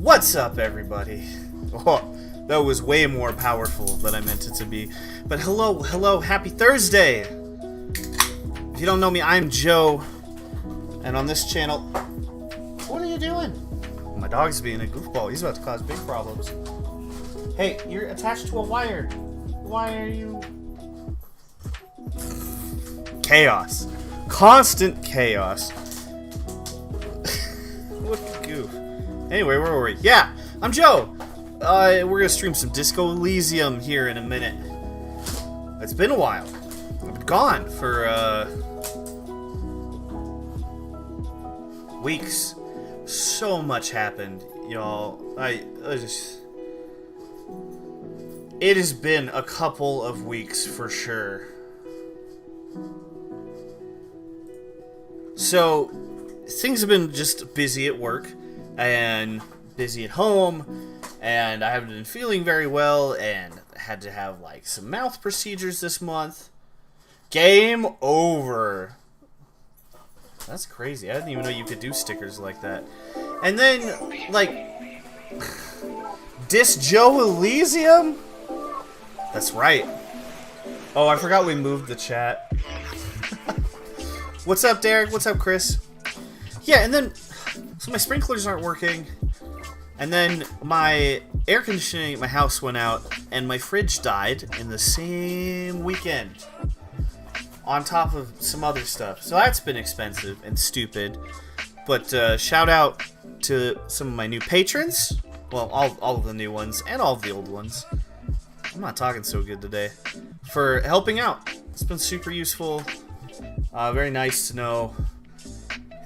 What's up, everybody? Oh, that was way more powerful than I meant it to be. But hello, happy Thursday! If you don't know me, I'm Joe, and on this channel... What are you doing? My dog's being a goofball. He's about to cause big problems. Hey, you're attached to a wire. Why are you... Chaos. Constant chaos. What a goof. Anyway, where were we? Yeah, I'm Joe. We're gonna stream some Disco Elysium here in a minute. It's been a while. I've been gone for weeks. So much happened, y'all. It has been a couple of weeks for sure. So things have been just busy at work and busy at home, and I haven't been feeling very well and had to have like some mouth procedures this month. Game over. That's crazy. I didn't even know you could do stickers like that. And then like Disco Elysium? That's right. Oh, I forgot we moved the chat. What's up, Derek? What's up, Chris? Yeah, and then so my sprinklers aren't working, and then my air conditioning at my house went out, and my fridge died in the same weekend, on top of some other stuff. So that's been expensive and stupid. But shout out to some of my new patrons. Well, all of the new ones and all of the old ones. I'm not talking so good today. For helping out. It's been super useful. Very nice to know.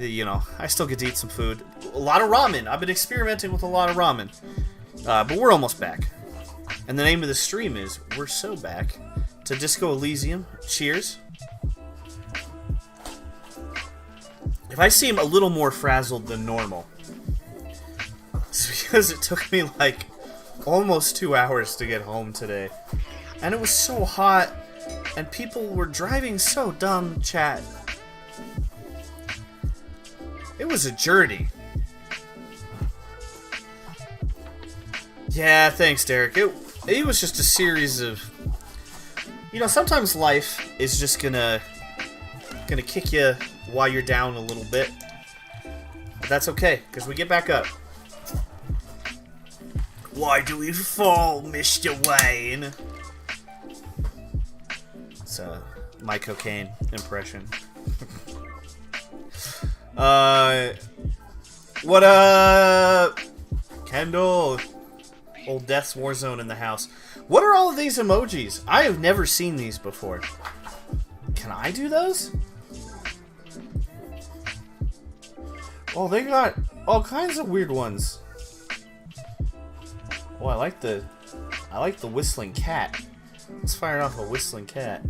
You know, I still get to eat some food. A lot of ramen. I've been experimenting with a lot of ramen. But we're almost back. And the name of the stream is We're So Back to Disco Elysium. Cheers. If I seem a little more frazzled than normal, it's because it took me like almost 2 hours to get home today. And it was so hot, and people were driving so dumb, chat. It was a journey. Yeah, thanks, Derek. It was just a series of... You know, sometimes life is just gonna kick you while you're down a little bit. But that's okay, because we get back up. Why do we fall, Mr. Wayne? It's my cocaine impression. What up? Kendall. Old Death's Warzone in the house. What are all of these emojis? I have never seen these before. Can I do those? Oh, they got all kinds of weird ones. Oh, I like the whistling cat. Let's fire off a whistling cat.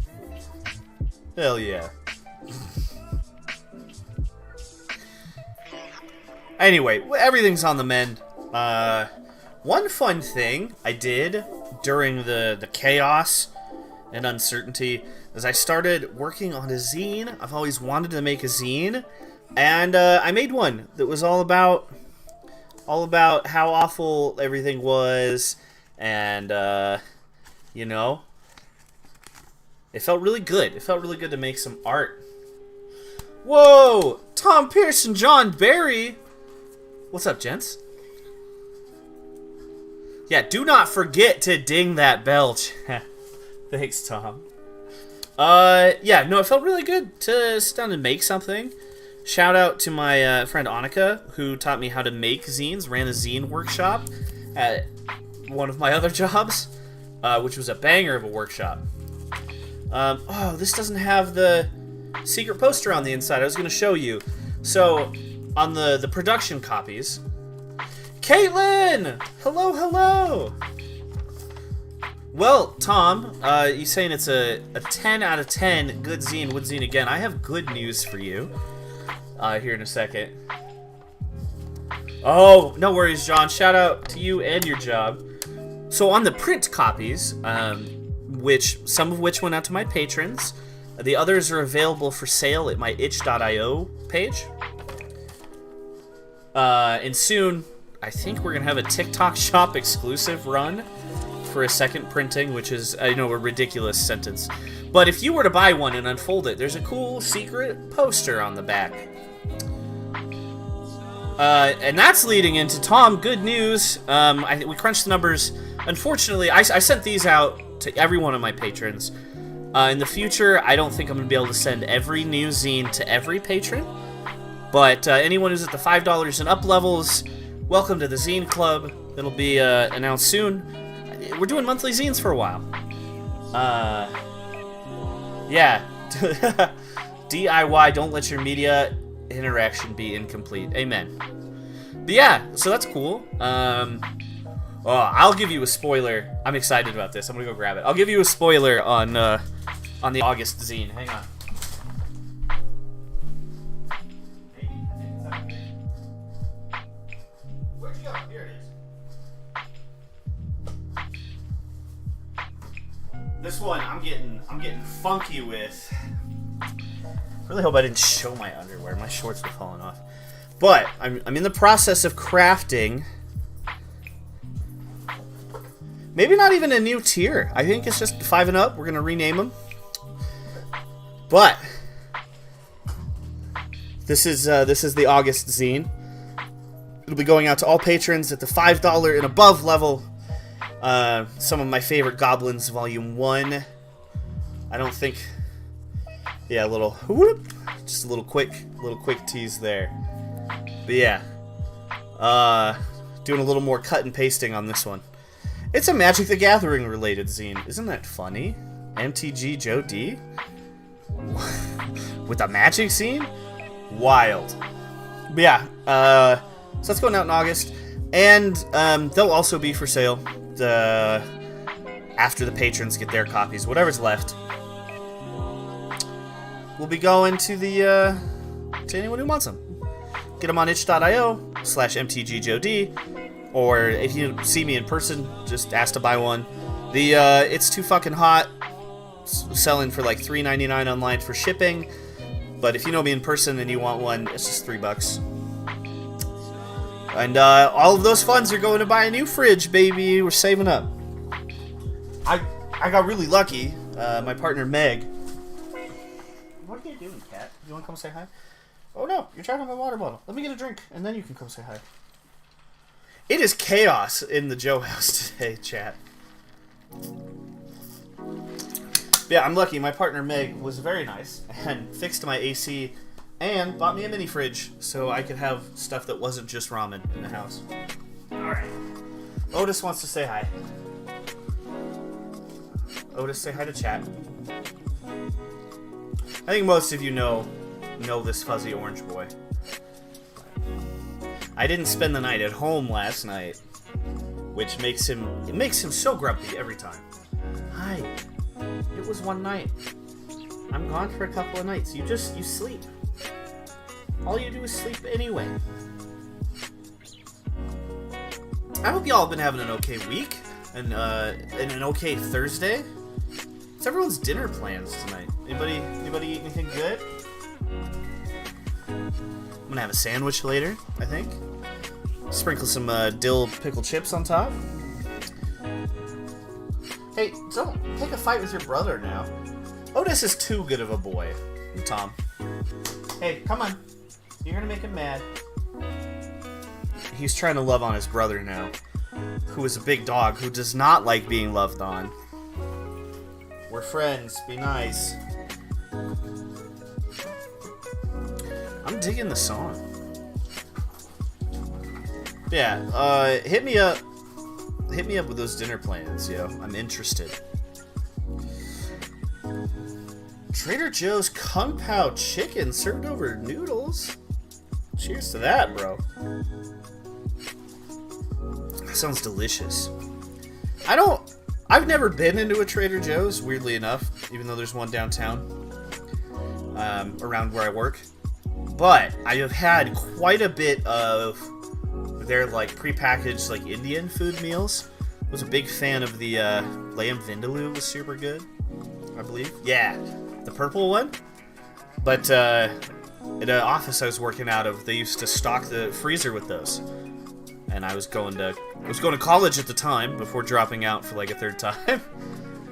Hell yeah. Anyway, everything's on the mend. One fun thing I did during the chaos and uncertainty is I started working on a zine. I've always wanted to make a zine, and I made one that was all about how awful everything was, and you know, it felt really good. It felt really good to make some art. Whoa! Tom Pierce and John Barry! What's up, gents? Yeah, do not forget to ding that bell. Thanks, Tom. Yeah, no, it felt really good to sit down and make something. Shout out to my friend Annika, who taught me how to make zines, ran a zine workshop at one of my other jobs, which was a banger of a workshop. Oh, this doesn't have the secret poster on the inside. I was going to show you. So, on the production copies... Caitlin! Hello, hello! Well, Tom, you saying it's a 10 out of 10 good zine, would zine again. I have good news for you here in a second. Oh, no worries, John. Shout out to you and your job. So on the print copies, some of which went out to my patrons, the others are available for sale at my itch.io page. And soon, I think we're gonna have a TikTok shop exclusive run for a second printing, which is, I know, a ridiculous sentence. But if you were to buy one and unfold it, there's a cool secret poster on the back. And that's leading into Tom. Good news. We crunched the numbers. Unfortunately, I sent these out to every one of my patrons. In the future, I don't think I'm going to be able to send every new zine to every patron. But anyone who's at the $5 and up levels, welcome to the Zine Club. It'll be announced soon. We're doing monthly zines for a while. Yeah. DIY, don't let your media interaction be incomplete. Amen. But yeah, so that's cool. I'll give you a spoiler. I'm excited about this. I'm gonna go grab it. I'll give you a spoiler on the August zine. Hang on. Where'd you go? Here it is. This one I'm getting funky with. I really hope I didn't show my underwear. My shorts were falling off. But I'm in the process of crafting. Maybe not even a new tier. I think it's just 5 and up. We're gonna rename them. But this is the August zine. It'll be going out to all patrons at the $5 and above level. Some of my favorite goblins, Volume 1. I don't think. Yeah, just a little quick tease there. But yeah, doing a little more cut and pasting on this one. It's a Magic the Gathering related zine. Isn't that funny? MTG Joe D? With a Magic zine? Wild. But yeah, so that's going out in August. And they'll also be for sale after the patrons get their copies. Whatever's left. We'll be going to to anyone who wants them. Get them on itch.io/mtgjoed, or if you see me in person, just ask to buy one. It's too fucking hot, selling for like $3.99 online for shipping. But if you know me in person and you want one, it's just $3. And all of those funds are going to buy a new fridge, baby. We're saving up. I got really lucky. My partner Meg. What are you doing, cat? You want to come say hi? Oh no, you're trying on my water bottle. Let me get a drink, and then you can come say hi. It is chaos in the Joe house today, chat. Yeah, I'm lucky. My partner Meg was very nice and fixed my AC and bought me a mini fridge so I could have stuff that wasn't just ramen in the house. Alright. Otis wants to say hi. Otis, say hi to chat. I think most of you know this fuzzy orange boy. I didn't spend the night at home last night, which makes him so grumpy every time. Hi. It was one night. I'm gone for a couple of nights. You sleep. All you do is sleep anyway. I hope y'all have been having an okay week and an okay Thursday. What's everyone's dinner plans tonight? Anybody eat anything good? I'm gonna have a sandwich later, I think. Sprinkle some dill pickle chips on top. Hey, don't take a fight with your brother now. Otis is too good of a boy, Tom. Hey, come on. You're gonna make him mad. He's trying to love on his brother now, who is a big dog who does not like being loved on. We're friends. Be nice. I'm digging the song. Yeah, hit me up. Hit me up with those dinner plans, yo. I'm interested. Trader Joe's Kung Pao chicken served over noodles. Cheers to that, bro. That sounds delicious. I've never been into a Trader Joe's, weirdly enough, even though there's one downtown, around where I work. But I have had quite a bit of their like prepackaged like Indian food meals. I was a big fan of the lamb vindaloo, was super good, I believe. Yeah, the purple one. But in an office I was working out of, they used to stock the freezer with those. and I was going to college at the time before dropping out for like a third time,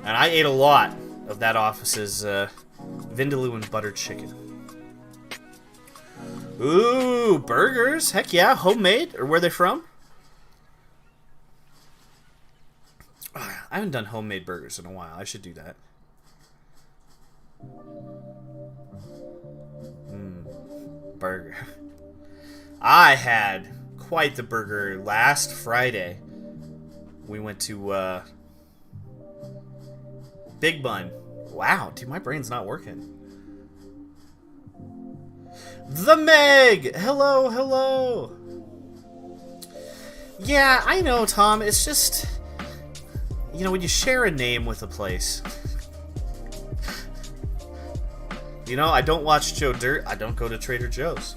and I ate a lot of that office's vindaloo and butter chicken. Ooh, burgers! Heck yeah, homemade, or where they from? I haven't done homemade burgers in a while. I should do that. Burger. I had quite the burger last Friday. We went to Big Bun. Wow, dude, my brain's not working. The Meg! Hello, hello! Yeah, I know, Tom. It's just, you know, when you share a name with a place. You know, I don't watch Joe Dirt. I don't go to Trader Joe's.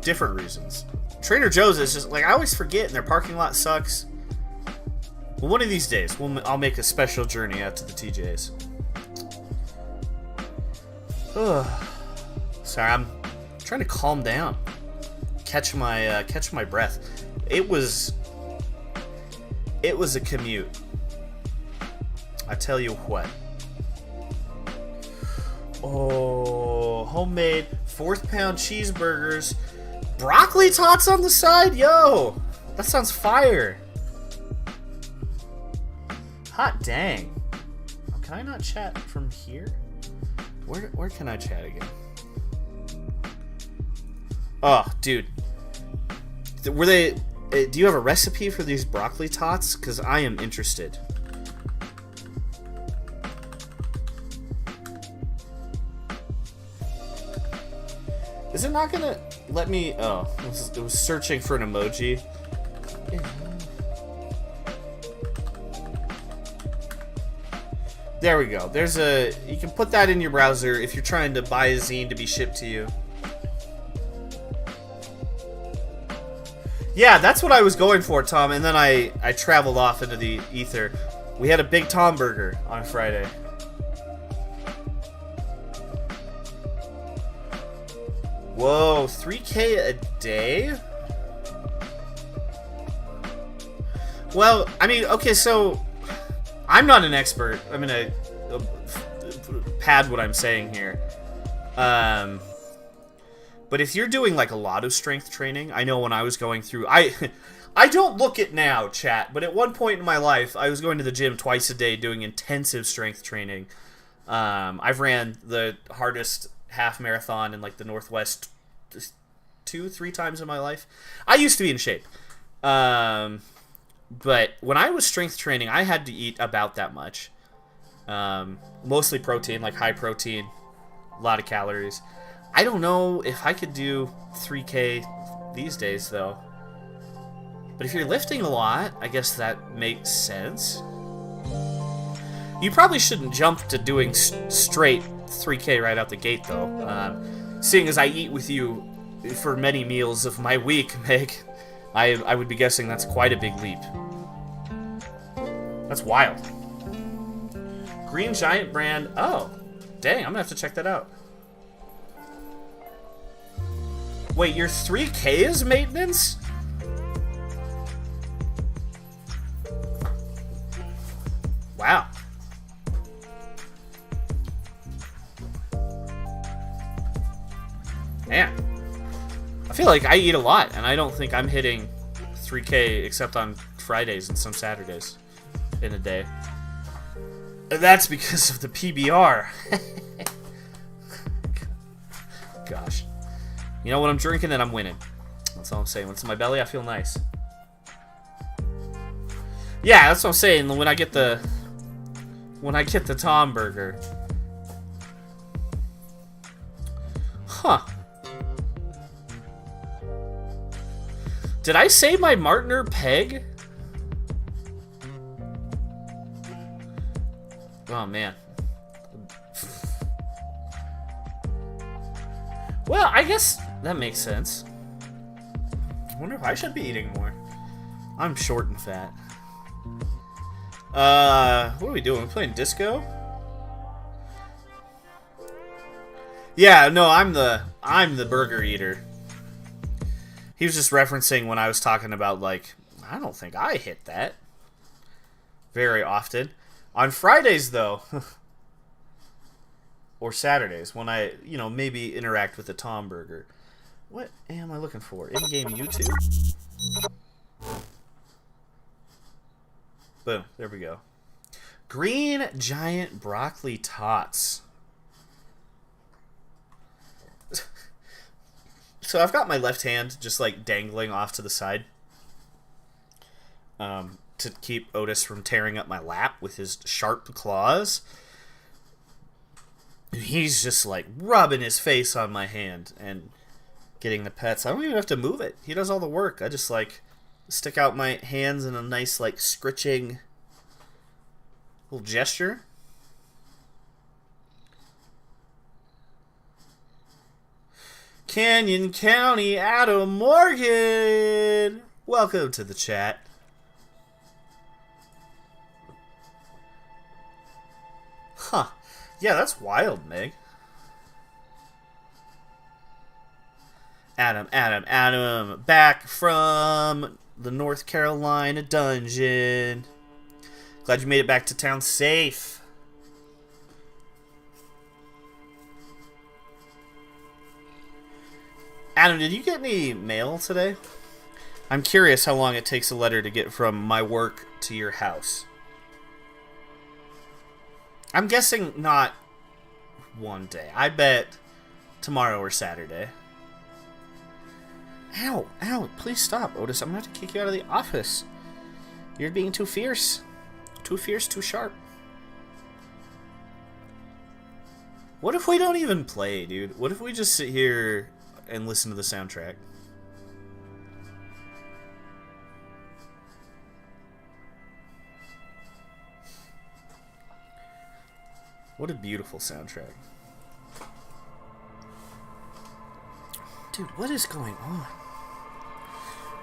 Different reasons. Trader Joe's is just, like, I always forget, and their parking lot sucks. Well, one of these days, I'll make a special journey out to the TJ's. Sorry, I'm trying to calm down. Catch my breath. It was a commute. I tell you what. Oh, homemade 4th pound cheeseburgers, broccoli tots on the side. Yo, that sounds fire. Hot dang. Oh, can I not chat from here? Where can I chat again? Oh, dude. Were they? Do you have a recipe for these broccoli tots? Because I am interested. Is it not gonna let me? Oh, it was searching for an emoji. There we go. You can put that in your browser if you're trying to buy a zine to be shipped to you. Yeah, that's what I was going for, Tom, and then I traveled off into the ether. We had a Big Tom burger on Friday. Whoa, 3K a day? Well, I mean, okay, so I'm not an expert. I'm gonna pad what I'm saying here. But if you're doing like a lot of strength training, I know when I was going through, I don't look it now, chat, but at one point in my life, I was going to the gym twice a day doing intensive strength training. I've ran the hardest half marathon in like the Northwest 2-3 times in my life. I used to be in shape. But when I was strength training, I had to eat about that much. Mostly protein, like high protein, a lot of calories. I don't know if I could do 3K these days, though. But if you're lifting a lot, I guess that makes sense. You probably shouldn't jump to doing straight 3K right out the gate, though. Seeing as I eat with you for many meals of my week, Meg, I would be guessing that's quite a big leap. That's wild. Green Giant brand. Oh, dang, I'm gonna have to check that out. Wait, your 3K is maintenance? Wow. Man. I feel like I eat a lot, and I don't think I'm hitting 3K except on Fridays and some Saturdays in a day. And that's because of the PBR. Gosh. You know, when I'm drinking it, I'm winning. That's all I'm saying. When it's in my belly, I feel nice. Yeah, that's what I'm saying. When I get the Tom burger. Huh. Did I say my Martner peg? Oh, man. Well, I guess that makes sense. I wonder if I should be eating more. I'm short and fat. What are we doing? We're playing disco? Yeah, no, I'm the burger eater. He was just referencing when I was talking about, like, I don't think I hit that very often. On Fridays, though, or Saturdays, when I, maybe interact with the Tom Burger. What am I looking for? In-game YouTube? Boom. There we go. Green giant broccoli tots. So I've got my left hand just like dangling off to the side to keep Otis from tearing up my lap with his sharp claws. And he's just like rubbing his face on my hand and getting the pets. I don't even have to move it. He does all the work. I just like stick out my hands in a nice like scritching little gesture. Canyon County, Adam Morgan! Welcome to the chat. Huh. Yeah, that's wild, Meg. Adam, back from the North Carolina dungeon. Glad you made it back to town safe. Adam, did you get any mail today? I'm curious how long it takes a letter to get from my work to your house. I'm guessing not one day. I bet tomorrow or Saturday. Ow, please stop, Otis. I'm going to have to kick you out of the office. You're being too fierce. Too fierce, too sharp. What if we don't even play, dude? What if we just sit here and listen to the soundtrack? What a beautiful soundtrack. Dude, what is going on?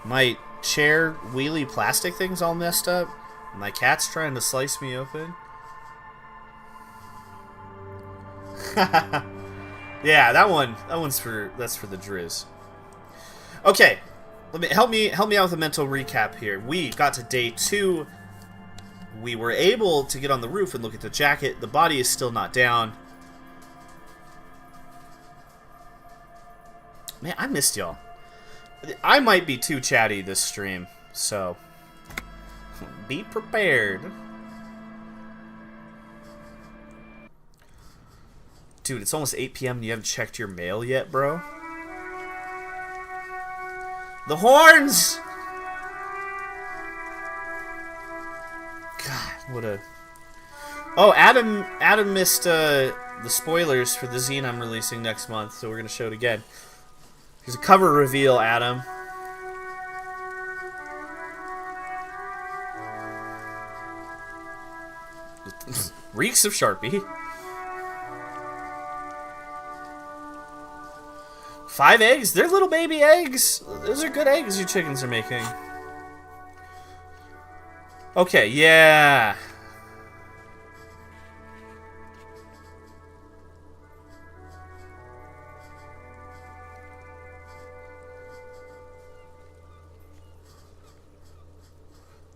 My chair wheelie plastic thing's all messed up. My cat's trying to slice me open. Yeah, that's for the Driz. Okay, help me out with a mental recap here. We got to day 2. We were able to get on the roof and look at the jacket. The body is still not down. Man, I missed y'all. I might be too chatty this stream, so be prepared. Dude, it's almost 8 p.m. and you haven't checked your mail yet, bro? The horns! God, what a... Oh, Adam missed the spoilers for the zine I'm releasing next month, so we're going to show it again. Here's a cover reveal, Adam. Reeks of Sharpie. 5 eggs? They're little baby eggs. Those are good eggs your chickens are making. Okay, yeah.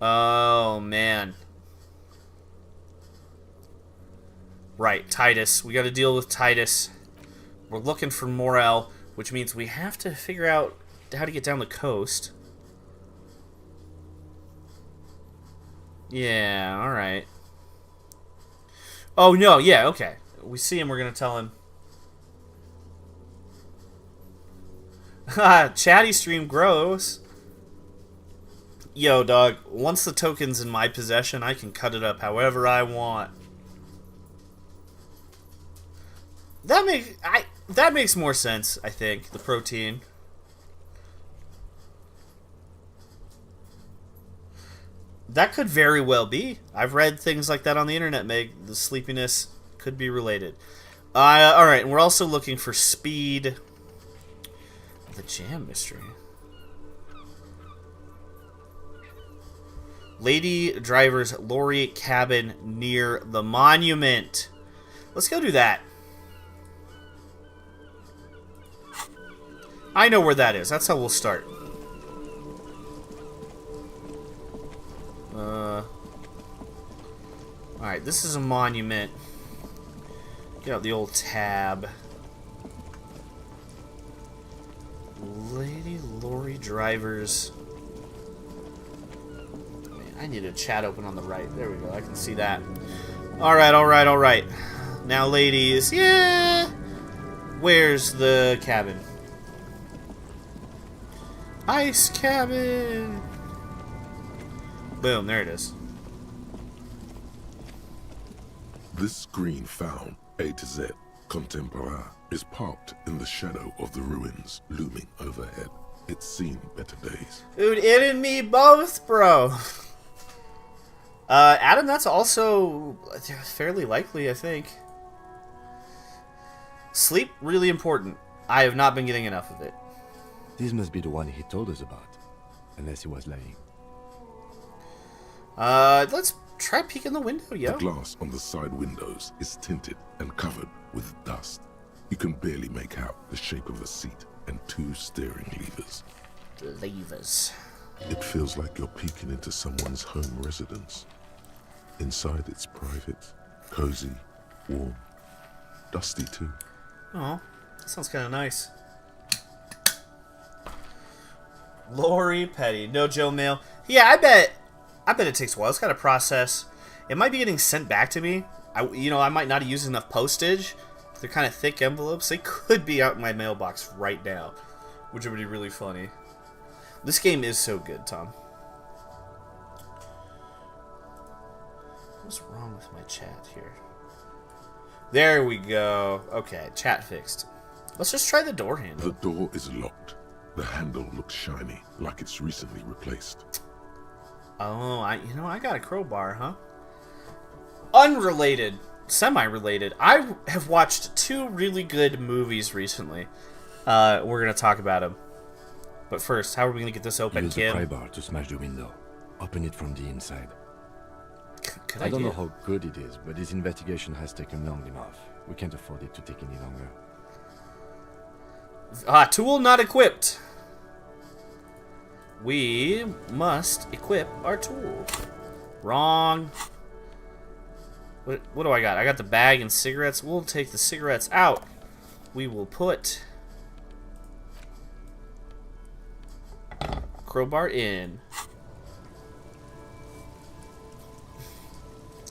Oh, man. Right, Titus. We gotta deal with Titus. We're looking for Morel, which means we have to figure out how to get down the coast. Yeah, alright. Oh, no, yeah, okay. We see him, we're gonna tell him. Ha, chatty stream grows. Yo, dog, once the token's in my possession, I can cut it up however I want. That makes more sense, I think, the protein. That could very well be. I've read things like that on the internet, Meg. The sleepiness could be related. Alright, and we're also looking for speed. The jam mystery. Lady driver's lorry cabin near the monument. Let's go do that. I know where that is. That's how we'll start. Alright, this is a monument. Get out the old tab. Lady Lorry Drivers. Man, I need a chat open on the right. There we go. I can see that. Alright, alright, alright. Now, ladies. Yeah! Where's the cabin? Ice cabin! Boom, there it is. This screen found, A to Z, contemporain, is parked in the shadow of the ruins looming overhead. It's seen better days. Dude, it and me both, bro. Adam, that's also fairly likely, I think. Sleep, really important. I have not been getting enough of it. This must be the one he told us about. Unless he was lying. Let's try peeking the window, yo. The glass on the side windows is tinted and covered with dust. You can barely make out the shape of a seat and 2 steering levers. Levers. It feels like you're peeking into someone's home residence. Inside it's private, cozy, warm, dusty too. Oh, that sounds kind of nice. Lori Petty, no Joe mail. Yeah, I bet it takes a while. It's got to process. It might be getting sent back to me. I might not use enough postage. They're kind of thick envelopes. They could be out in my mailbox right now, which would be really funny. This game is so good, Tom. What's wrong with my chat here? There we go. Okay, chat fixed. Let's just try the door handle. The door is locked. The handle looks shiny, like it's recently replaced. Oh, I got a crowbar, huh? Unrelated, semi-related. I have watched 2 really good movies recently. We're gonna talk about them. But first, how are we gonna get this open, Use kid? the pry bar to smash the window. Open it from the inside. Good I don't idea. know how good it is, but this investigation has taken long enough. We can't afford it to take any longer. Tool not equipped. We must equip our tool. Wrong. What do I got? I got the bag and cigarettes. We'll take the cigarettes out. We will put crowbar in.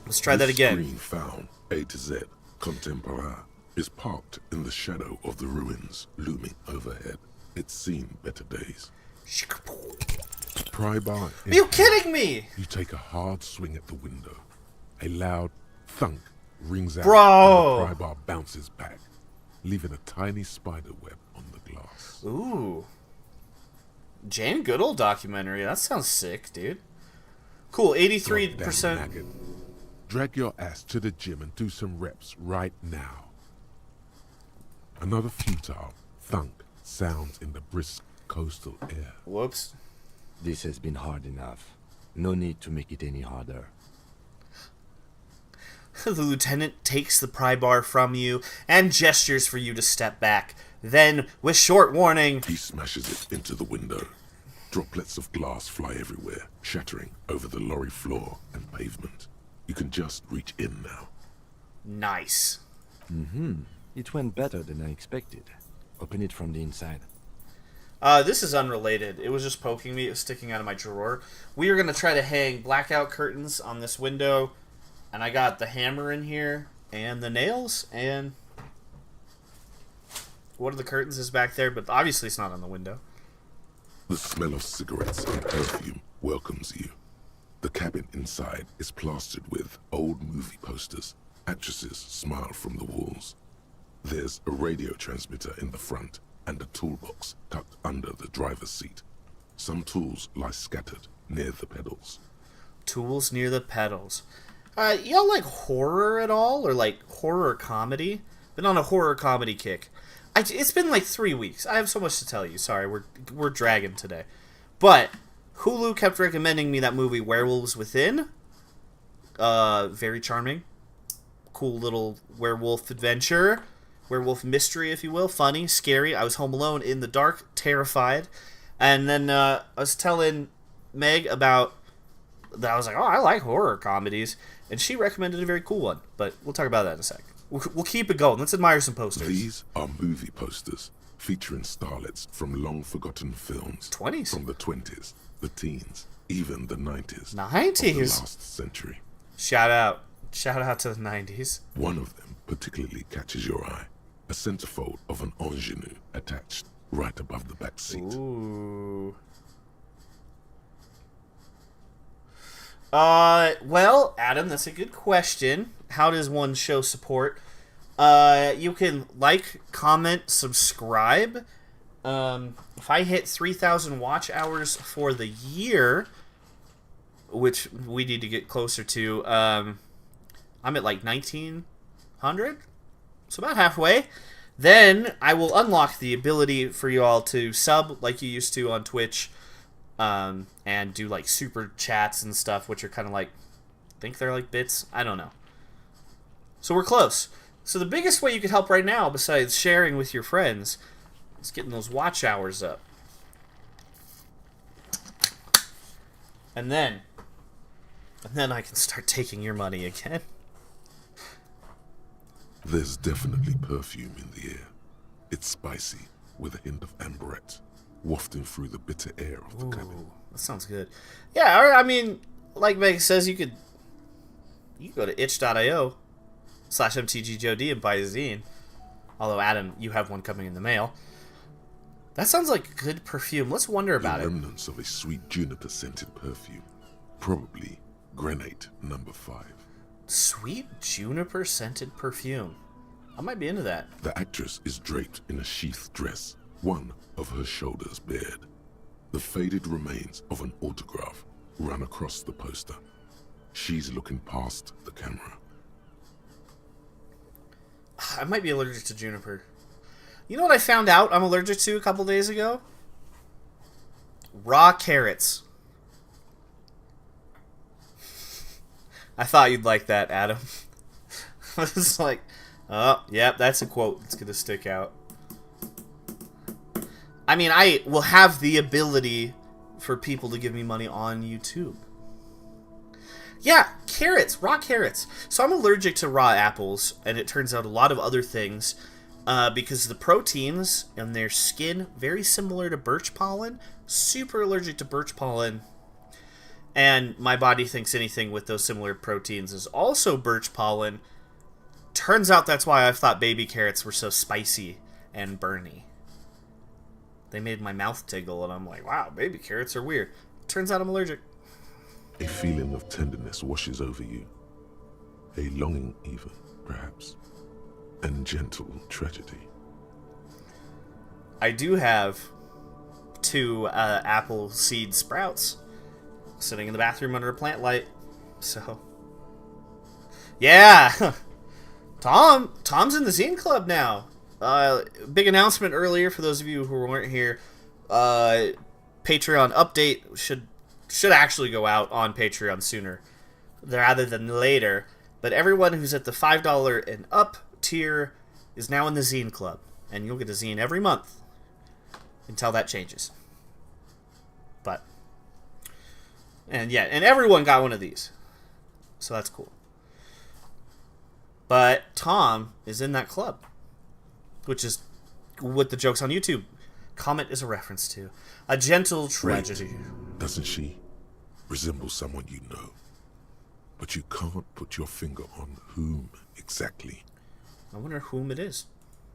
Let's try that again. Screen found, A to Z, contemporain, is parked in the shadow of the ruins looming overhead. It's seen better days. Pry bar in. Are you kidding me? You take a hard swing at the window. A loud thunk rings out, Bro. and the pry bar bounces back, leaving a tiny spider web on the glass. Ooh. Jane Goodall documentary. That sounds sick, dude. Cool, 83%. Maggot. Drag your ass to the gym and do some reps right now. Another futile thunk sounds in the brisk coastal air. Whoops. This has been hard enough. No need to make it any harder. The lieutenant takes the pry bar from you and gestures for you to step back. Then, with short warning, He smashes it into the window. Droplets of glass fly everywhere, shattering over the lorry floor and pavement. You can just reach in now. nice. It went better than I expected. Open it from the inside. This is unrelated. It was just poking me. It was sticking out of my drawer. We are going to try to hang blackout curtains on this window. And I got the hammer in here and the nails and one of the curtains is back there, but obviously it's not on the window. The smell of cigarettes and perfume welcomes you. The cabin inside is plastered with old movie posters. Actresses smile from the walls. There's a radio transmitter in the front and a toolbox tucked under the driver's seat. Some tools lie scattered near the pedals. Tools near the pedals. Y'all like horror at all? Or like horror comedy? Been on a horror comedy kick. It's been like 3 weeks. I have so much to tell you. Sorry, we're dragging today. But Hulu kept recommending me that movie Werewolves Within. Very charming. Cool little werewolf adventure. Werewolf mystery, if you will. Funny, scary. I was home alone in the dark, terrified. And then I was telling Meg about that I was like, oh, I like horror comedies, and she recommended a very cool one. But we'll talk about that in a sec. We'll keep it going. Let's admire some posters. These are movie posters featuring starlets from long-forgotten films. 20s. From the 20s, the teens, even the 90s. 90s? Of the last century. Shout out. Shout out to the 90s. One of them particularly catches your eye. A centerfold of an ingenue attached right above the back seat. Ooh. Well, Adam, that's a good question. How does one show support? You can like, comment, subscribe. If I hit 3,000 watch hours for the year, which we need to get closer to, I'm at like 1,900, so about halfway. Then I will unlock the ability for you all to sub like you used to on Twitch, and do like super chats and stuff, which are kind of like, I think they're like bits. I don't know. So we're close. So the biggest way you could help right now, besides sharing with your friends, is getting those watch hours up. And then I can start taking your money again. There's definitely perfume in the air. It's spicy, with a hint of amberette, wafting through the bitter air of the cabin. That sounds good. Yeah, or, I mean, like Meg says, you could go to itch.io/mtgjod and buy a zine. Although, Adam, you have one coming in the mail. That sounds like good perfume. Let's wonder about it. Remnants of a sweet juniper-scented perfume. Probably Grenade No. 5. Sweet juniper-scented perfume. I might be into that. The actress is draped in a sheath dress, one of her shoulders bared. The faded remains of an autograph run across the poster. She's looking past the camera. I might be allergic to juniper. You know what I found out I'm allergic to a couple days ago? Raw carrots. I thought you'd like that, Adam. I was like, oh, yep, that's a quote that's going to stick out. I mean, I will have the ability for people to give me money on YouTube. Yeah, carrots, raw carrots. So I'm allergic to raw apples, and it turns out a lot of other things, because the proteins in their skin, very similar to birch pollen. Super allergic to birch pollen. And my body thinks anything with those similar proteins is also birch pollen. Turns out that's why I thought baby carrots were so spicy and burny. They made my mouth tingle, and I'm like, wow, baby carrots are weird. Turns out I'm allergic. A feeling of tenderness washes over you. A longing even, perhaps. And gentle tragedy. I do have 2 apple seed sprouts sitting in the bathroom under a plant light. So, yeah. Tom's in the Zine Club now. Big announcement earlier for those of you who weren't here. Patreon update should actually go out on Patreon sooner rather than later. But everyone who's at the $5 and up tier is now in the Zine Club, and you'll get a zine every month until that changes. And everyone got one of these, so that's cool. But Tom is in that club, which is what the jokes on YouTube comment is a reference to. A gentle tragedy. Wait, doesn't she resemble someone you know? But you can't put your finger on whom exactly. I wonder whom it is.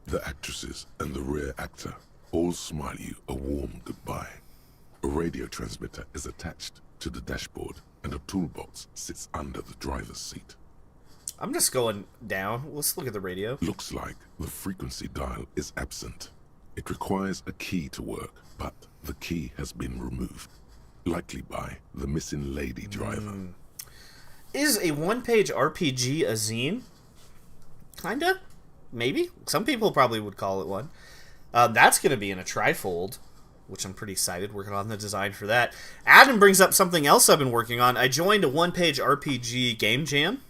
The actresses and the rare actor all smile you a warm goodbye. A radio transmitter is attached to the dashboard, and a toolbox sits under the driver's seat. I'm just going down. Let's look at the radio. Looks like the frequency dial is absent. It requires a key to work, but the key has been removed, likely by the missing lady driver. Is a one-page RPG a zine? Kinda? Maybe? Some people probably would call it one. That's going to be in a trifold, which I'm pretty excited, working on the design for that. Adam brings up something else I've been working on. I joined a one-page RPG game jam,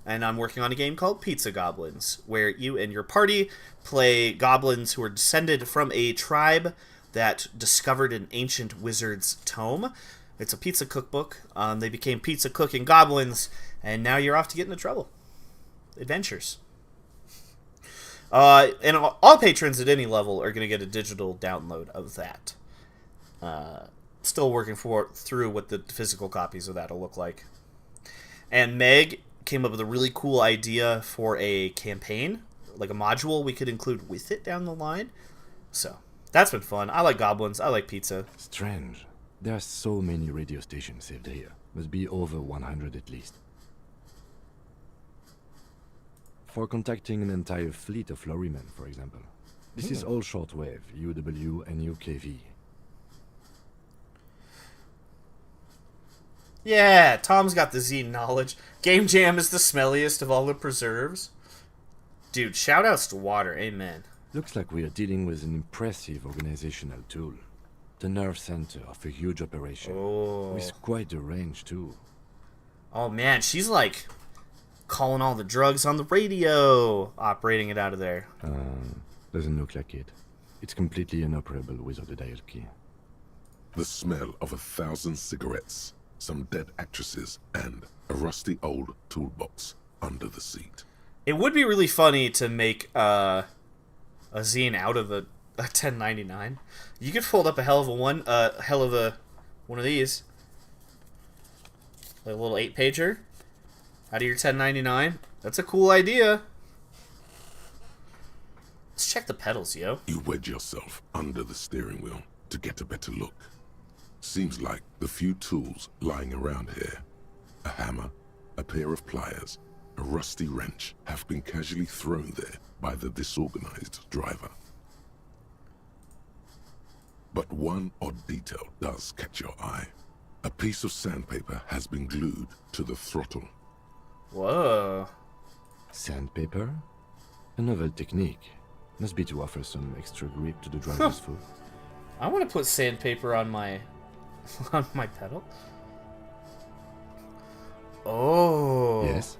and I'm working on a game called Pizza Goblins, where you and your party play goblins who are descended from a tribe that discovered an ancient wizard's tome. It's a pizza cookbook. They became pizza cooking goblins, and now you're off to get into trouble. Adventures. And all patrons at any level are going to get a digital download of that. Still working through what the physical copies of that will look like. And Meg came up with a really cool idea for a campaign, like a module we could include with it down the line. So, that's been fun. I like goblins. I like pizza. Strange. There are so many radio stations saved here. Must be over 100 at least. For contacting an entire fleet of lorrymen, for example. This is all shortwave, UW and UKV. Yeah, Tom's got the zine knowledge. Game Jam is the smelliest of all the preserves. Dude, shoutouts to Water, amen. Looks like we are dealing with an impressive organizational tool. The nerve center of a huge operation. Oh. With quite a range, too. Oh man, she's like calling all the drugs on the radio, operating it out of there. Doesn't look like it. It's completely inoperable without a dial key. The smell of 1,000 cigarettes, some dead actresses, and a rusty old toolbox under the seat. It would be really funny to make a zine out of a 1099. You could fold up a hell of one of these. Like a little 8-pager out of your 1099. That's a cool idea. Let's check the pedals, yo. You wedge yourself under the steering wheel to get a better look. Seems like the few tools lying around here, a hammer, a pair of pliers, a rusty wrench, have been casually thrown there by the disorganized driver. But one odd detail does catch your eye. A piece of sandpaper has been glued to the throttle. Whoa. Sandpaper? A novel technique. Must be to offer some extra grip to the driver's foot. I want to put sandpaper on my pedal. Oh. Yes?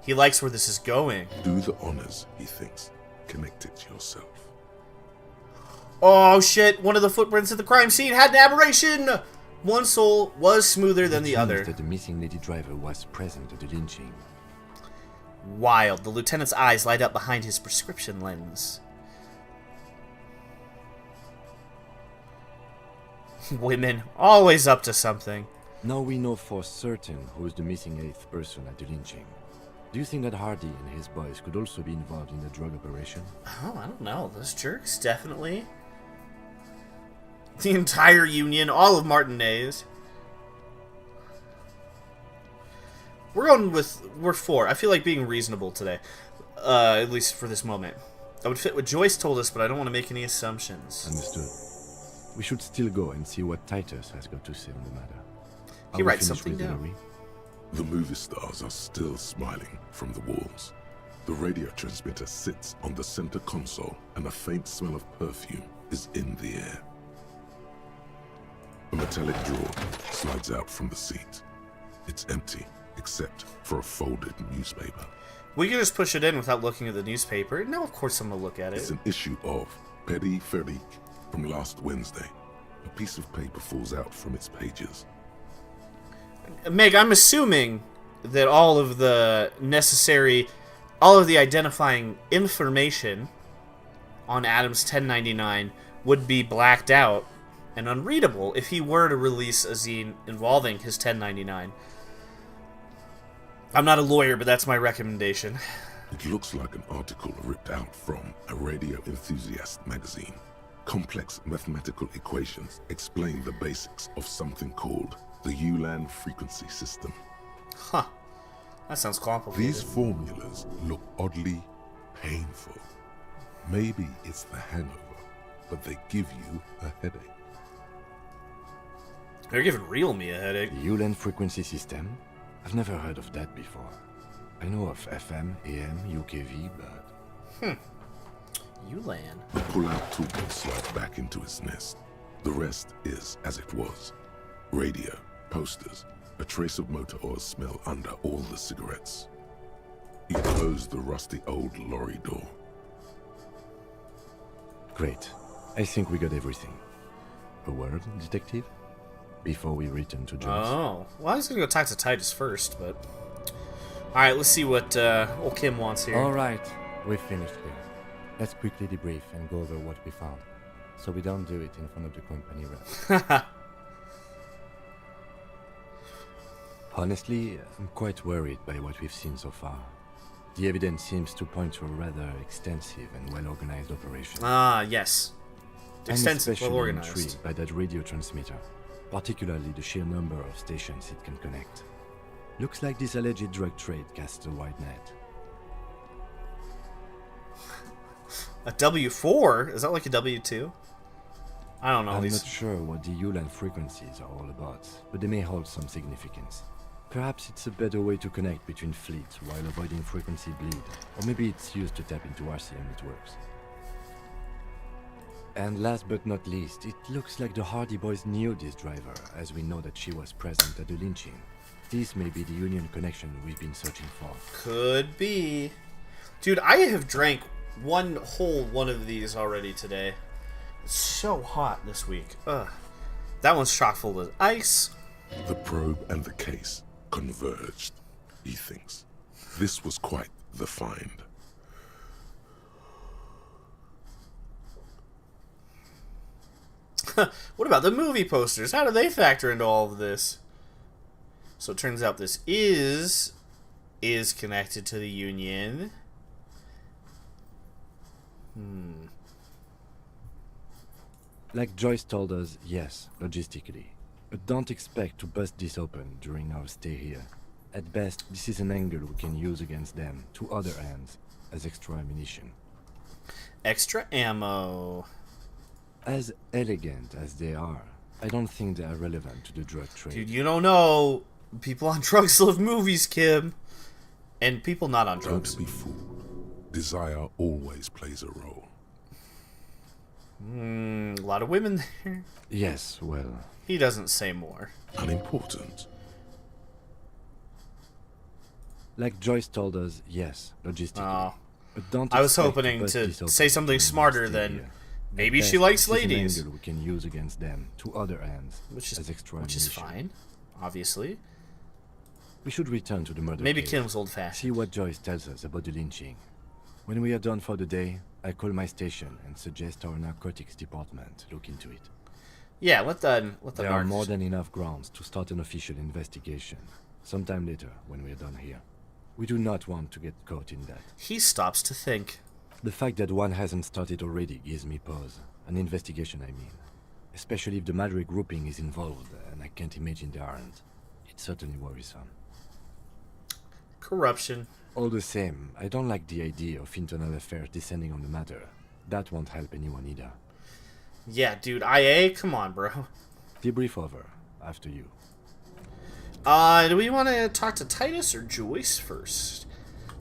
He likes where this is going. Do the honors, he thinks. Connect it yourself. Oh shit, one of the footprints at the crime scene had an aberration! One sole was smoother than the It seems other. that the missing lady driver was present at the lynching. Wild. The lieutenant's eyes light up behind his prescription lens. Women, always up to something. Now we know for certain who is the missing 8th person at the lynching. Do you think that Hardy and his boys could also be involved in the drug operation? Oh, I don't know. Those jerks, definitely. The entire Union, all of Martinez. We're 4. I feel like being reasonable today. At least for this moment. That would fit what Joyce told us, but I don't want to make any assumptions. Understood. We should still go and see what Titus has got to say on the matter. He Are we writes finished something with the down. lorry? The movie stars are still smiling from the walls. The radio transmitter sits on the center console, and a faint smell of perfume is in the air. A metallic drawer slides out from the seat. It's empty, except for a folded newspaper. We can just push it in without looking at the newspaper. No, of course I'm going to look at It's it. an issue of Petty Ferric from last Wednesday. A piece of paper falls out from its pages. Meg, I'm assuming that all of the identifying information on Adam's 1099 would be blacked out and unreadable if he were to release a zine involving his 1099. I'm not a lawyer, but that's my recommendation. It looks like an article ripped out from a radio enthusiast magazine. Complex mathematical equations explain the basics of something called the Ulan frequency system. Huh. That sounds complicated. These formulas look oddly painful. Maybe it's the hangover, but they give you a headache. They're giving real me a headache. The Ulan frequency system? I've never heard of that before. I know of FM, AM, UKV, but... Ulan. The pull-out toolbox slides back into its nest. The rest is as it was. Radio, posters, a trace of motor oil smell under all the cigarettes. He closed the rusty old lorry door. Great. I think we got everything. A word, detective? before we return to Joyce. Oh. Well, I was going to go talk to Titus first, but... Alright, let's see what old Kim wants here. Alright, we've finished here. Let's quickly debrief and go over what we found, so we don't do it in front of the company rep. Honestly, I'm quite worried by what we've seen so far. The evidence seems to point to a rather extensive and well-organized operation. Ah, yes. I'm Extensive, especially well-organized. intrigued by that radio transmitter, particularly the sheer number of stations it can connect. Looks like this alleged drug trade casts a wide net. A W4? Is that like a W2? I don't know. I'm not sure what the ULAN frequencies are all about, but they may hold some significance. Perhaps it's a better way to connect between fleets while avoiding frequency bleed, or maybe it's used to tap into RCM networks. And last but not least, it looks like the Hardy Boys knew this driver, as we know that she was present at the lynching. This may be the Union connection we've been searching for. Could be. Dude, I have drank one of these already today. It's so hot this week. Ugh. That one's chock full of ice. The probe and the case converged, he thinks. This was quite the find. What about the movie posters? How do they factor into all of this? So it turns out this is connected to the Union. Like Joyce told us, yes, logistically. But don't expect to bust this open during our stay here. At best, this is an angle we can use against them, to other ends, as extra ammunition. Extra ammo. As elegant as they are, I don't think they are relevant to the drug trade. Dude, you don't know. People on drugs love movies, Kim. And people not on drugs. Don't be fooled. Desire always plays a role. A lot of women there. Yes, well... He doesn't say more. Unimportant. Like Joyce told us, yes, logistically. Oh. But don't I was expect hoping bust to this open say something during smarter our stay than here. maybe At she best, likes this is an ladies. angle we can use against them, to other ends, Which as is extra ammunition. fine, obviously. We should return to the murder Maybe case. Kim's old-fashioned. See what Joyce tells us about the lynching. When we are done for the day, I call my station and suggest our narcotics department look into it. Yeah, let the There are narcs- more than enough grounds to start an official investigation, sometime later when we are done here. We do not want to get caught in that. He stops to think. The fact that one hasn't started already gives me pause. An investigation, I mean. Especially if the Madrid grouping is involved, and I can't imagine they aren't. It's certainly worrisome. Corruption. All the same, I don't like the idea of internal affairs descending on the matter. That won't help anyone either. Yeah, dude, IA? Come on, bro. Debrief over. After you. Do we want to talk to Titus or Joyce first?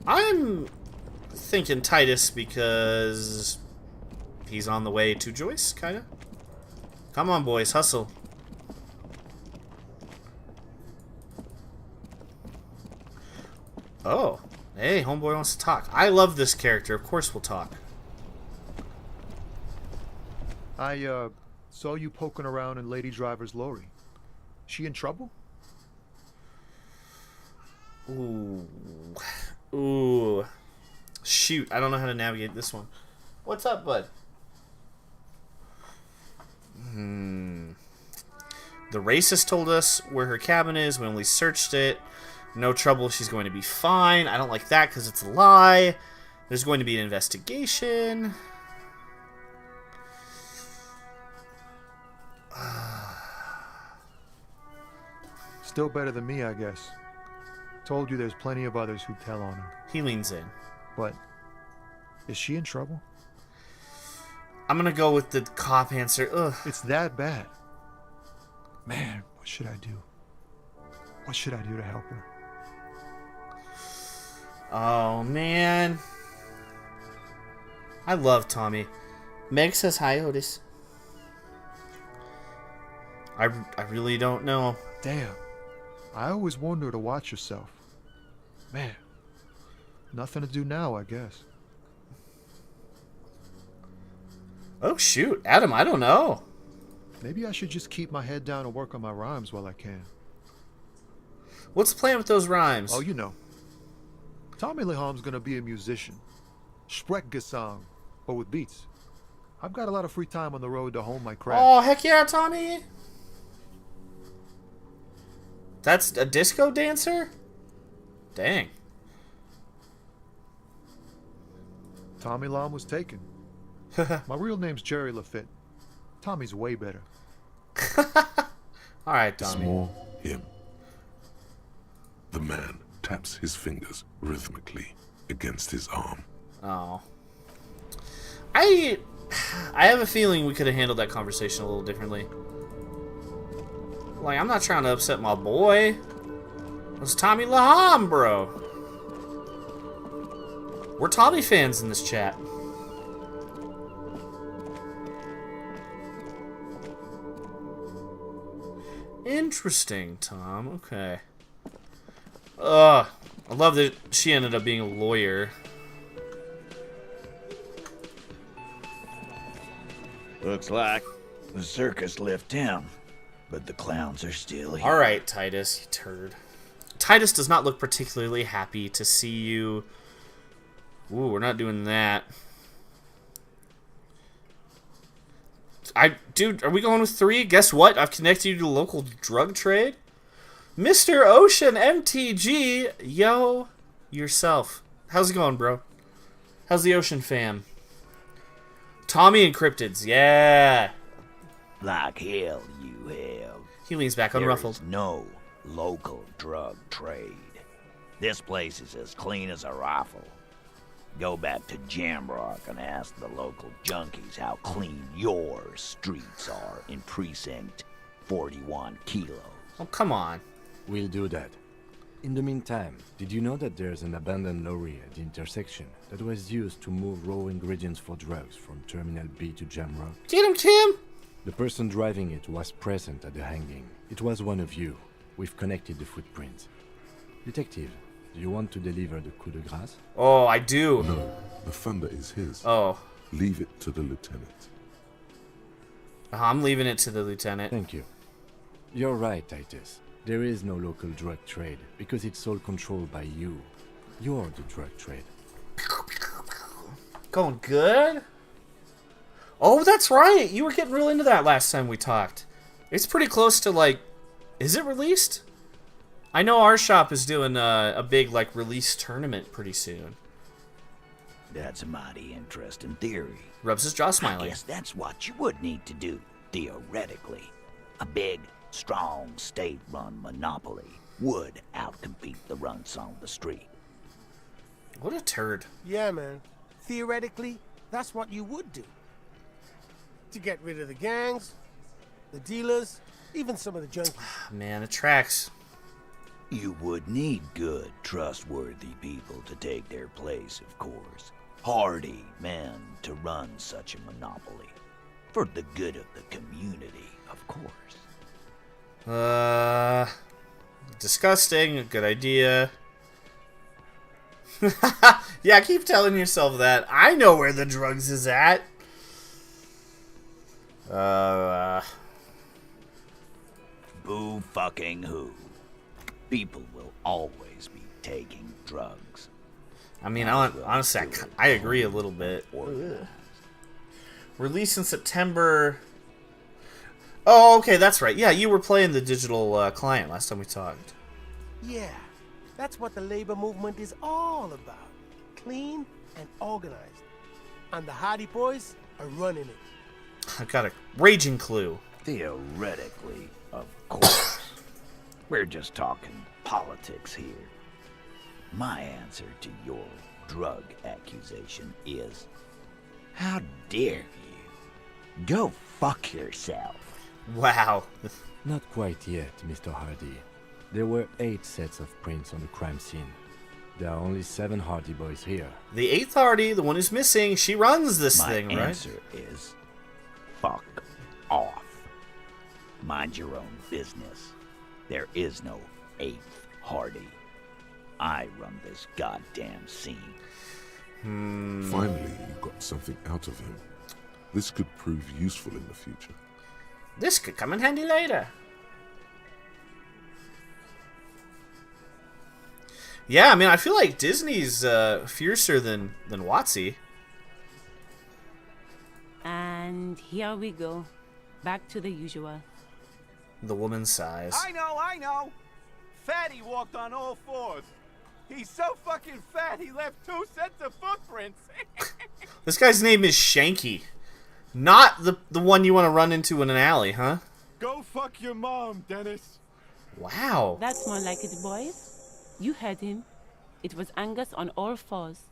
I'm thinking Titus because he's on the way to Joyce, kind of. Come on, boys, hustle. Oh, hey, homeboy wants to talk. I love this character. Of course we'll talk. I saw you poking around in Lady Driver's lorry. She in trouble? Ooh. Ooh. Shoot, I don't know how to navigate this one. What's up, bud? The racist told us where her cabin is when we searched it. No trouble, she's going to be fine. I don't like that because it's a lie. There's going to be an investigation. Still better than me, I guess. Told you there's plenty of others who tell on her. He leans in. But is she in trouble? I'm going to go with the cop answer. Ugh. It's that bad. Man, what should I do? What should I do to help her? Oh, man. I love Tommy. Meg says hi, Otis. I really don't know. Damn. I always warned her to watch herself. Man. Nothing to do now, I guess. Oh, shoot. Adam, I don't know. Maybe I should just keep my head down and work on my rhymes while I can. What's the plan with those rhymes? Oh, you know. Tommy Leham's gonna be a musician. Sprechgesang, but with beats. I've got a lot of free time on the road to hone my craft. Oh, heck yeah, Tommy! That's a disco dancer? Dang. Tommy Lam was taken. My real name's Jerry Lafitte. Tommy's way better. Alright, Tommy. Small him. The man taps his fingers rhythmically against his arm. Oh. I have a feeling we could have handled that conversation a little differently. Like, I'm not trying to upset my boy. It's Tommy Laham, bro. We're Tommy fans in this chat. Interesting, Tom. Okay. I love that she ended up being a lawyer. Looks like the circus left town, but the clowns are still here. Alright, Titus, you turd. Titus does not look particularly happy to see you. Ooh, we're not doing that. Dude, are we going with 3? Guess what? I've connected you to the local drug trade. Mr. Ocean MTG, yo, yourself. How's it going, bro? How's the Ocean fam? Tommy and Cryptids, yeah. Like hell you have. He leans back unruffled. There is no local drug trade. This place is as clean as a rifle. Go back to Jamrock and ask the local junkies how clean your streets are in Precinct 41 Kilos. Oh, come on. We'll do that. In the meantime, did you know that there's an abandoned lorry at the intersection that was used to move raw ingredients for drugs from Terminal B to Jamrock? Get him, Kim! The person driving it was present at the hanging. It was one of you. We've connected the footprints. Detective, do you want to deliver the coup de grace? Oh, I do. No, the thunder is his. Oh. Leave it to the lieutenant. I'm leaving it to the lieutenant. Thank you. You're right, Titus. There is no local drug trade because it's all controlled by you. You're the drug trade. Going good? Oh, that's right. You were getting real into that last time we talked. It's pretty close to, like... Is it released? I know our shop is doing a big, like, release tournament pretty soon. That's a mighty interesting theory. Rubs his jaw I smiling. guess that's what you would need to do, theoretically. A big, strong, state-run monopoly would outcompete the runts on the street. What a turd. Yeah, man. Theoretically, that's what you would do. To get rid of the gangs, the dealers, even some of the junkies. Man, it tracks. You would need good, trustworthy people to take their place, of course. Hardy men to run such a monopoly. For the good of the community, of course. Disgusting. Good idea. Yeah, keep telling yourself that. I know where the drugs is at. Boo fucking who. People will always be taking drugs. I mean, honestly, I agree a little bit. Release in September. Oh, okay, that's right. Yeah, you were playing the digital client last time we talked. Yeah, that's what the labor movement is all about. Clean and organized. And the Hardy Boys are running it. I got a raging clue. Theoretically, of course. We're just talking politics here. My answer to your drug accusation is, how dare you? Go fuck yourself. Wow. Not quite yet, Mr. Hardy. There were 8 sets of prints on the crime scene. There are only 7 Hardy boys here. The 8th Hardy, the one who's missing, she runs this My thing, right? answer is, fuck off. Mind your own business. There is no 8th Hardy. I run this goddamn scene. Finally, you got something out of him. This could prove useful in the future. This could come in handy later. Yeah, I mean, I feel like Disney's fiercer than WotC. And here we go. Back to the usual. The woman's size. I know! Fatty walked on all fours. He's so fucking fat he left 2 sets of footprints. This guy's name is Shanky. Not the one you want to run into in an alley, huh? Go fuck your mom, Dennis. Wow. That's more like it, boys. You heard him. It was Angus on all fours.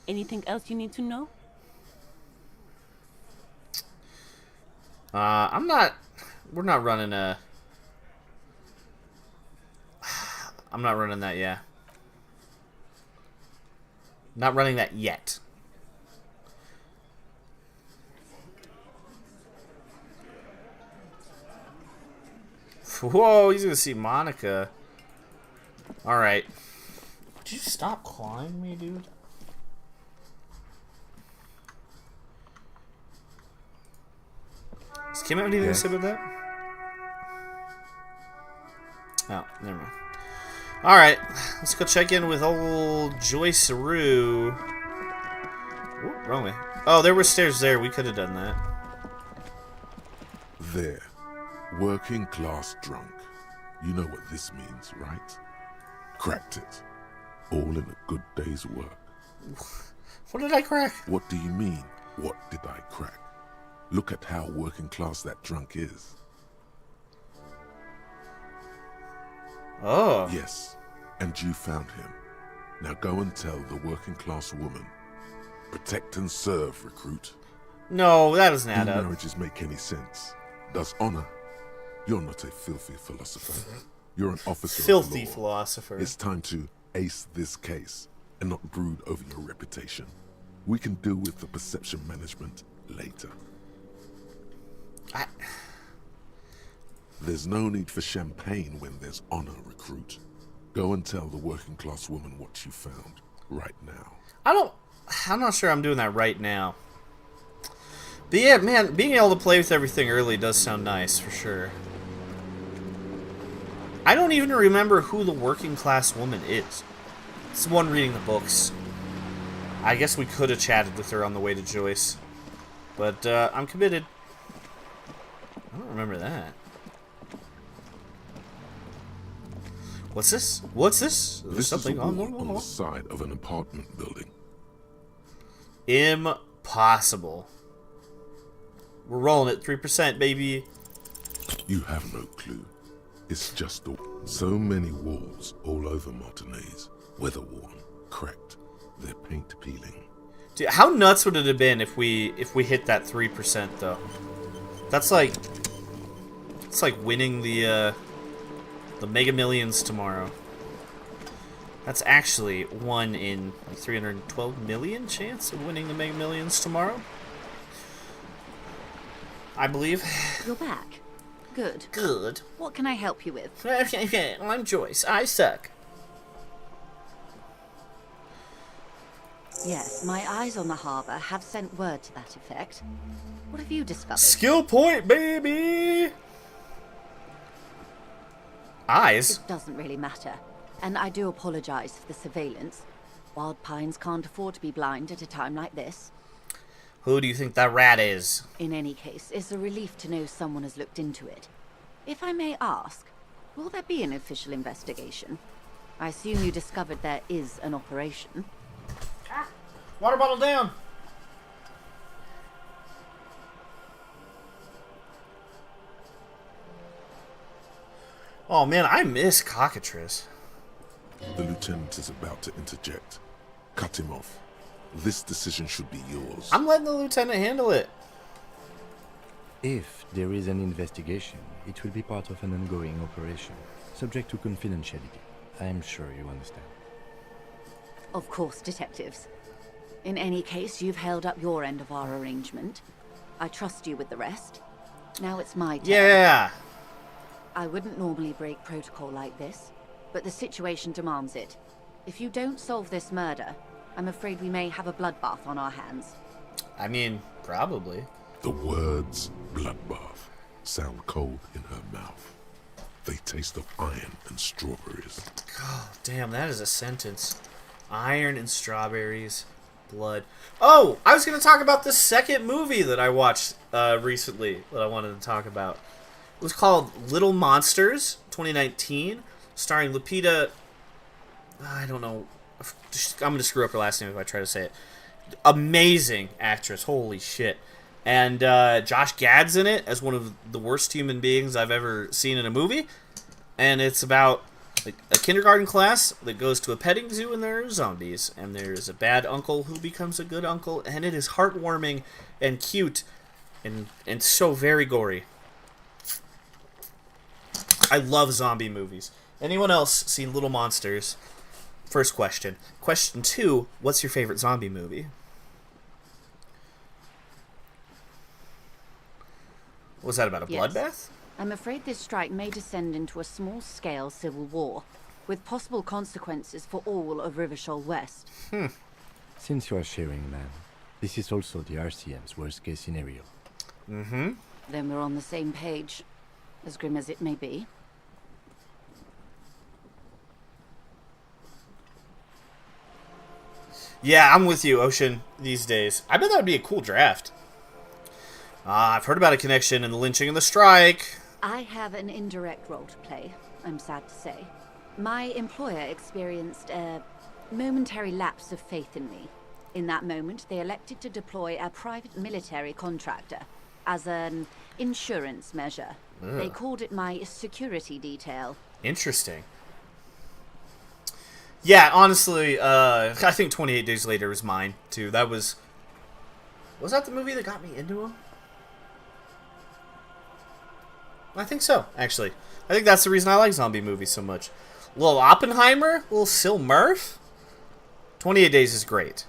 Anything else you need to know? We're not running a... I'm not running that, yeah. Not running that yet. Whoa, he's gonna see Monica. Alright. Would you stop clawing me, dude? Does Kim have anything to say about that? Oh, never mind. Alright, let's go check in with old Joyce Rue. Ooh, wrong way. Oh, there were stairs there. We could have done that. There. Working class drunk. You know what this means, right? Cracked it. All in a good day's work. What did I crack? What do you mean, what did I crack? Look at how working class that drunk is. Oh. Yes, and you found him. Now go and tell the working class woman. Protect and serve, recruit. No, that doesn't add Do up. marriages make any sense? Does honor? You're not a filthy philosopher. You're an officer Filthy of the law. philosopher. It's time to ace this case and not brood over your reputation. We can deal with the perception management later. There's no need for champagne when there's honor, recruit. Go and tell the working class woman what you found right now. I'm not sure I'm doing that right now. But yeah, man, being able to play with everything early does sound nice, for sure. I don't even remember who the working class woman is. It's the one reading the books. I guess we could have chatted with her on the way to Joyce. But, I'm committed. I don't remember that. What's this? What's this? There's This something is a on the wall on the wall. side of an apartment building. Impossible. We're rolling at 3%, baby. You have no clue. It's just so many walls all over Martinez. Weather-worn, cracked, their paint peeling. Dude, how nuts would it have been if we hit that 3% though? That's like, it's like winning the Mega Millions tomorrow. That's actually 1 in like 312 million chance of winning the Mega Millions tomorrow. I believe. You're back. Good. Good. What can I help you with? Okay, I'm Joyce. I suck. Yes, my eyes on the harbour have sent word to that effect. What have you discovered? Skill point, baby! Eyes? It doesn't really matter. And I do apologise for the surveillance. Wild Pines can't afford to be blind at a time like this. Who do you think that rat is? In any case, it's a relief to know someone has looked into it. If I may ask, will there be an official investigation? I assume you discovered there is an operation. Water bottle down! Oh man, I miss Cockatrice. The lieutenant is about to interject. Cut him off. This decision should be yours. I'm letting the lieutenant handle it. If there is an investigation, it will be part of an ongoing operation, subject to confidentiality. I am sure you understand. Of course, detectives. In any case, you've held up your end of our arrangement. I trust you with the rest. Now it's my turn. Yeah. I wouldn't normally break protocol like this, but the situation demands it. If you don't solve this murder, I'm afraid we may have a bloodbath on our hands. I mean, probably. The words bloodbath sound cold in her mouth. They taste of iron and strawberries. Oh, damn, that is a sentence. Iron and strawberries, blood. Oh, I was going to talk about the second movie that I watched recently that I wanted to talk about. It was called Little Monsters, 2019, starring Lupita. I don't know. I'm going to screw up her last name if I try to say it. Amazing actress. Holy shit. And Josh Gad's in it as one of the worst human beings I've ever seen in a movie. And it's about like a kindergarten class that goes to a petting zoo and there are zombies. And there's a bad uncle who becomes a good uncle. And it is heartwarming and cute and so very gory. I love zombie movies. Anyone else seen Little Monsters? First question. Question 2, what's your favorite zombie movie? Was that about a Yes. bloodbath? I'm afraid this strike may descend into a small-scale civil war, with possible consequences for all of Rivershoal West. Since you are sharing, ma'am, this is also the RCM's worst-case scenario. Mm-hmm. Then we're on the same page, as grim as it may be. Yeah, I'm with you, Ocean, these days. I bet that would be a cool draft. I've heard about a connection in the lynching and the strike. I have an indirect role to play, I'm sad to say. My employer experienced a momentary lapse of faith in me. In that moment, they elected to deploy a private military contractor as an insurance measure. They called it my security detail. Interesting. Yeah, honestly, I think 28 Days Later was mine, too. That was that the movie that got me into him? I think so, actually. I think that's the reason I like zombie movies so much. Little Oppenheimer, little Sil Murph. 28 Days is great.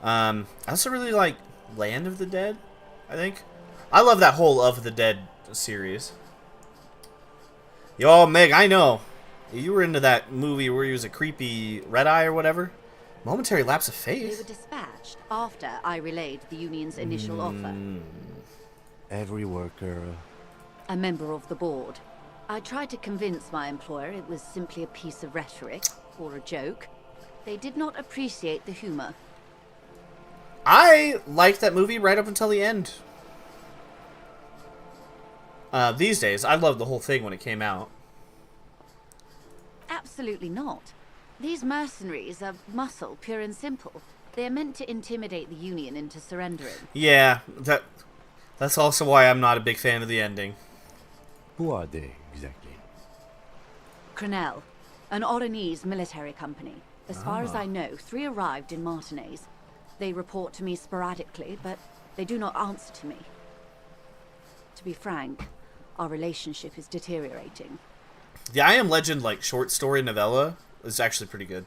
I also really like Land of the Dead, I think. I love that whole Of the Dead series. Yo, Meg, I know. You were into that movie where he was a creepy red eye or whatever. Momentary lapse of They faith. were dispatched after I relayed the union's initial offer. Every worker... A member of the board. I tried to convince my employer it was simply a piece of rhetoric, or a joke. They did not appreciate the humor. I liked that movie right up until the end. These days, I loved the whole thing when it came out. Absolutely not. These mercenaries are muscle, pure and simple. They are meant to intimidate the Union into surrendering. Yeah, that's also why I'm not a big fan of the ending. Who are they, exactly? Crenell, an Oranese military company. As far as I know, 3 arrived in Martinez. They report to me sporadically, but they do not answer to me. To be frank, our relationship is deteriorating. The I Am Legend, like, short story novella is actually pretty good.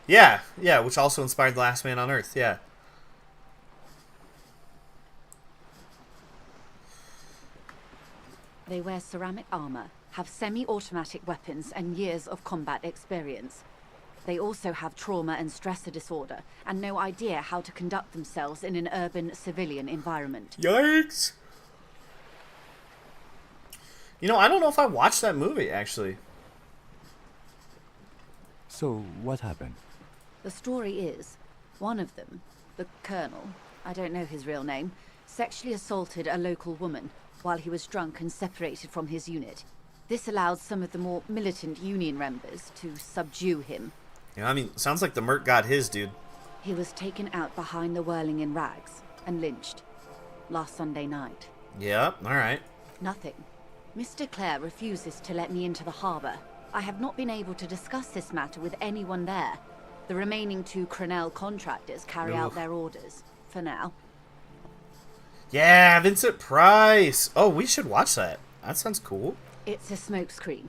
Yeah, which also inspired The Last Man on Earth, yeah. They wear ceramic armor, have semi-automatic weapons, and years of combat experience. They also have trauma and stressor disorder, and no idea how to conduct themselves in an urban civilian environment. Yikes! You know, I don't know if I watched that movie, actually. So, what happened? The story is, one of them, the Colonel, I don't know his real name, sexually assaulted a local woman while he was drunk and separated from his unit. This allowed some of the more militant Union members to subdue him. Yeah, I mean, sounds like the Merc got his, dude. He was taken out behind the whirling in rags and lynched last Sunday night. Yep, alright. Nothing. Mr. Clare refuses to let me into the harbor. I have not been able to discuss this matter with anyone there. The remaining 2 Crenell contractors carry out their orders, for now. Yeah, Vincent Price! Oh, we should watch that. That sounds cool. It's a smokescreen.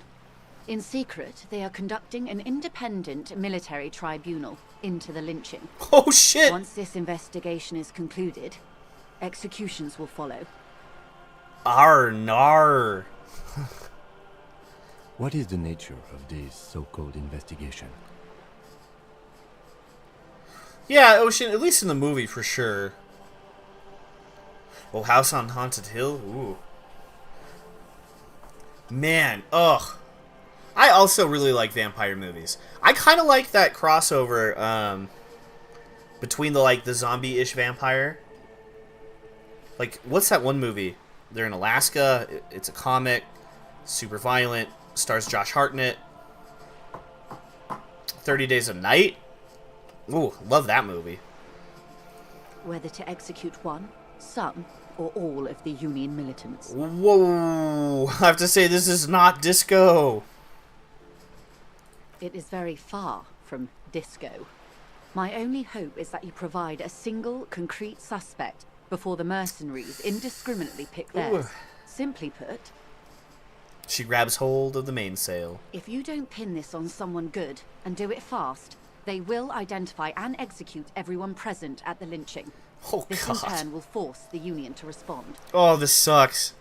In secret, they are conducting an independent military tribunal into the lynching. Oh, shit! Once this investigation is concluded, executions will follow. Nar. What is the nature of this so-called investigation? Yeah, Ocean, at least in the movie, for sure. Oh, House on Haunted Hill? Ooh. Man, ugh. I also really like vampire movies. I kind of like that crossover between the zombie-ish vampire. Like, what's that one movie? They're in Alaska. It's a comic. Super violent. Stars Josh Hartnett. 30 Days of Night. Ooh, love that movie. Whether to execute one, some, or all of the Union militants. Whoa! I have to say, this is not Disco. It is very far from disco. My only hope is that you provide a single, concrete suspect before the mercenaries indiscriminately pick theirs. Simply put, She grabs hold of the mainsail. if you don't pin this on someone good and do it fast, they will identify and execute everyone present at the lynching. Oh, This in God. turn will force the Union to respond. Oh, this sucks.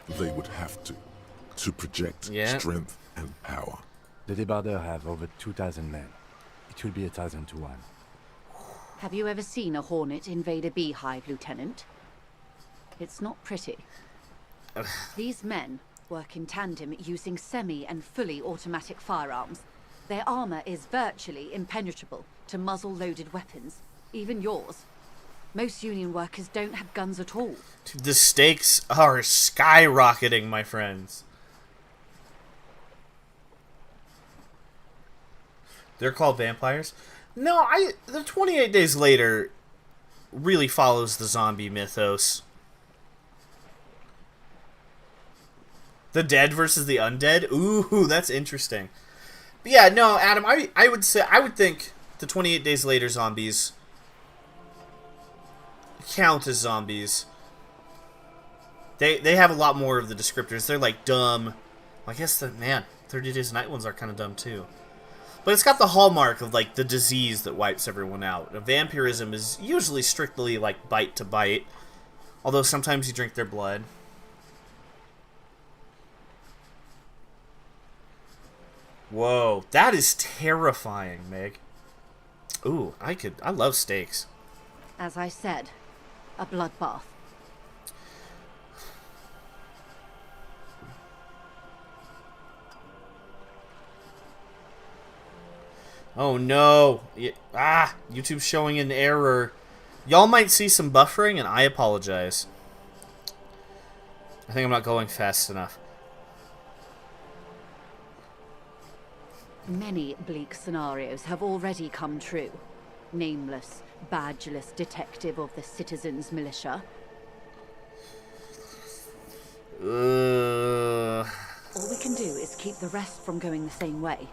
They would have to project Yeah. strength and power. The Debarders have over 2,000 men. It will be 1,000 to 1. Have you ever seen a hornet invade a beehive, Lieutenant? It's not pretty. These men work in tandem using semi and fully automatic firearms. Their armor is virtually impenetrable to muzzle-loaded weapons, even yours. Most Union workers don't have guns at all. Dude, the stakes are skyrocketing, my friends. They're called vampires? No, the 28 Days Later really follows the zombie mythos. The dead versus the undead? Ooh, that's interesting. But yeah, no, Adam, I would think the 28 Days Later zombies count as zombies. They have a lot more of the descriptors. They're like dumb. I guess 30 Days Night ones are kind of dumb too. But it's got the hallmark of like the disease that wipes everyone out. Now, vampirism is usually strictly like bite to bite, although sometimes you drink their blood. Whoa, that is terrifying, Meg. Ooh, I love steaks. As I said, a bloodbath. Oh no. YouTube's showing an error. Y'all might see some buffering, and I apologize. I think I'm not going fast enough. Many bleak scenarios have already come true. Nameless, badgeless detective of the citizens' militia. All we can do is keep the rest from going the same way.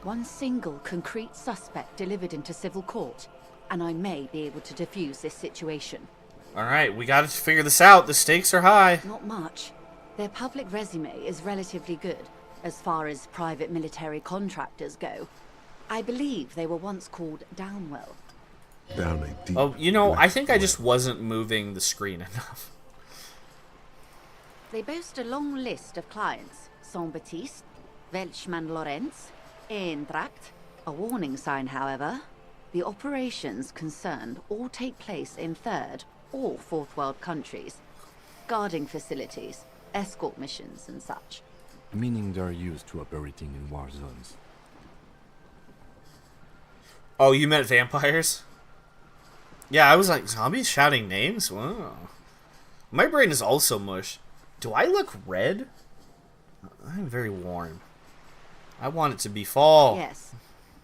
One single concrete suspect delivered into civil court, and I may be able to defuse this situation. Alright, we gotta figure this out. The stakes are high. Not much. Their public resume is relatively good, as far as private military contractors go. I believe they were once called Downwell. Down a deep Oh, you know, I black think I just well. wasn't moving the screen enough. They boast a long list of clients. Saint-Baptiste, Welchman Lorenz, Eintracht. A warning sign, however. The operations concerned all take place in third or fourth world countries. Guarding facilities, escort missions and such. Meaning they're used to operating in war zones. Oh, you meant vampires? Yeah, I was like, zombies shouting names? Wow. My brain is also mush. Do I look red? I'm very warm. I want it to be fall. Yes.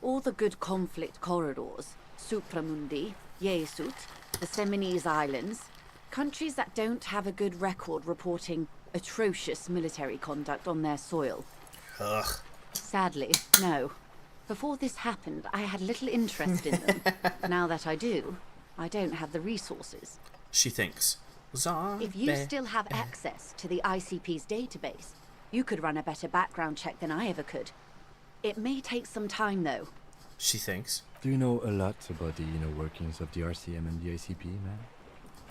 All the good conflict corridors. Supramundi, Yesut, the Seminese Islands. Countries that don't have a good record reporting atrocious military conduct on their soil. Ugh. Sadly, no. Before this happened, I had little interest in them. Now that I do, I don't have the resources. She thinks. Zombie. If you still have access to the ICP's database, you could run a better background check than I ever could. It may take some time, though. She thinks. Do you know a lot about the inner workings of the RCM and the ICP, man?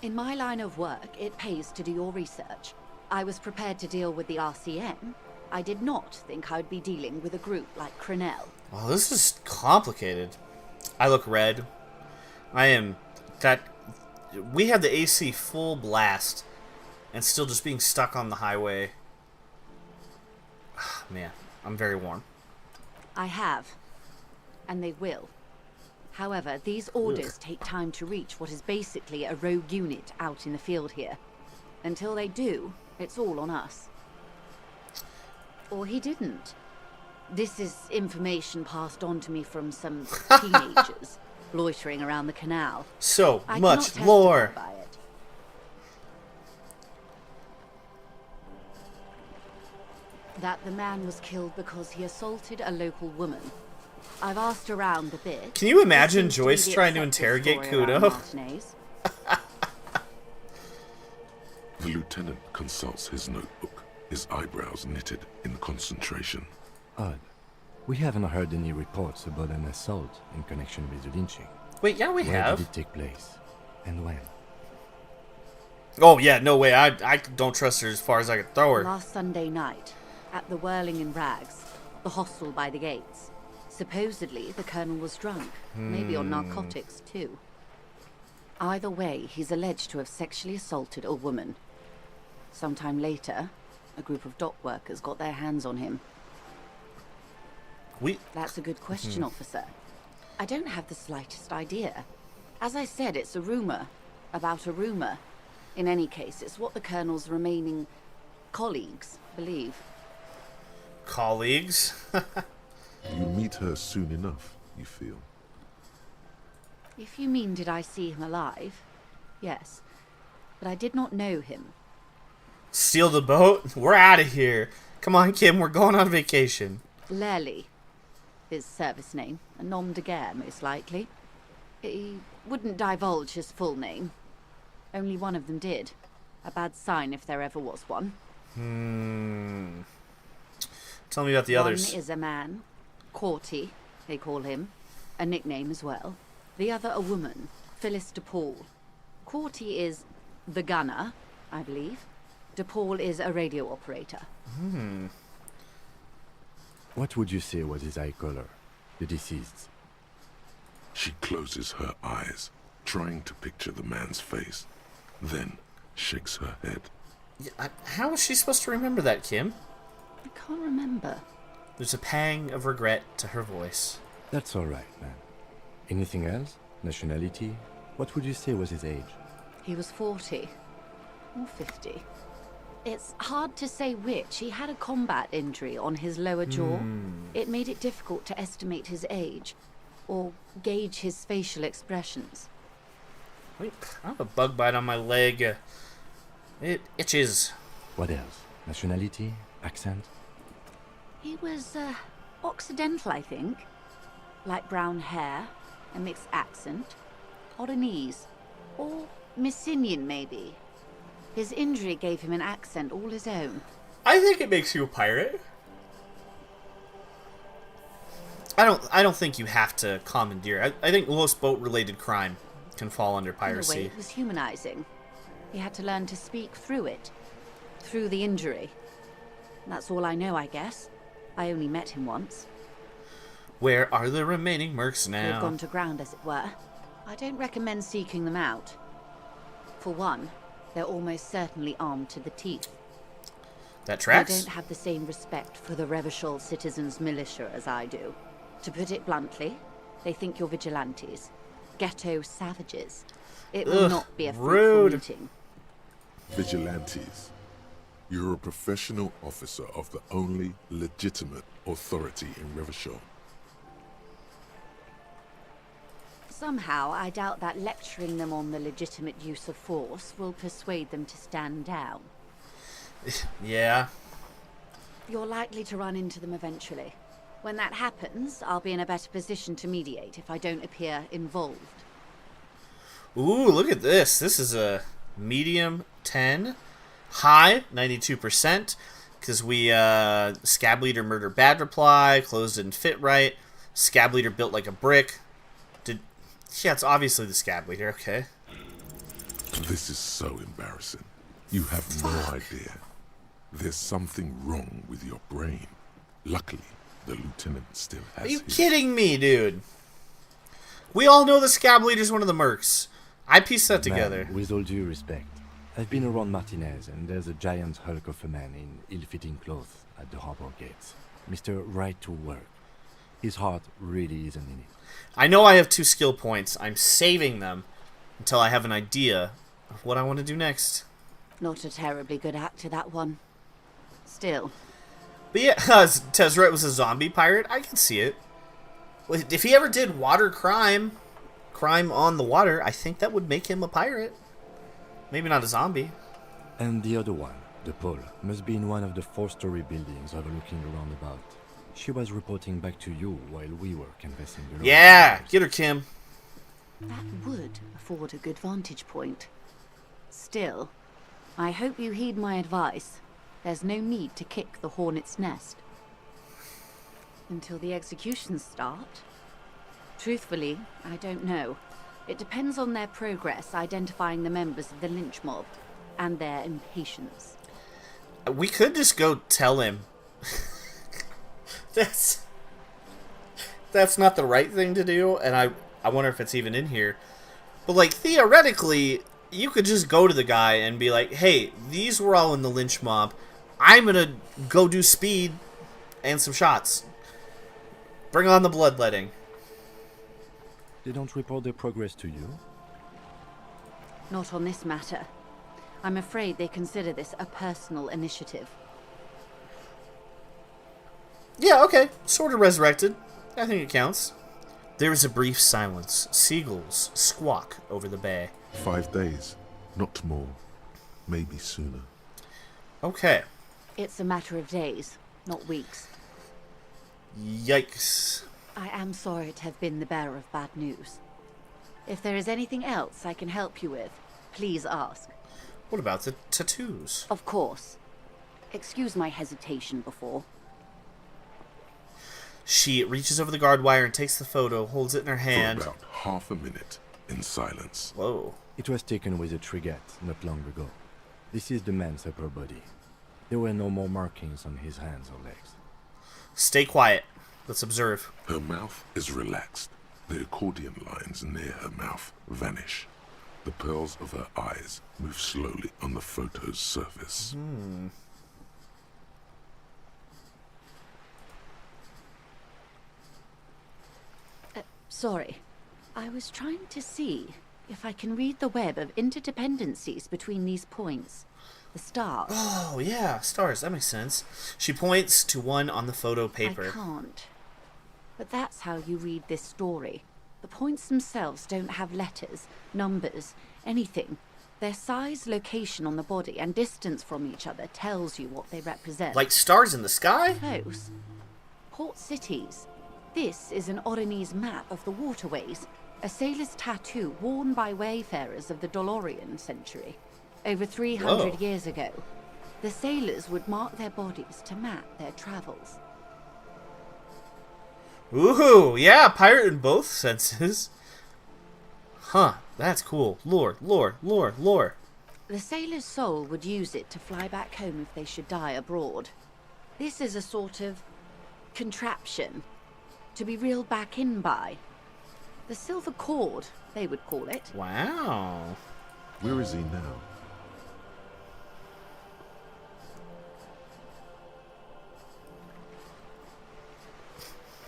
In my line of work, it pays to do your research. I was prepared to deal with the RCM. I did not think I'd be dealing with a group like Crenell. Well, this is complicated. I look red. I am that we had the AC full blast and still just being stuck on the highway. Man, I'm very warm. I have. And they will. However, these orders take time to reach what is basically a rogue unit out in the field here. Until they do, it's all on us. Or he didn't. This is information passed on to me from some teenagers loitering around the canal. So I much cannot lore. testify by it. That the man was killed because he assaulted a local woman. I've asked around a bit. Can you imagine This seems Joyce be the trying to accepted interrogate story around Kudo? Martinez. The lieutenant consults his notebook, his eyebrows knitted in concentration. Odd. We haven't heard any reports about an assault in connection with the lynching. Wait, yeah, we Where have. did it take place? And when? Oh, yeah, no way. I don't trust her as far as I could throw her. Last Sunday night, at the Whirling in Rags, the hostel by the gates. Supposedly, the colonel was drunk, maybe on narcotics too. Either way, he's alleged to have sexually assaulted a woman. Sometime later, a group of dock workers got their hands on him. That's a good question, officer. I don't have the slightest idea. As I said, it's a rumor about a rumor. In any case, it's what the colonel's remaining colleagues believe. Colleagues? You meet her soon enough, you feel? If you mean did I see him alive, yes. But I did not know him. Steal the boat? We're out of here. Come on, Kim, we're going on vacation. Lely, his service name, a nom de guerre, most likely. He wouldn't divulge his full name. Only one of them did. A bad sign if there ever was one. Tell me about the others. One is a man, Corty, they call him, a nickname as well. The other a woman, Phyllis DePaul. Corty is the gunner, I believe. DePaul is a radio operator. What would you say was his eye color? The deceased's. She closes her eyes, trying to picture the man's face, then shakes her head. How is she supposed to remember that, Kim? I can't remember. There's a pang of regret to her voice. That's all right, man. Anything else? Nationality? What would you say was his age? He was 40. Or 50. It's hard to say which. He had a combat injury on his lower jaw. It made it difficult to estimate his age, or gauge his facial expressions. Wait, I have a bug bite on my leg. It itches. What else? Nationality? Accent? He was, Occidental, I think. Light brown hair, a mixed accent, Odanese, or Messinian, maybe. His injury gave him an accent all his own. I think it makes you a pirate. I don't think you have to commandeer. I think most boat-related crime can fall under In a way, piracy. it was humanizing. He had to learn to speak through it. Through the injury. That's all I know, I guess. I only met him once. Where are the remaining mercs They've now? gone to ground, as it were. I don't recommend seeking them out. For one, they're almost certainly armed to the teeth. That They tracks. don't have the same respect for the Revachol citizens' militia as I do. To put it bluntly, they think you're vigilantes. Ghetto savages. It will Ugh, not be a fruitful rude. meeting. Vigilantes. You're a professional officer of the only legitimate authority in Revachol. Somehow, I doubt that lecturing them on the legitimate use of force will persuade them to stand down. Yeah. You're likely to run into them eventually. When that happens, I'll be in a better position to mediate if I don't appear involved. Ooh, look at this. This is a medium 10. High, 92%. Because we, Scab Leader murder bad reply. Clothes didn't fit right. Scab Leader built like a brick. Yeah, it's obviously the Scab Leader, okay. This is so embarrassing. You have no idea. There's something wrong with your brain. Luckily, the lieutenant still has Are you his. kidding me, dude? We all know the Scab Leader's one of the mercs. I pieced that Ma'am, together. with all due respect, I've been around Martinez, and there's a giant hulk of a man in ill-fitting clothes at the harbor gates. Mr. Right to Work. His heart really isn't in it. I know I have 2 skill points. I'm saving them until I have an idea of what I want to do next. Not a terribly good actor, that one. Still. But yeah, Tezzeret was a zombie pirate. I can see it. If he ever did water crime on the water, I think that would make him a pirate. Maybe not a zombie. And the other one, the pole, must be in one of the 4-story buildings overlooking the roundabout. She was reporting back to you while we were canvassing the Yeah, get her, Kim. That would afford a good vantage point. Still, I hope you heed my advice. There's no need to kick the hornet's nest. Until the executions start? Truthfully, I don't know. It depends on their progress identifying the members of the lynch mob and their impatience. We could just go tell him. That's not the right thing to do, and I wonder if it's even in here. But, like, theoretically, you could just go to the guy and be like, hey, these were all in the lynch mob. I'm gonna go do speed and some shots. Bring on the bloodletting. They don't report their progress to you? Not on this matter. I'm afraid they consider this a personal initiative. Yeah, okay. Sort of resurrected. I think it counts. There is a brief silence. Seagulls squawk over the bay. 5 days, not more. Maybe sooner. Okay. It's a matter of days, not weeks. Yikes. I am sorry to have been the bearer of bad news. If there is anything else I can help you with, please ask. What about the tattoos? Of course. Excuse my hesitation before. She reaches over the guard wire and takes the photo, holds it in her hand. For about half a minute, in silence. Whoa. It was taken with a Trigat not long ago. This is the man's upper body. There were no more markings on his hands or legs. Stay quiet. Let's observe. Her mouth is relaxed. The accordion lines near her mouth vanish. The pearls of her eyes move slowly on the photo's surface. Sorry. I was trying to see if I can read the web of interdependencies between these points. The stars. Oh, yeah, stars. That makes sense. She points to one on the photo paper. I can't. But that's how you read this story. The points themselves don't have letters, numbers, anything. Their size, location on the body, and distance from each other tells you what they represent. Like stars in the sky? Close. Port cities. This is an Oronese map of the waterways, a sailor's tattoo worn by wayfarers of the Dolorian century. Over 300 Whoa. years ago, the sailors would mark their bodies to map their travels. Woohoo! Yeah, pirate in both senses. Huh, that's cool. Lore, lore, lore, lore. The sailor's soul would use it to fly back home if they should die abroad. This is a sort of contraption to be reeled back in by. The silver cord, they would call it. Wow. Where is he now?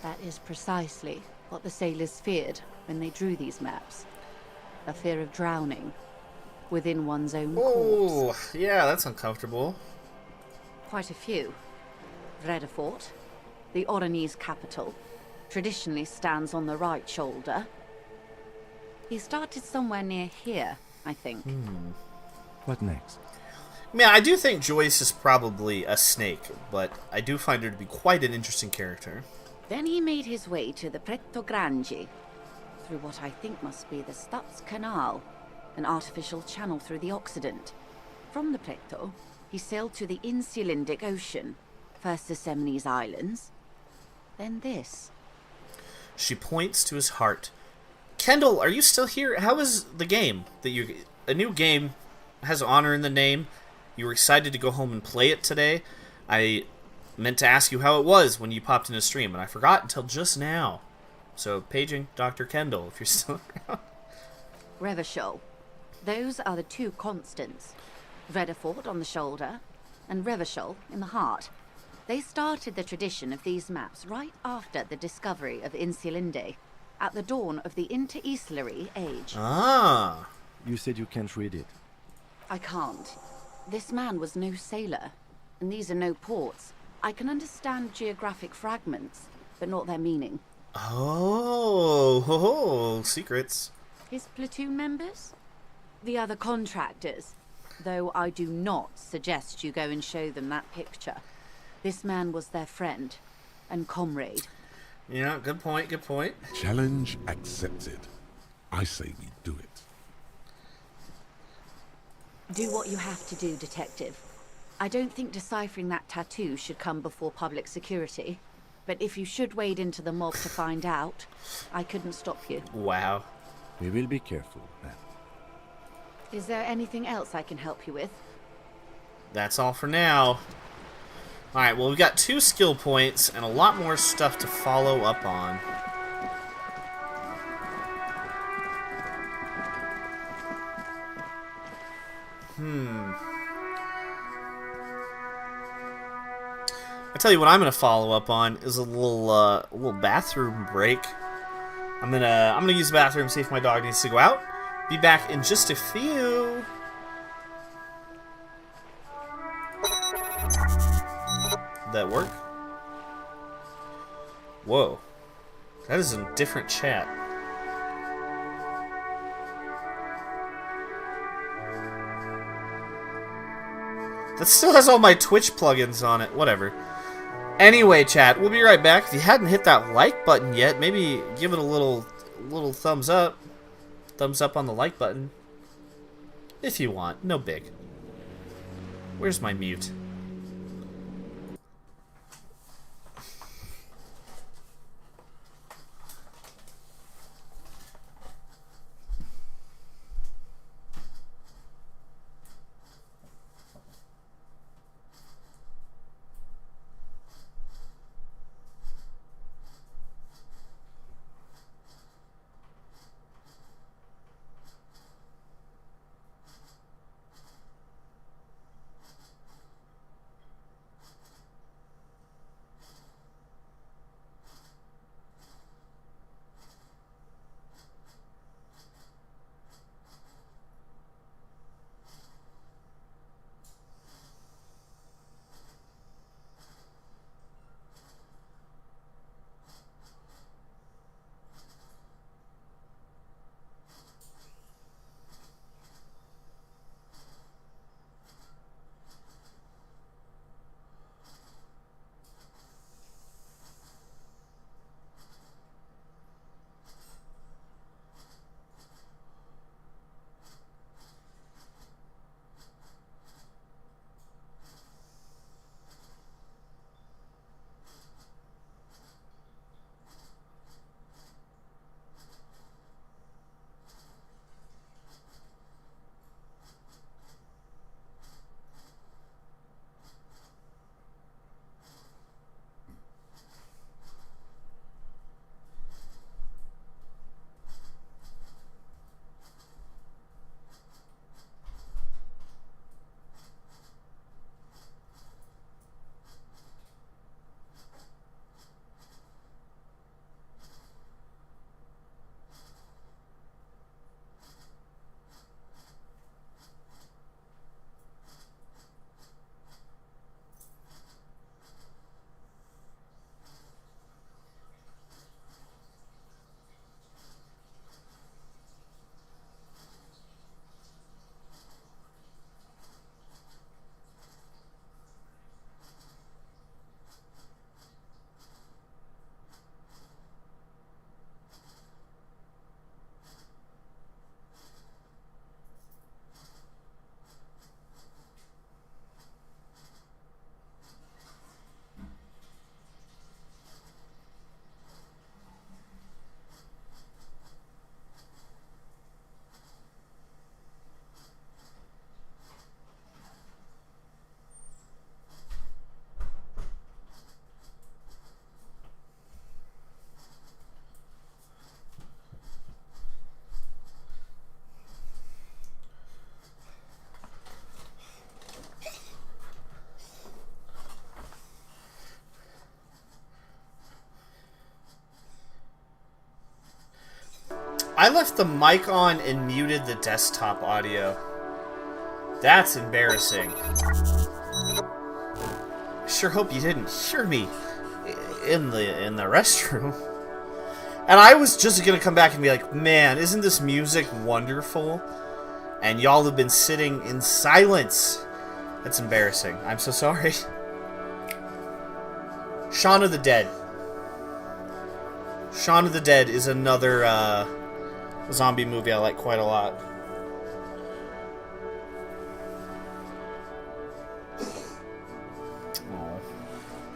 That is precisely what the sailors feared when they drew these maps. A fear of drowning within one's own corpse. Oh, yeah, that's uncomfortable. Quite a few. Vredefort, the Oronese capital, traditionally stands on the right shoulder. He started somewhere near here, I think. What next? I mean, I do think Joyce is probably a snake, but I do find her to be quite an interesting character. Then he made his way to the Pretto Grange, through what I think must be the Stutz Canal, an artificial channel through the Occident. From the Pretto, he sailed to the Insulindic Ocean, first the Semines Islands, then this. She points to his heart. Kendall, are you still here? How is the game? A new game has honor in the name. You were excited to go home and play it today. I meant to ask you how it was when you popped in a stream, and I forgot until just now. So, paging Dr. Kendall, if you're still around. Revachol, Those are the two constants. Vredefort on the shoulder, and Revachol in the heart. They started the tradition of these maps right after the discovery of Insulinde, at the dawn of the Inter-Islary Age. Ah. You said you can't read it. I can't. This man was no sailor, and these are no ports. I can understand geographic fragments, but not their meaning. Oh, secrets. His platoon members? The other contractors. Though I do not suggest you go and show them that picture. This man was their friend and comrade. Yeah, good point, good point. Challenge accepted. I say we do it. Do what you have to do, Detective. I don't think deciphering that tattoo should come before public security. But if you should wade into the mob to find out, I couldn't stop you. Wow. We will be careful, ma'am. Is there anything else I can help you with? That's all for now. Alright, well, we've got 2 skill points and a lot more stuff to follow up on. I tell you what I'm gonna follow up on is a little bathroom break. I'm gonna use the bathroom, see if my dog needs to go out. Be back in just a few. Did that work? Whoa. That is a different chat. That still has all my Twitch plugins on it. Whatever. Anyway, chat, we'll be right back. If you hadn't hit that like button yet, maybe give it a little thumbs up. Thumbs up on the like button. If you want. No big. Where's my mute? I left the mic on and muted the desktop audio. That's embarrassing. Sure hope you didn't hear me in the restroom. And I was just gonna come back and be like, man, isn't this music wonderful? And y'all have been sitting in silence. That's embarrassing. I'm so sorry. Shaun of the Dead. Shaun of the Dead is another zombie movie I like quite a lot. Oh,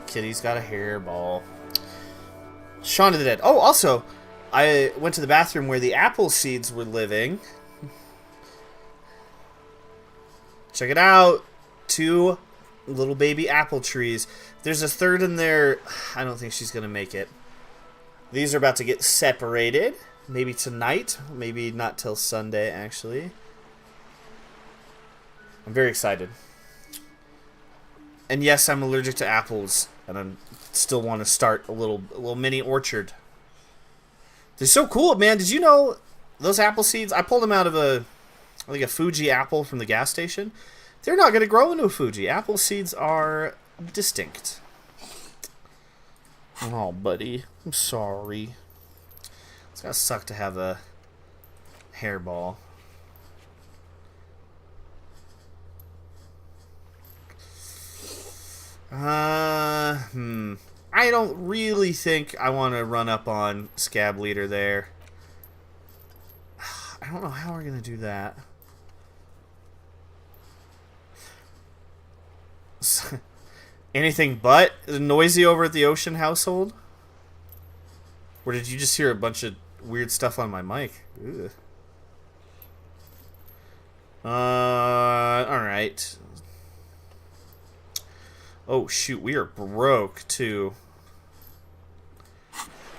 Kitty's got a hairball. Shaun of the Dead. Oh, also, I went to the bathroom where the apple seeds were living. Check it out. 2 little baby apple trees. There's a third in there. I don't think she's going to make it. These are about to get separated. Maybe tonight. Maybe not till Sunday, actually. I'm very excited. And yes, I'm allergic to apples. And I still want to start a little mini orchard. They're so cool, man. Did you know those apple seeds? I pulled them out of a Fuji apple from the gas station. They're not going to grow into a Fuji. Apple seeds are distinct. Oh, buddy. I'm sorry. It's gotta suck to have a hairball. I don't really think I want to run up on Scab Leader there. I don't know how we're gonna do that. Anything but noisy over at the Ocean household? Or did you just hear a bunch of weird stuff on my mic? Ugh. Alright. Oh, shoot. We are broke, too.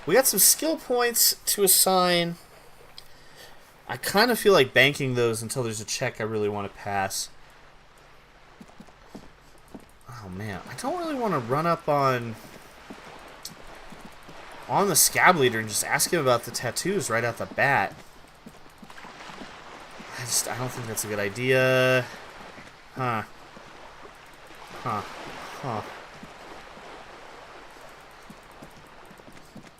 We got some skill points to assign. I kind of feel like banking those until there's a check I really want to pass. Oh, man. I don't really want to run up on the Scab Leader and just ask him about the tattoos right out the bat. I don't think that's a good idea. Huh.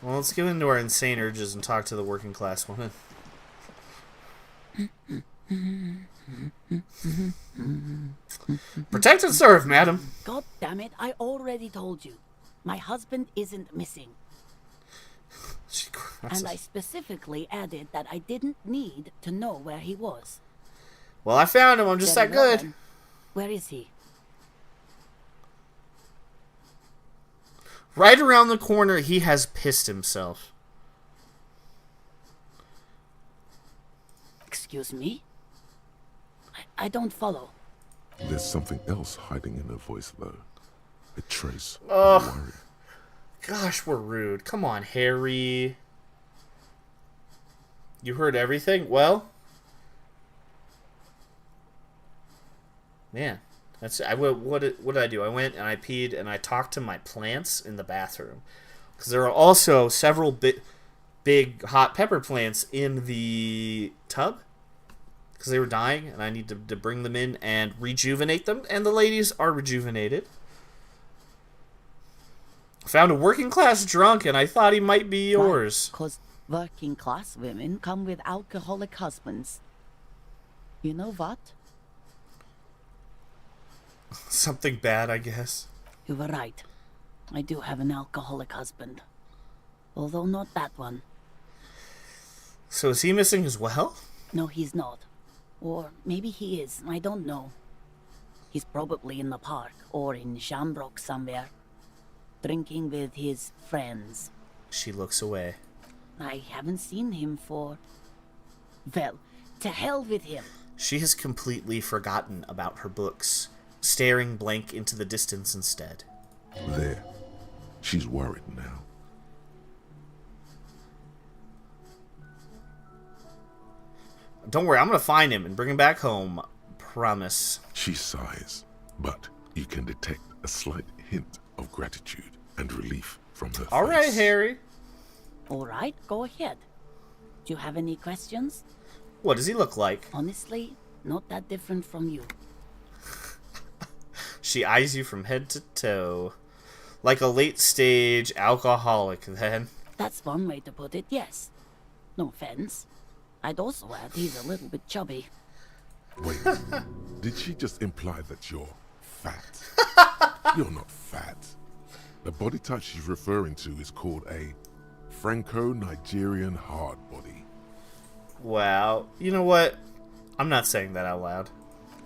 Well, let's give in to our insane urges and talk to the working class woman. Protect and serve, madam. God damn it, I already told you. My husband isn't missing. And I specifically added that I didn't need to know where he was. Well, I found him. I'm just that good. Then. Where is he? Right around the corner, he has pissed himself. Excuse me? I don't follow. There's something else hiding in her voice, though. A trace of Oh, worry. gosh, we're rude. Come on, Harry. You heard everything? Well, man, what did I do? I went and I peed and I talked to my plants in the bathroom because there are also several big hot pepper plants in the tub because they were dying and I need to bring them in and rejuvenate them, and the ladies are rejuvenated. Found a working class drunk and I thought he might be yours. Because working class women come with alcoholic husbands. You know what? Something bad, I guess. You were right. I do have an alcoholic husband. Although not that one. So is he missing as well? No, he's not. Or maybe he is. I don't know. He's probably in the park or in Shamrock somewhere. Drinking with his friends. She looks away. I haven't seen him for... Well, to hell with him. She has completely forgotten about her books, staring blank into the distance instead. There. She's worried now. Don't worry, I'm gonna find him and bring him back home. Promise. She sighs, but you can detect a slight hint of gratitude and relief from her face. All right, Harry. All right, go ahead. Do you have any questions? What does he look like? Honestly, not that different from you. She eyes you from head to toe. Like a late-stage alcoholic, then. That's one way to put it, yes. No offense. I'd also add he's a little bit chubby. Wait, did she just imply that you're fat? You're not fat. The body type she's referring to is called a Franco-Nigerian hard body. Wow. You know what? I'm not saying that out loud.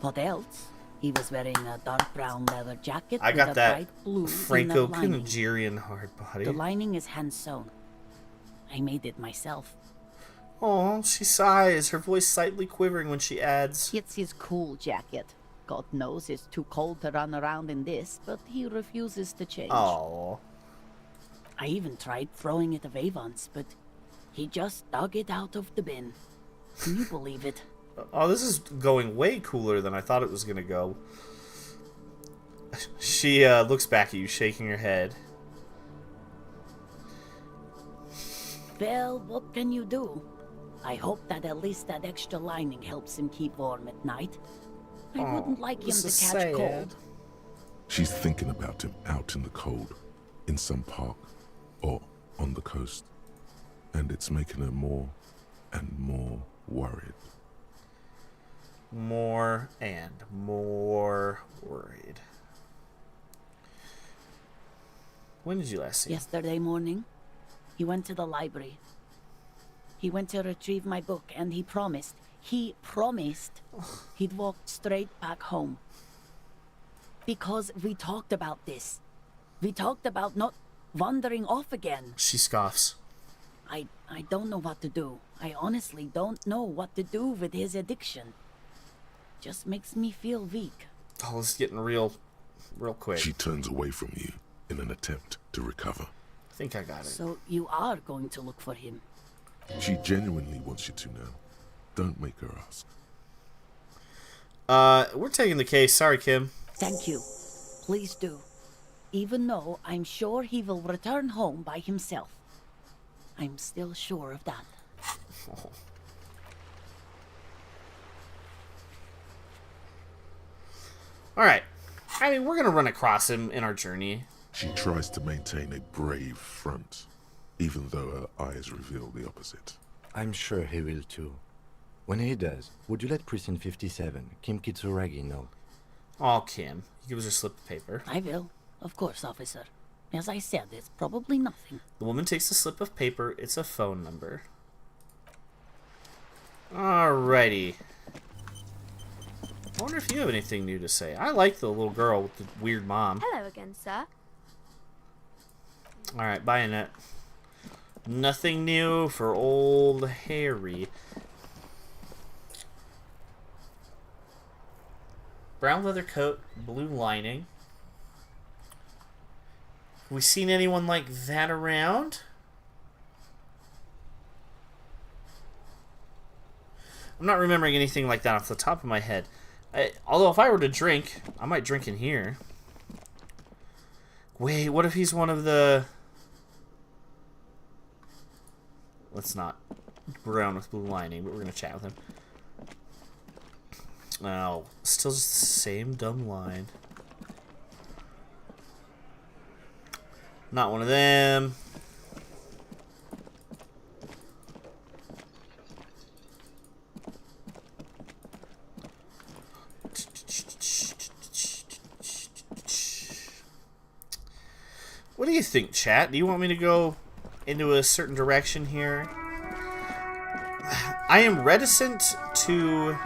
What else? He was wearing a dark brown leather jacket I with got a that bright blue inner lining. Franco-Nigerian hard body. The lining is hand sewn. I made it myself. Oh, she sighs, her voice slightly quivering when she adds, It's his cool jacket. God knows it's too cold to run around in this, but he refuses to change. "Oh, I even tried throwing it away once, but he just dug it out of the bin. Can you believe it? oh, this is going way cooler than I thought it was gonna go." She looks back at you, shaking her head. Well, what can you do? I hope that at least that extra lining helps him keep warm at night. I wouldn't like him this to is catch sad. cold. She's thinking about him out in the cold, in some park, or on the coast. And it's making her more and more worried. More and more worried. When did you last see him? Yesterday morning, he went to the library. He went to retrieve my book, and he promised he'd walk straight back home. Because we talked about this. We talked about not wandering off again. She scoffs. I don't know what to do. I honestly don't know what to do with his addiction. Just makes me feel weak. Oh, this is getting real quick. She turns away from you in an attempt to recover. I think I got it. So you are going to look for him? She genuinely wants you to now. Don't make her ask. We're taking the case. Sorry, Kim. Thank you. Please do. Even though I'm sure he will return home by himself. I'm still sure of that. Alright. I mean, we're gonna run across him in our journey. She tries to maintain a brave front, even though her eyes reveal the opposite. I'm sure he will too. When he does, would you let Precinct 57, Kim Kitsuragi, know? Oh, Kim. He gives her a slip of paper. I will. Of course, officer. As I said, it's probably nothing. The woman takes a slip of paper. It's a phone number. Alrighty. I wonder if you have anything new to say. I like the little girl with the weird mom. Hello again, sir. Alright, bye, Annette. Nothing new for old Harry. Brown leather coat, blue lining. Have we seen anyone like that around? I'm not remembering anything like that off the top of my head. Although if I were to drink, I might drink in here. Wait, what if he's one of the... Let's not. Brown with blue lining, but we're going to chat with him. Oh, still just the same dumb line. Not one of them. What do you think, chat? Do you want me to go into a certain direction here? I am reticent to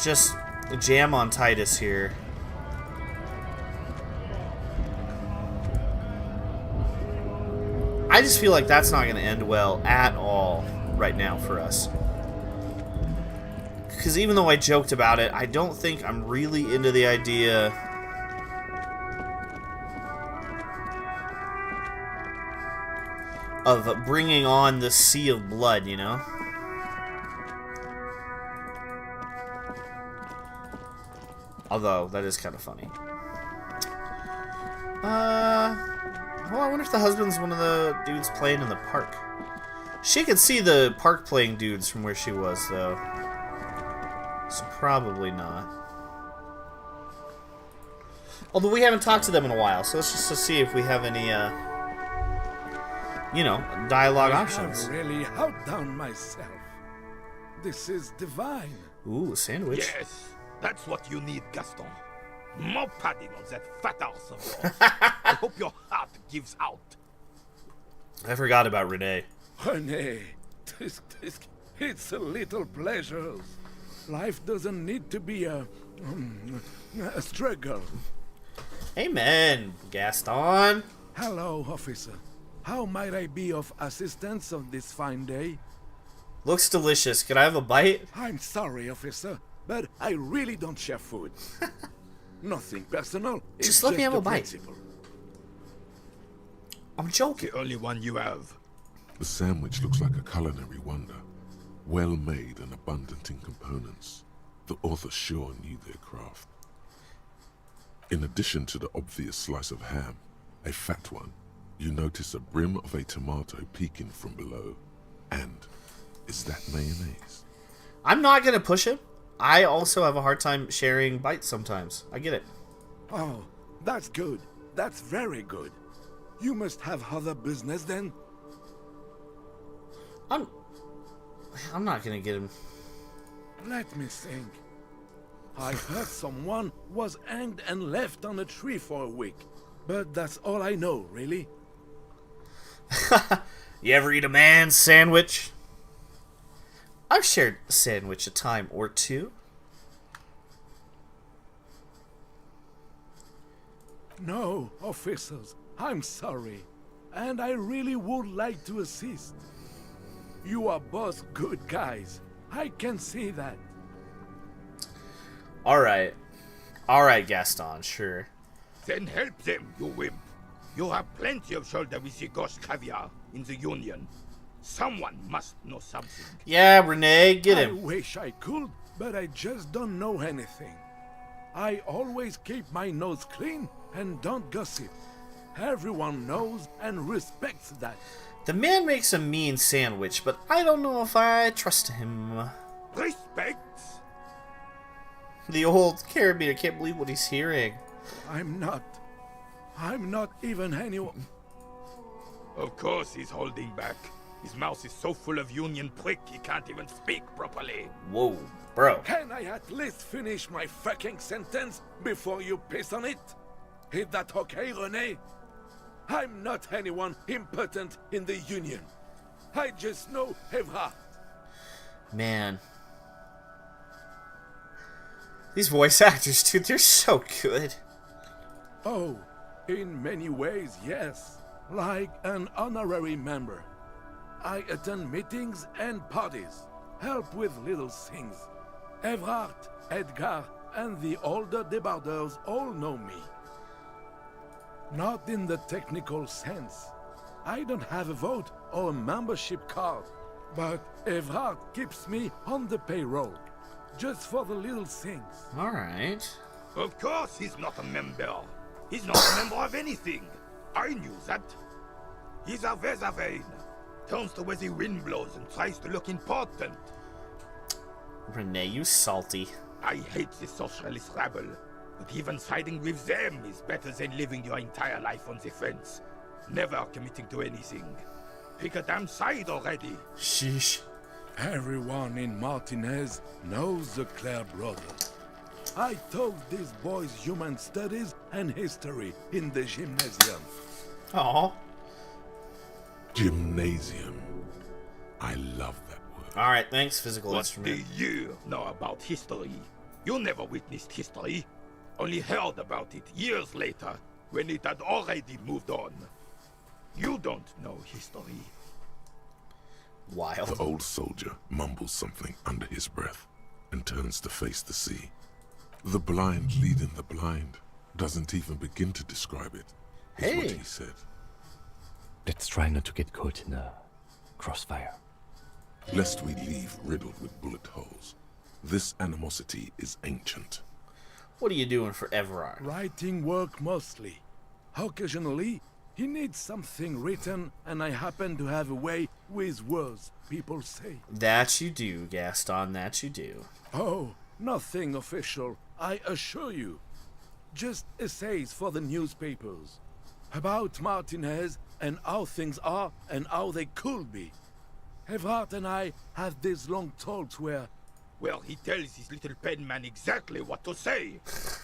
just jam on Titus here. I just feel like that's not going to end well at all right now for us. Because even though I joked about it, I don't think I'm really into the idea of bringing on the sea of blood, you know? Although, that is kind of funny. Well, I wonder if the husband's one of the dudes playing in the park. She could see the park playing dudes from where she was, though. So probably not. Although we haven't talked to them in a while, so let's just see if we have any, you know, dialogue options. I have really outdone myself. This is divine. Ooh, a sandwich. Yes, that's what you need, Gaston. More padding on that fat arse of yours. I hope your heart gives out. I forgot about Renee. Renee, it's a little pleasure. Life doesn't need to be a struggle. Amen, Gaston. Hello, officer. How might I be of assistance on this fine day? Looks delicious. Can I have a bite? I'm sorry, officer, but I really don't share food. Nothing personal. Just let me have a bite. Principle. I'm joking. The only one you have. The sandwich looks like a culinary wonder. Well made and abundant in components. The author sure knew their craft. In addition to the obvious slice of ham, a fat one, you notice a brim of a tomato peeking from below. And is that mayonnaise? I'm not gonna push him. I also have a hard time sharing bites sometimes. I get it. Oh, that's good. That's very good. You must have other business then? I'm not gonna get him. Let me think. I heard someone was hanged and left on a tree for a week. But that's all I know, really. You ever eat a man's sandwich? I've shared a sandwich a time or two. No, officers, I'm sorry. And I really would like to assist. You are both good guys. I can see that. Alright. Alright, Gaston, sure. Then help them, you wimp. You have plenty of shoulder with the ghost caviar in the Union. Someone must know something. Yeah, Renee, get him. I wish I could, but I just don't know anything. I always keep my nose clean and don't gossip. Everyone knows and respects that. The man makes a mean sandwich, but I don't know if I trust him. Respect? The old carabiner can't believe what he's hearing. I'm not even anyone. Of course he's holding back. His mouth is so full of Union prick he can't even speak properly. Whoa, bro. Can I at least finish my fucking sentence before you piss on it? Is that okay, Renee? I'm not anyone important in the Union. I just know Evrard. Man. These voice actors, dude, they're so good. Oh, in many ways, yes. Like an honorary member. I attend meetings and parties, help with little things. Evrard, Edgar, and the older debarders all know me. Not in the technical sense. I don't have a vote or a membership card, but Evrard keeps me on the payroll, just for the little things. Alright. Of course he's not a member. He's not a member of anything. I knew that. He's a Vezavane. Turns to where the wind blows and tries to look important. Renee, you salty. I hate the socialist rabble, but even siding with them is better than living your entire life on the fence, never committing to anything. Pick a damn side already. Sheesh. Everyone in Martinez knows the Clare brothers. I taught these boys human studies and history in the gymnasium. Aww. Gymnasium. I love that word. Alright, thanks, physical What instrument. do you know about history? You never witnessed history. Only heard about it years later, when it had already moved on. You don't know history. Wild. The old soldier mumbles something under his breath and turns to face the sea. The blind leading the blind doesn't even begin to describe it, is what Hey. he said. Let's try not to get caught in a crossfire. Lest we leave riddled with bullet holes. This animosity is ancient. What are you doing for Everard? Writing work mostly. Occasionally, He needs something written, and I happen to have a way with words, people say. That you do, Gaston, that you do. Oh, nothing official, I assure you. Just essays for the newspapers. About Martinez and how things are and how they could be. Evrard and I had these long talks where... Well, he tells his little pen man exactly what to say.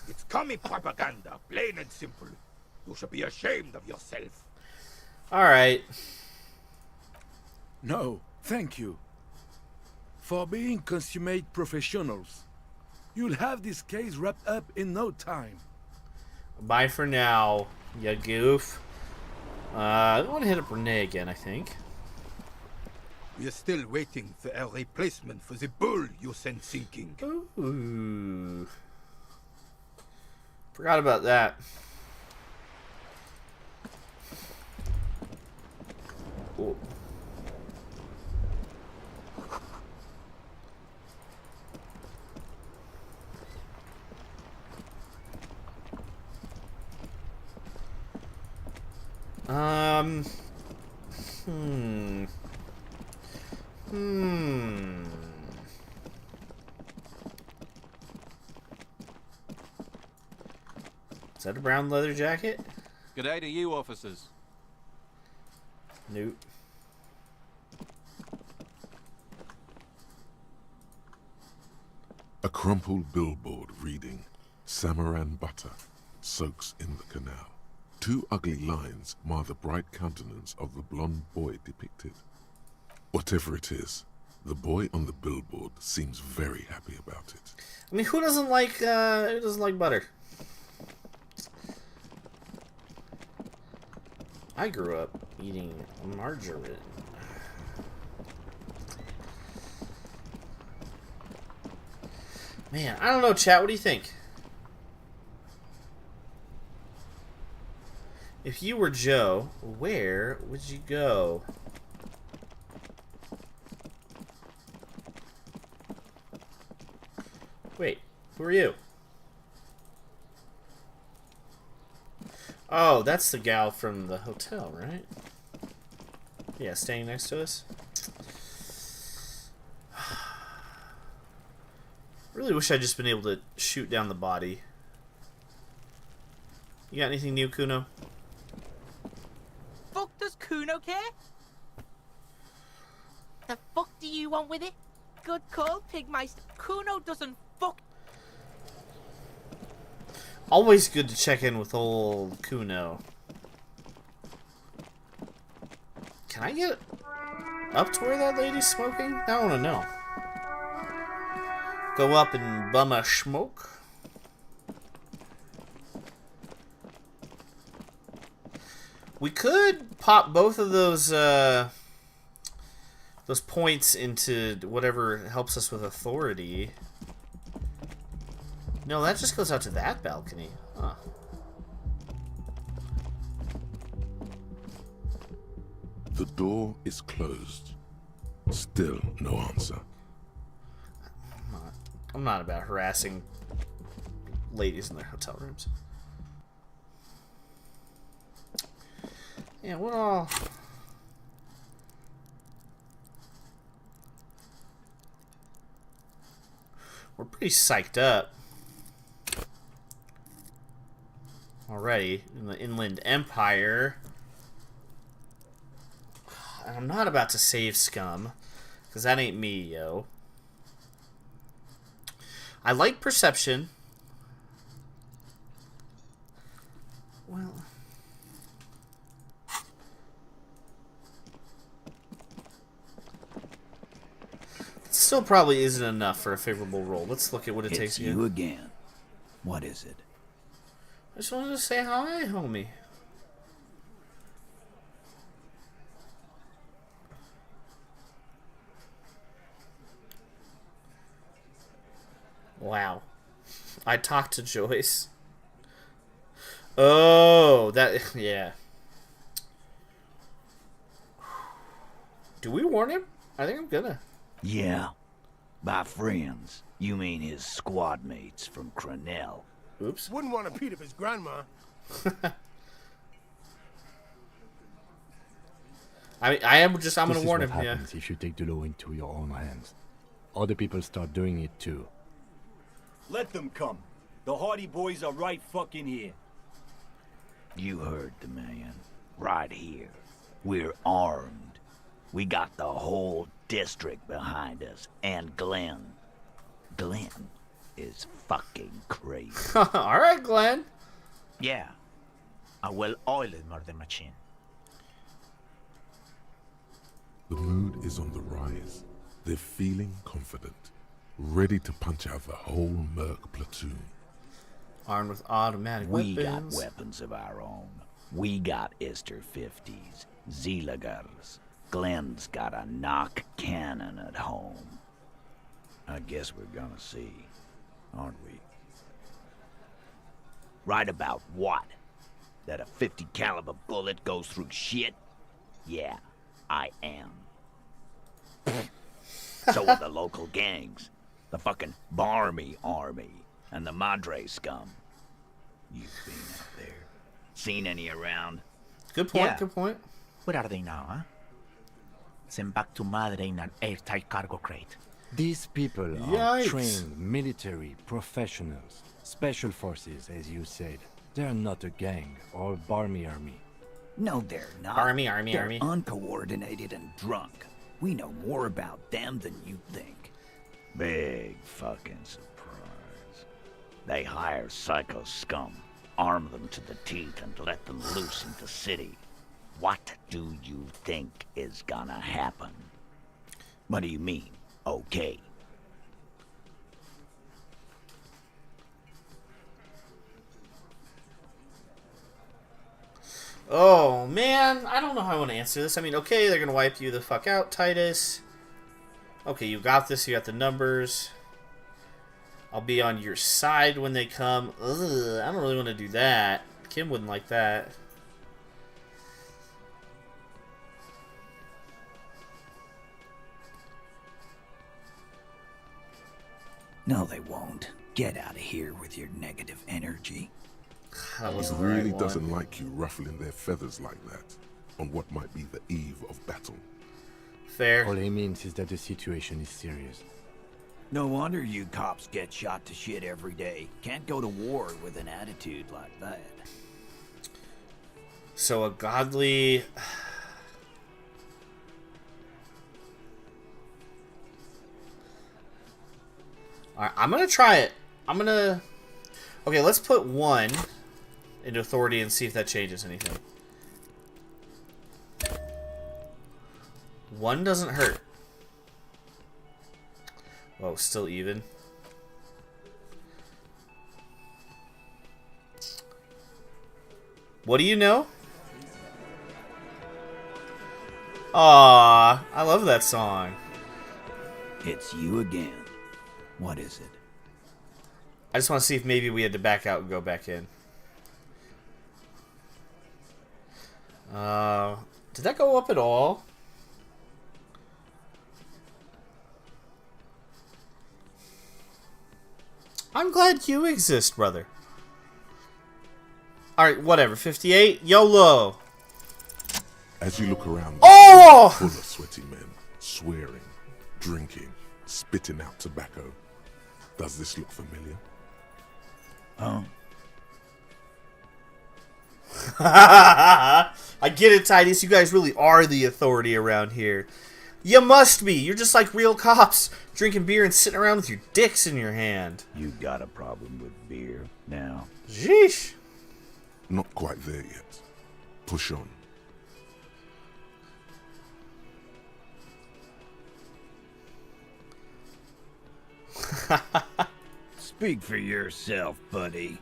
It's commie propaganda, plain and simple. You should be ashamed of yourself. Alright. No, thank you. For being consummate professionals. You'll have this case wrapped up in no time. Bye for now, you goof. I want to hit up Renee again, I think. We're still waiting for a replacement for the bull you sent sinking. Ooh. Forgot about that. Ooh. Is that a brown leather jacket? G'day to you, officers. Nope. A crumpled billboard reading, Samaran butter soaks in the canal. Two ugly lines mar the bright countenance of the blonde boy depicted. Whatever it is, the boy on the billboard seems very happy about it. I mean, who doesn't like butter? I grew up eating margarine. Man, I don't know, chat. What do you think? If you were Joe, where would you go? Wait, who are you? Oh, that's the gal from the hotel, right? Yeah, staying next to us. Really wish I'd just been able to shoot down the body. You got anything new, Kuno? Fuck does Kuno care? The fuck do you want with it? Good call, Pigmeister. Kuno doesn't fuck. Always good to check in with old Kuno. Can I get up to where that lady's smoking? I want to know. Go up and bum a smoke. We could pop both of those points into whatever helps us with authority. No, that just goes out to that balcony. Huh. The door is closed. Still no answer. I'm not about harassing ladies in their hotel rooms. Yeah, what all? We're pretty psyched up already in the Inland Empire. And I'm not about to save scum, because that ain't me, yo. I like perception. Well, it still probably isn't enough for a favorable roll. Let's look at what it takes again. You again. What is it? I just wanted to say hi, homie. Wow. I talked to Joyce. Oh, that... yeah. Do we warn him? I think I'm gonna. Yeah. By friends, you mean his squad mates from Crenell. Oops. Wouldn't want to beat up his grandma. I'm gonna warn him. This is what Yeah. happens if you take the law into your own hands. Other people start doing it too. Let them come. The Hardy Boys are right fucking here. You heard the man. Right here. We're armed. We got the whole district behind us. And Glenn. Glenn is fucking crazy. Alright, Glenn. Yeah. A well-oiled murder machine. The mood is on the rise. They're feeling confident, ready to punch out the whole Merc platoon. Armed with automatic We weapons. got weapons of our own. We got Ister 50s, Zeelagers. Glenn's got a knock cannon at home. I guess we're gonna see, aren't we? Right about what? That a 50 caliber bullet goes through shit? Yeah, I am. So are the local gangs. The fucking Barmy Army and the Madre scum. You've been out there. Seen any around? Good point, Yeah. good point. Where are they now, huh? Sent back to Madre in an airtight cargo crate. These people are Yikes. trained military professionals, special forces, as you said. They're not a gang or a barmy army. No, they're not. Army. They're uncoordinated and drunk. We know more about them than you think. Big fucking surprise. They hire psycho scum, arm them to the teeth, and let them loose in the city. What do you think is gonna happen? What do you mean, okay? Oh, man. I don't know how I want to answer this. I mean, okay, they're going to wipe you the fuck out, Titus. Okay, you got this. You got the numbers. I'll be on your side when they come. Ugh, I don't really want to do that. Kim wouldn't like that. No, they won't. Get out of here with your negative energy. That He wasn't the really right one. doesn't like you ruffling their feathers like that on what might be the eve of battle. Fair. All he means is that the situation is serious. No wonder you cops get shot to shit every day. Can't go to war with an attitude like that. So a godly... Alright, I'm gonna try it. I'm gonna... Okay, let's put 1 into authority and see if that changes anything. 1 doesn't hurt. Oh, still even. What do you know? Aww, I love that song. It's you again. What is it? I just want to see if maybe we had to back out and go back in. Did that go up at all? I'm glad you exist, brother. Alright, whatever. 58? YOLO! As you look around, Oh! full of sweaty men, swearing, drinking, spitting out tobacco. Does this look familiar? Oh. I get it, Titus. You guys really are the authority around here. You must be. You're just like real cops, drinking beer and sitting around with your dicks in your hand. You got a problem with beer now. Sheesh. Not quite there yet. Push on. Speak for yourself, buddy.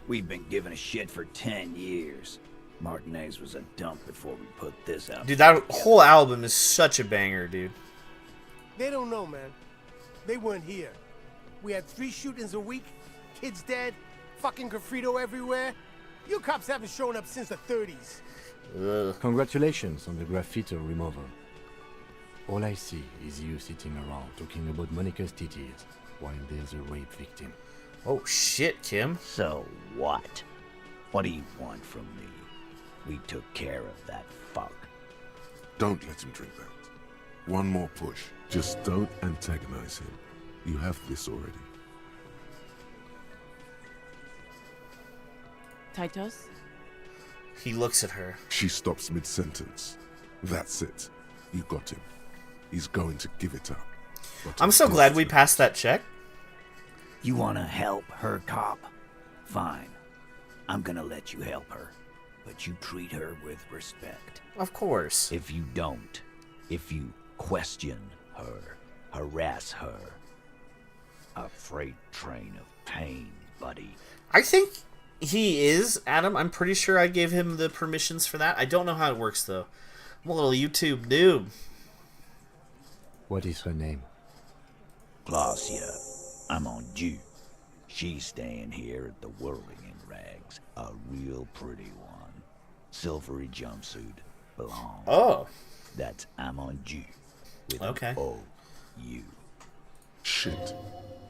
We've been giving a shit for 10 years. Martinez was a dump before we put this out. Dude, that whole album is such a banger, dude. They don't know, man. They weren't here. We had 3 shootings a week, kids dead, fucking graffito everywhere. You cops haven't shown up since the 30s. Ugh. Congratulations on the graffito removal. All I see is you sitting around talking about Monica's titties while there's a rape victim. Oh shit, Kim. So what? What do you want from me? We took care of that fuck. Don't let him drink that. One more push. Just don't antagonize him. You have this already. Titus? He looks at her. She stops mid-sentence. That's it. You got him. He's going to give it up. But I'm so glad we passed that check. You wanna help her, cop? Fine. I'm gonna let you help her. But you treat her with respect. Of course. If you don't, if you question her, harass her, a freight train of pain, buddy. I think he is, Adam. I'm pretty sure I gave him the permissions for that. I don't know how it works, though. I'm a little YouTube noob. What is her name? Glacia, I'm on due. She's staying here at the Whirling in Rags. A real pretty one. Silvery jumpsuit. Belong. Oh. That's I'm on due. With okay. O-U. Shit.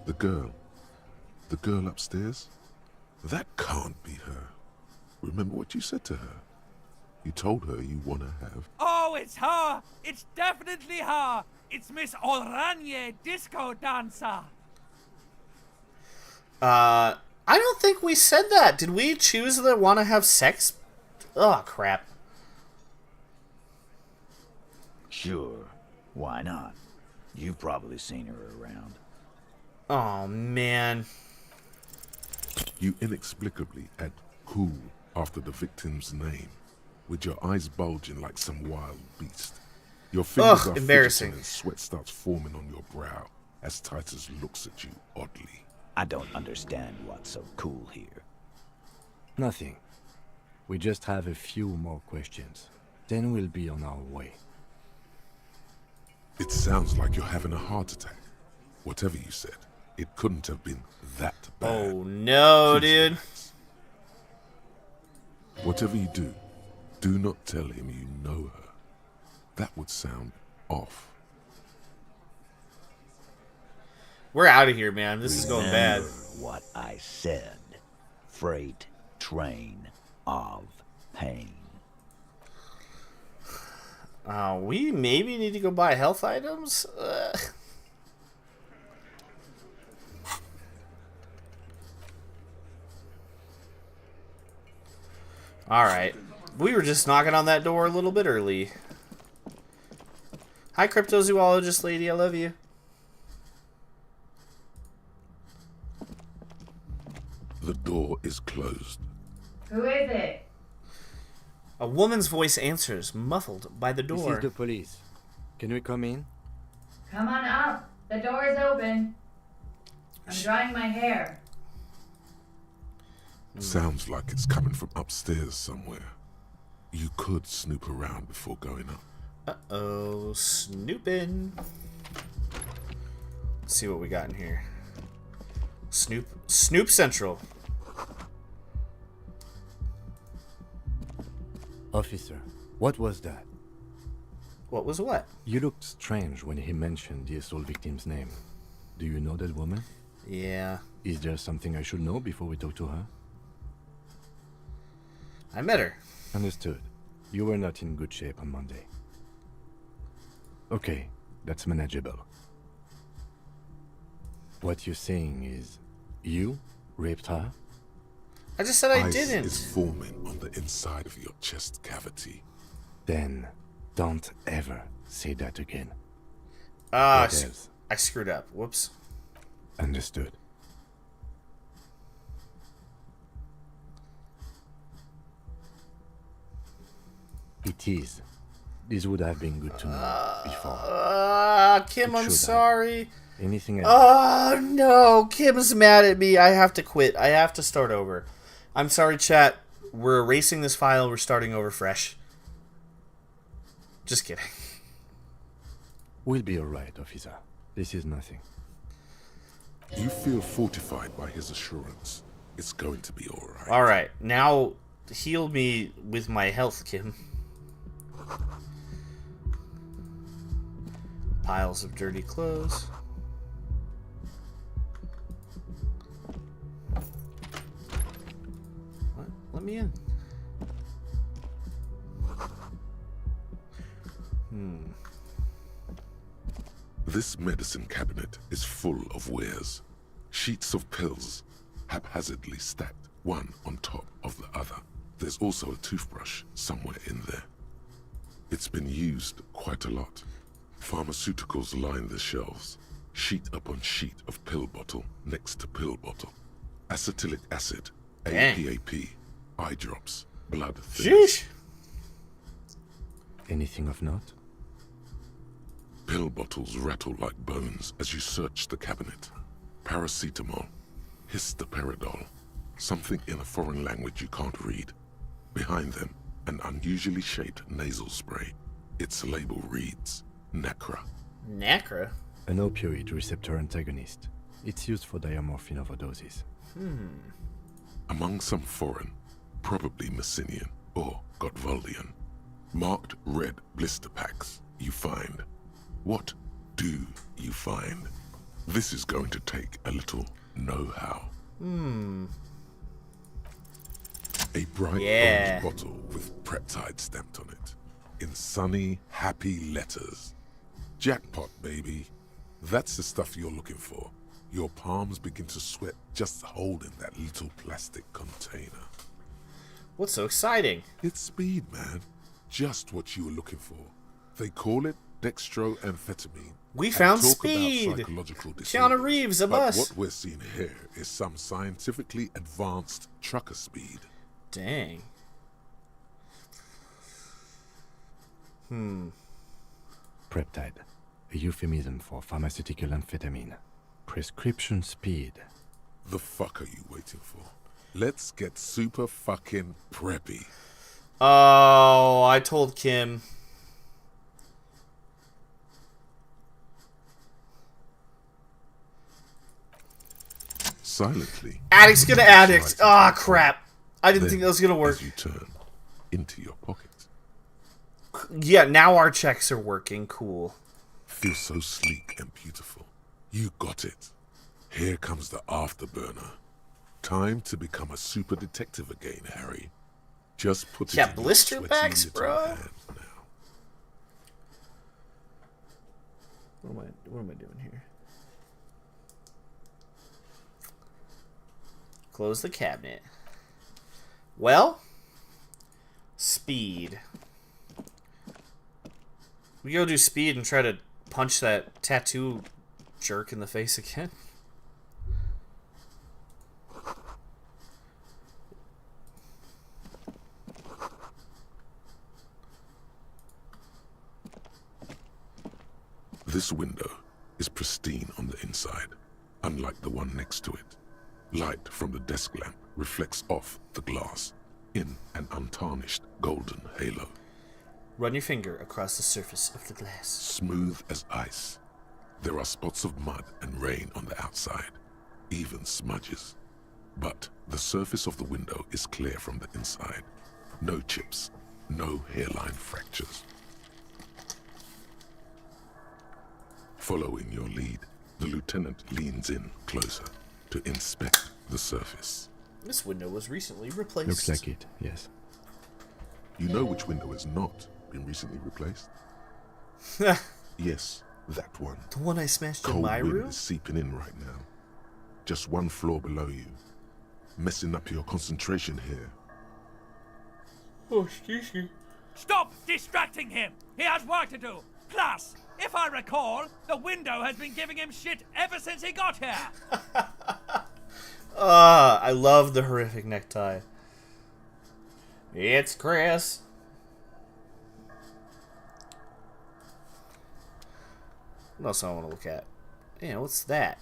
The girl. The girl upstairs? That can't be her. Remember what you said to her? You told her you want to have... Oh, it's her! It's definitely her! It's Miss Oranje, disco dancer! I don't think we said that. Did we choose the want to have sex? Oh, crap. Sure. Why not? You've probably seen her around. Oh, man. You inexplicably add cool after the victim's name, with your eyes bulging like some wild beast. Your fingers are embarrassing. fidgeting and sweat starts forming on your brow as Titus looks at you oddly. I don't understand what's so cool here. Nothing. We just have a few more questions. Then we'll be on our way. It sounds like you're having a heart attack. Whatever you said, it couldn't have been that bad. Oh, no, dude. Relax. Whatever you do, do not tell him you know her. That would sound off. We're out of here, man. This is going bad. What I said. Freight train of pain. We maybe need to go buy health items? Alright. We were just knocking on that door a little bit early. Hi, cryptozoologist lady. I love you. The door is closed. Who is it? A woman's voice answers, muffled by the door. This is the police. Can we come in? Come on up. The door is open. I'm drying my hair. Sounds like it's coming from upstairs somewhere. You could snoop around before going up. Uh-oh, snooping. Let's see what we got in here. Snoop Central. Officer, what was that? What was what? You looked strange when he mentioned the assault victim's name. Do you know that woman? Yeah. Is there something I should know before we talk to her? I met her. Understood. You were not in good shape on Monday. Okay, that's manageable. What you're saying is, you raped her? I just said I Ice didn't. is forming on the inside of your chest cavity. Then, don't ever say that again. I screwed up. Whoops. Understood. It is. This would have been good to know before. Kim, I'm sorry. Anything else? Oh, no. Kim's mad at me. I have to quit. I have to start over. I'm sorry, chat. We're erasing this file. We're starting over fresh. Just kidding. We'll be alright, officer. This is nothing. You feel fortified by his assurance. It's going to be alright. Alright. Now, heal me with my health, Kim. Piles of dirty clothes. What? Let me in. This medicine cabinet is full of wares. Sheets of pills, haphazardly stacked, one on top of the other. There's also a toothbrush somewhere in there. It's been used quite a lot. Pharmaceuticals line the shelves, sheet upon sheet of pill bottle next to pill bottle. Acetylic acid, APAP, eye drops, blood thinners. Sheesh. Anything of note? Pill bottles rattle like bones as you search the cabinet. Paracetamol, histoperidol, something in a foreign language you can't read. Behind them, an unusually shaped nasal spray. Its label reads, Nacra. Nacra? An opioid receptor antagonist. It's used for diamorphine overdoses. Among some foreign, probably Messinian or Gotwaldian, marked red blister packs you find. What do you find? This is going to take a little know-how. A bright orange bottle with Preptide stamped on it. In sunny, happy letters. Jackpot, baby. That's the stuff you're looking for. Your palms begin to sweat just holding that little plastic container. What's so exciting? It's speed, man. Just what you were looking for. They call it dextroamphetamine. We and found talk speed. About psychological Keanu disorders. Reeves, a But bus. what we're seeing here is some scientifically advanced trucker speed. Dang. Preptide, a euphemism for pharmaceutical amphetamine. Prescription speed. The fuck are you waiting for? Let's get super fucking preppy. Oh, I told Kim. Silently. Addict's gonna addict. Ah, crap. I didn't think that was gonna work. As you turn into your pocket. Yeah, now our checks are working. Cool. Feels so sleek and beautiful. You got it. Here comes the afterburner. Time to become a super detective again, Harry. Just put it in blister your sweaty backs, little bro. hand now. What am I doing here? Close the cabinet. Well, speed. We go do speed and try to punch that tattoo jerk in the face again. This window is pristine on the inside, unlike the one next to it. Light from the desk lamp reflects off the glass in an untarnished golden halo. Run your finger across the surface of the glass. Smooth as ice. There are spots of mud and rain on the outside, even smudges. But the surface of the window is clear from the inside. No chips, no hairline fractures. Following your lead, the lieutenant leans in closer to inspect the surface. This window was recently replaced. Looks like it, yes. You know which window has not been recently replaced? Yes, that one. The one I smashed in Cold my wind room? is seeping in right now. Just one floor below you. Messing up your concentration here. Oh, excuse me. Stop distracting him! He has work to do! Plus, if I recall, the window has been giving him shit ever since he got here! I love the horrific necktie. It's Chris. What else I want to look at? Yeah, what's that?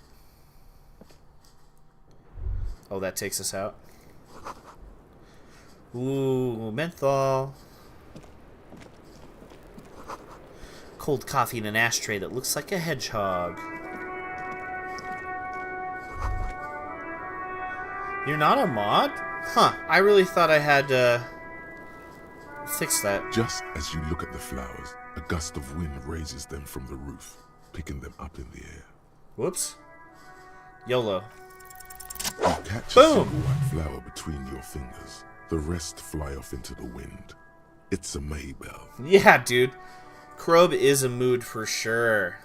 Oh, that takes us out. Ooh, menthol. Cold coffee in an ashtray that looks like a hedgehog. You're not a mod? Huh, I really thought I had fix that. Just as you look at the flowers, a gust of wind raises them from the roof, picking them up in the air. Whoops. YOLO. You catch Boom. a single white flower between your fingers. The rest fly off into the wind. It's a Maybell. Yeah, dude. Krob is a mood for sure.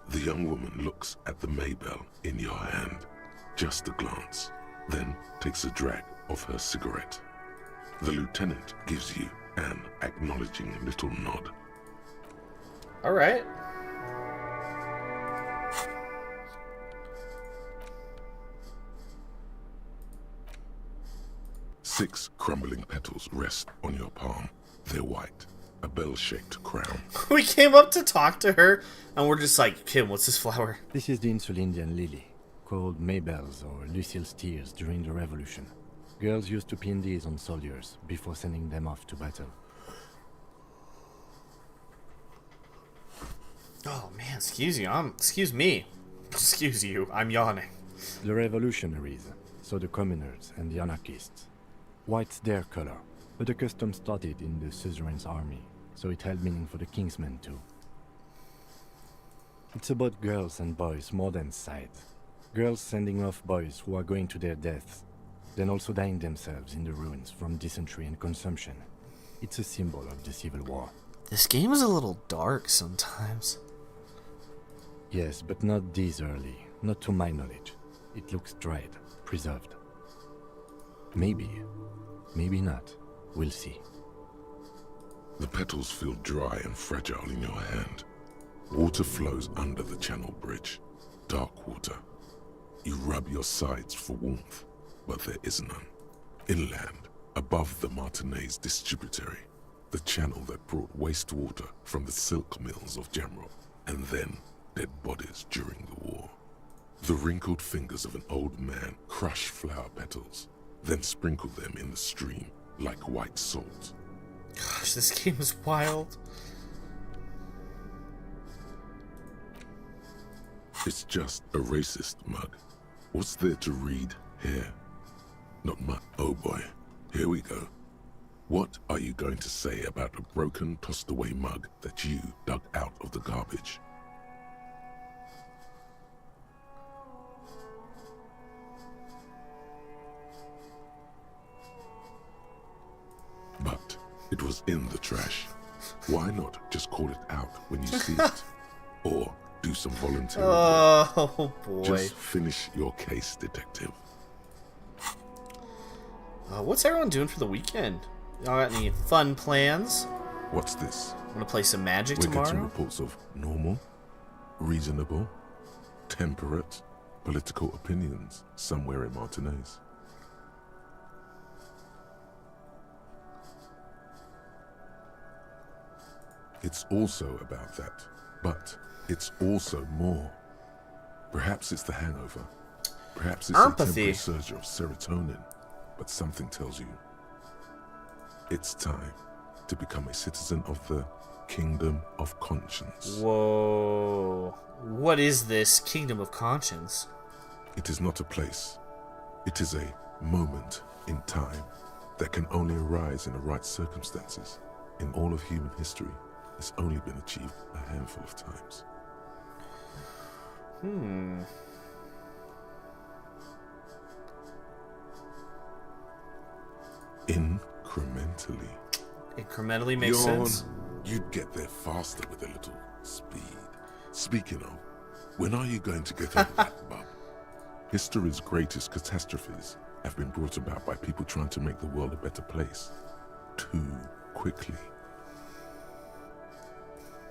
The young woman looks at the Maybell in your hand. Just a glance, then takes a drag of her cigarette. The lieutenant gives you an acknowledging little nod. All right. Six crumbling petals rest on your palm. They're white, a bell-shaped crown. We came up to talk to her, and we're just like, Kim, what's this flower? This is the Insulindian lily, called Maybells or Lucille's tears during the Revolution. Girls used to pin these on soldiers before sending them off to battle. Oh man, excuse you. Excuse me. Excuse you. I'm yawning. The revolutionaries, so the communers and the anarchists. White's their color, but the custom started in the suzerain's army, so it held meaning for the king's men too. It's about girls and boys more than sight. Girls sending off boys who are going to their deaths, then also dying themselves in the ruins from dysentery and consumption. It's a symbol of the Civil War. This game is a little dark sometimes. Yes, but not this early. Not to my knowledge. It looks dried, preserved. Maybe. Maybe not. We'll see. The petals feel dry and fragile in your hand. Water flows under the channel bridge. Dark water. You rub your sides for warmth, but there is none. Inland, above the Martinez distributary, the channel that brought wastewater from the silk mills of Jamrock, and then dead bodies during the war. The wrinkled fingers of an old man crush flower petals, then sprinkle them in the stream like white salt. Gosh, this game is wild. It's just a racist mug. What's there to read here? Not much. Oh boy, here we go. What are you going to say about a broken, tossed-away mug that you dug out of the garbage? But it was in the trash. Why not just call it out when you see it? Or do some voluntary work? Oh boy. Just finish your case, detective. What's everyone doing for the weekend? Y'all got any fun plans? What's this? Wanna play some Magic We're tomorrow? getting reports of normal, reasonable, temperate, political opinions somewhere in Martinez. It's also about that, but it's also more. Perhaps it's the hangover. Perhaps it's Empathy. a temporary surge of serotonin, but something tells you it's time to become a citizen of the Kingdom of Conscience. Whoa. What is this Kingdom of Conscience? It is not a place. It is a moment in time that can only arise in the right circumstances. In all of human history, it's only been achieved a handful of times. Incrementally. Incrementally makes sense. You'd get there faster with a little speed. Speaking of, when are you going to get over that bub? History's greatest catastrophes have been brought about by people trying to make the world a better place. Too quickly.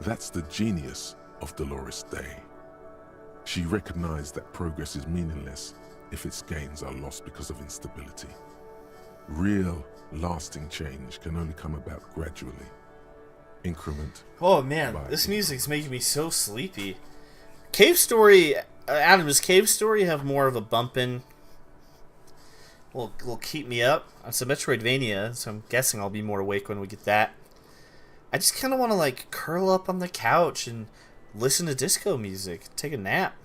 That's the genius of Dolores Day. She recognized that progress is meaningless if its gains are lost because of instability. Real, lasting change can only come about gradually. Increment. Oh man, by this music's making me so sleepy. Cave Story, Adam, does Cave Story have more of a bumpin'? Will keep me up. It's a Metroidvania, so I'm guessing I'll be more awake when we get that. I just kind of want to like curl up on the couch and listen to disco music, take a nap.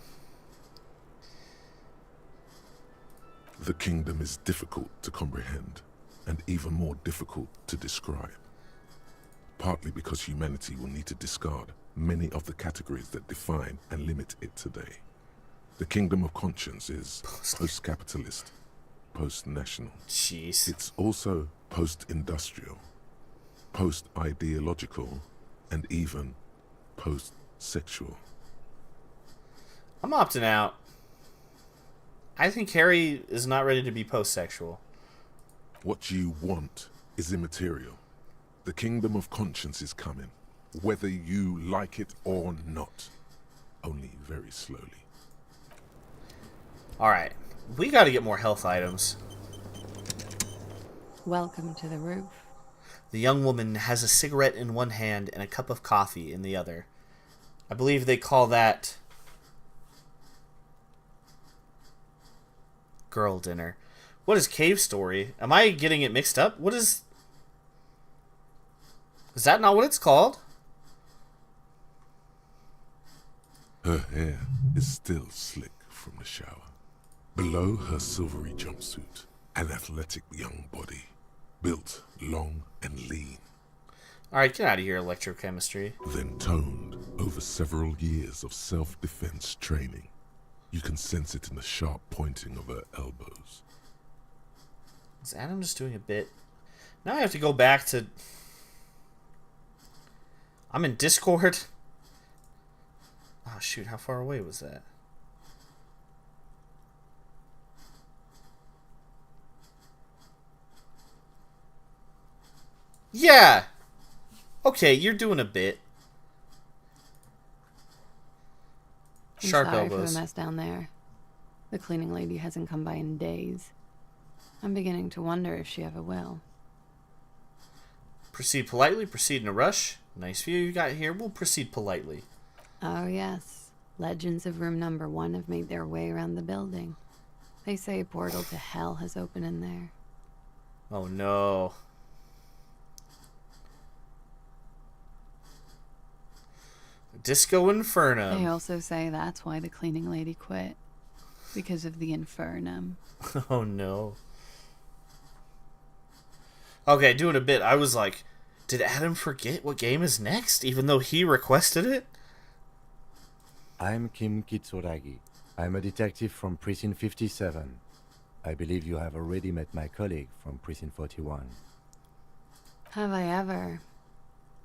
The kingdom is difficult to comprehend, and even more difficult to describe. Partly because humanity will need to discard many of the categories that define and limit it today. The kingdom of conscience is post-capitalist, post-national. Jeez. It's also post-industrial, post-ideological, and even post-sexual. I'm opting out. I think Harry is not ready to be post-sexual. What you want is immaterial. The kingdom of conscience is coming, whether you like it or not. Only very slowly. Alright, we gotta get more health items. Welcome to the roof. The young woman has a cigarette in one hand and a cup of coffee in the other. I believe they call that girl dinner. What is Cave Story? Am I getting it mixed up? What is... Is that not what it's called? Her hair is still slick from the shower. Below her silvery jumpsuit, an athletic young body, built long and lean. Alright, get out of here, electrochemistry. Then toned over several years of self-defense training. You can sense it in the sharp pointing of her elbows. Is Adam just doing a bit? Now I have to go back to... I'm in Discord. Oh shoot, how far away was that? Yeah! Okay, you're doing a bit. I'm Sharp sorry elbows. for the mess down there. The cleaning lady hasn't come by in days. I'm beginning to wonder if she ever will. Proceed politely, proceed in a rush. Nice view you got here. We'll proceed politely. Oh yes, legends of room number 1 have made their way around the building. They say a portal to hell has opened in there. Oh no. Disco Infernum. They also say that's why the cleaning lady quit. Because of the Infernum. Oh no. Okay, doing a bit. I was like, did Adam forget what game is next, even though he requested it? I'm Kim Kitsuragi. I'm a detective from Precinct 57. I believe you have already met my colleague from Precinct 41. Have I ever?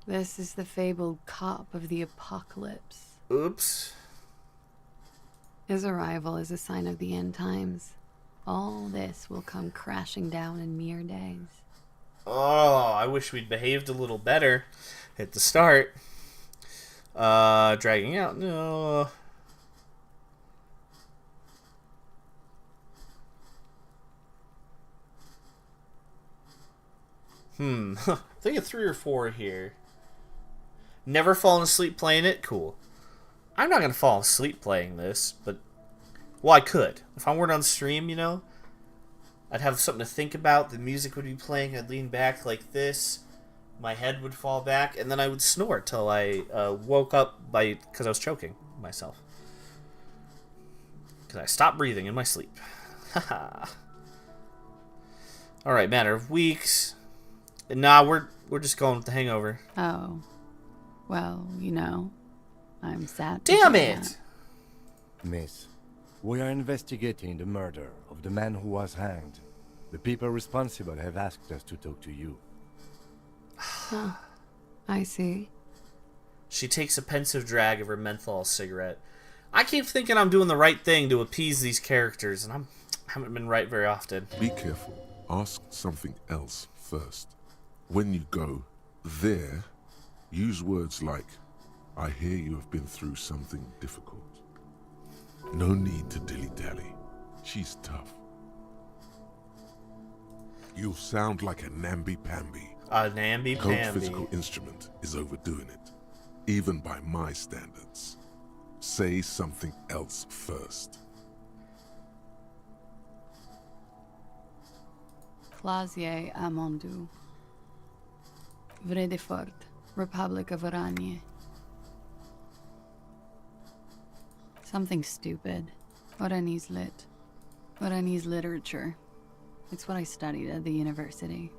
This is the fabled cop of the apocalypse. Oops. His arrival is a sign of the end times. All this will come crashing down in mere days. Oh, I wish we'd behaved a little better at the start. Dragging out, no. I think of 3 or 4 here. Never fallen asleep playing it? Cool. I'm not gonna fall asleep playing this, but... Well, I could. If I weren't on stream, you know? I'd have something to think about. The music would be playing. I'd lean back like this. My head would fall back. And then I would snore till I woke up because I was choking myself. Because I stopped breathing in my sleep. Haha. Alright, matter of weeks. Nah, we're just going with the hangover. Oh. Well, you know, I'm sad. Damn it! Miss, we are investigating the murder of the man who was hanged. The people responsible have asked us to talk to you. Huh. I see. She takes a pensive drag of her menthol cigarette. I keep thinking I'm doing the right thing to appease these characters, and I haven't been right very often. Be careful. Ask something else first. When you go there, use words like, I hear you have been through something difficult. No need to dilly-dally. She's tough. You'll sound like a namby-pamby. A namby-pamby. Cold physical instrument is overdoing it, even by my standards. Say something else first. Clasier Amondu. Vredefort, Republic of Oranje. Something stupid. Oranese lit. Oranese literature. It's what I studied at the university.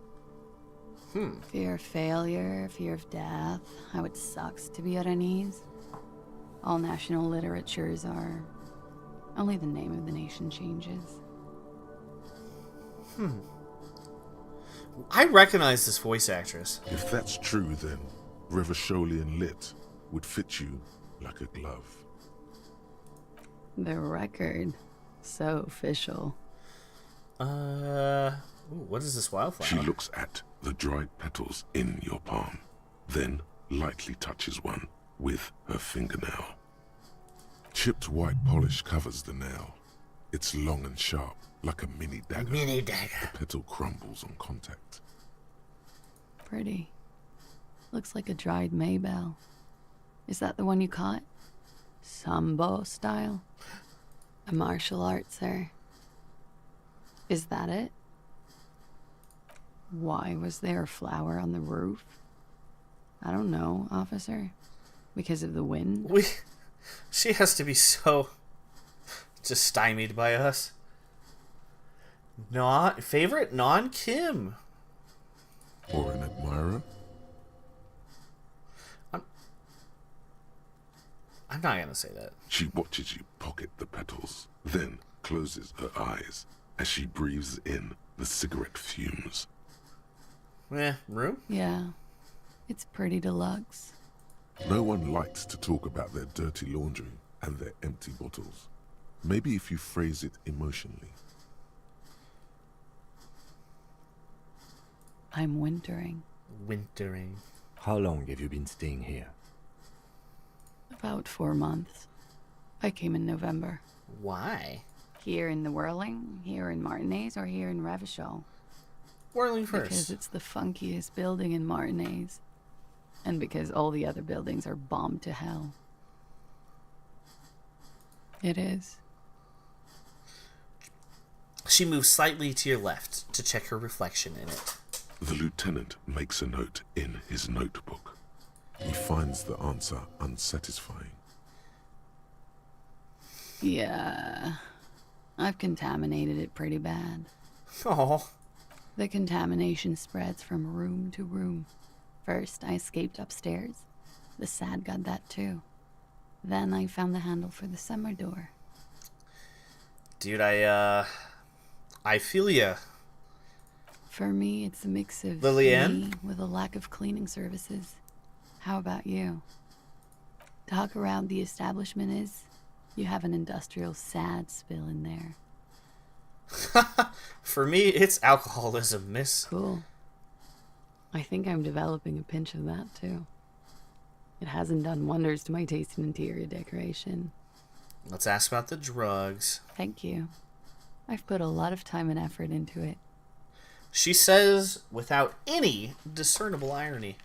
Fear of failure, fear of death, how it sucks to be Oranese. All national literatures are... Only the name of the nation changes. I recognize this voice actress. If that's true, then Revacholian Lit would fit you like a glove. The record. So official. What is this wildflower? She looks at the dried petals in your palm, then lightly touches one with her fingernail. Chipped white polish covers the nail. It's long and sharp, like a mini dagger. Mini dagger. The petal crumbles on contact. Pretty. Looks like a dried maybell. Is that the one you caught? Sambo style? A martial art, sir. Is that it? Why was there a flower on the roof? I don't know, officer. Because of the wind? She has to be so just stymied by us. Not favorite non-Kim. Or an admirer? I'm not gonna say that. She watches you pocket the petals, then closes her eyes as she breathes in the cigarette fumes. Room? Yeah. It's pretty deluxe. No one likes to talk about their dirty laundry and their empty bottles. Maybe if you phrase it emotionally. I'm wintering. Wintering. How long have you been staying here? About 4 months. I came in November. Why? Here in the Whirling, here in Martinez, or here in Revachol? Whirling first. Because it's the funkiest building in Martinez. And because all the other buildings are bombed to hell. It is. She moves slightly to your left to check her reflection in it. The lieutenant makes a note in his notebook. He finds the answer unsatisfying. Yeah. I've contaminated it pretty bad. Oh. The contamination spreads from room to room. First, I escaped upstairs. The SAD got that too. Then I found the handle for the summer door. Dude, I feel ya. For me, it's a mix of Lillian? me with a lack of cleaning services. How about you? Talk around the establishment is, you have an industrial SAD spill in there. For me, it's alcoholism, miss. Cool. I think I'm developing a pinch of that, too. It hasn't done wonders to my taste in interior decoration. Let's ask about the drugs. Thank you. I've put a lot of time and effort into it. She says without any discernible irony.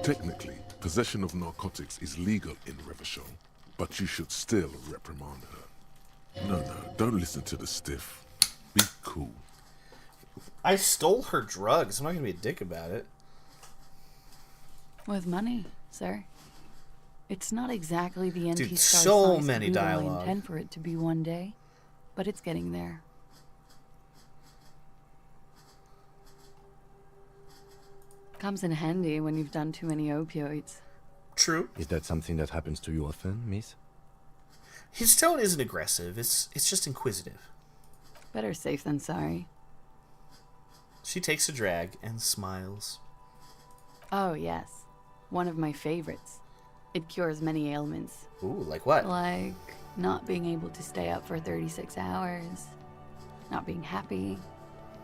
Technically, possession of narcotics is legal in Revachol, but you should still reprimand her. No, don't listen to the stiff. Be cool. I stole her drugs. I'm not gonna be a dick about it. With money, sir. It's not exactly the Dude, anti-star so size many doodle I dialogue. intend for it to be one day, but it's getting there. Comes in handy when you've done too many opioids. True. Is that something that happens to you often, miss? His tone isn't aggressive. It's just inquisitive. Better safe than sorry. She takes a drag and smiles. Oh, yes. One of my favorites. It cures many ailments. Ooh, like what? Like not being able to stay up for 36 hours. Not being happy.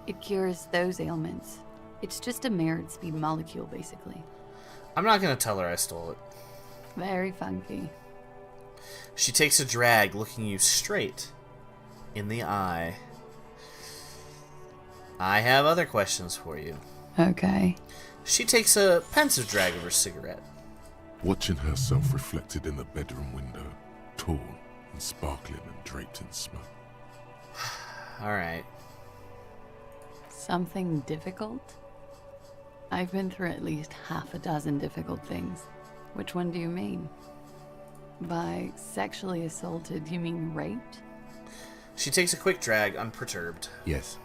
It cures those ailments. It's just a mirrored speed molecule, basically. I'm not gonna tell her I stole it. Very funky. She takes a drag, looking you straight in the eye. I have other questions for you. Okay. She takes a pensive drag of her cigarette. Watching herself reflected in the bedroom window, tall and sparkling and draped in smoke. Alright. Something difficult? I've been through at least half a dozen difficult things. Which one do you mean? By sexually assaulted, you mean raped? She takes a quick drag, unperturbed. Yes.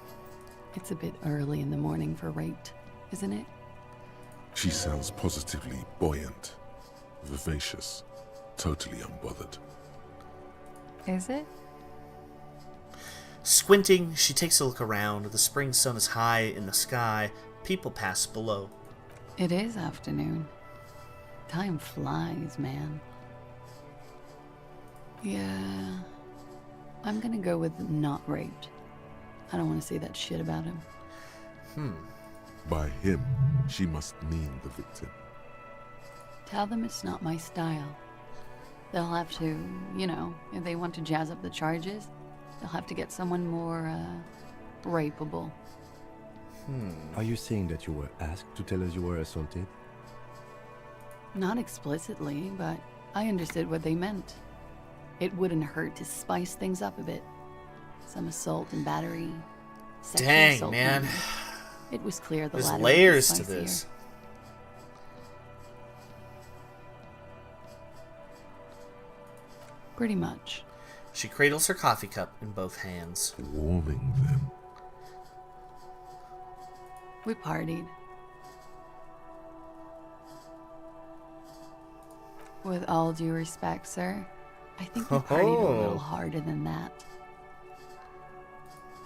It's a bit early in the morning for raped, isn't it? She sounds positively buoyant, vivacious, totally unbothered. Is it? Squinting, she takes a look around. The spring sun is high in the sky. People pass below. It is afternoon. Time flies, man. Yeah. I'm gonna go with not raped. I don't want to say that shit about him. By him, she must mean the victim. Tell them it's not my style. They'll have to, you know, if they want to jazz up the charges, they'll have to get someone more, rapeable. Are you saying that you were asked to tell us you were assaulted? Not explicitly, but I understood what they meant. It wouldn't hurt to spice things up a bit. Some assault and battery. Sexual Dang, assault man. maybe. It was clear the There's latter layers would to be spicier. this. Pretty much. She cradles her coffee cup in both hands. Warming them. We partied. With all due respect, sir, I think we partied a little harder than that.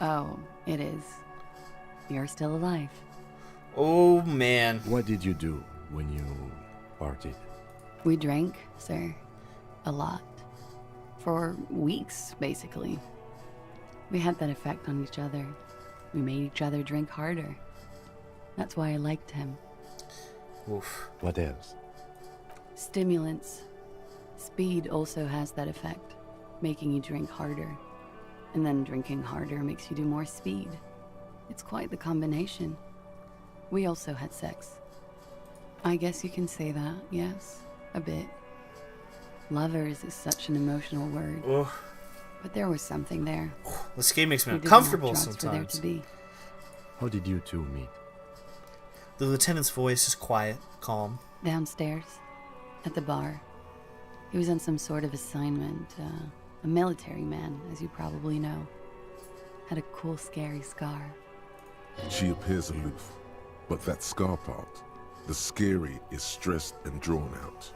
Oh, it is. You're still alive. Oh, man. What did you do when you partied? We drank, sir. A lot. For weeks, basically. We had that effect on each other. We made each other drink harder. That's why I liked him. Oof. What else? Stimulants. Speed also has that effect, making you drink harder. And then drinking harder makes you do more speed. It's quite the combination. We also had sex. I guess you can say that, yes, a bit. Lovers is such an emotional word. Ugh. But there was something there. This game makes me We didn't have uncomfortable drugs for there sometimes. to be. How did you two meet? The lieutenant's voice is quiet, calm. Downstairs, at the bar. He was on some sort of assignment. A military man, as you probably know. Had a cool, scary scar. She appears aloof, but that scar part, the scary, is stressed and drawn out.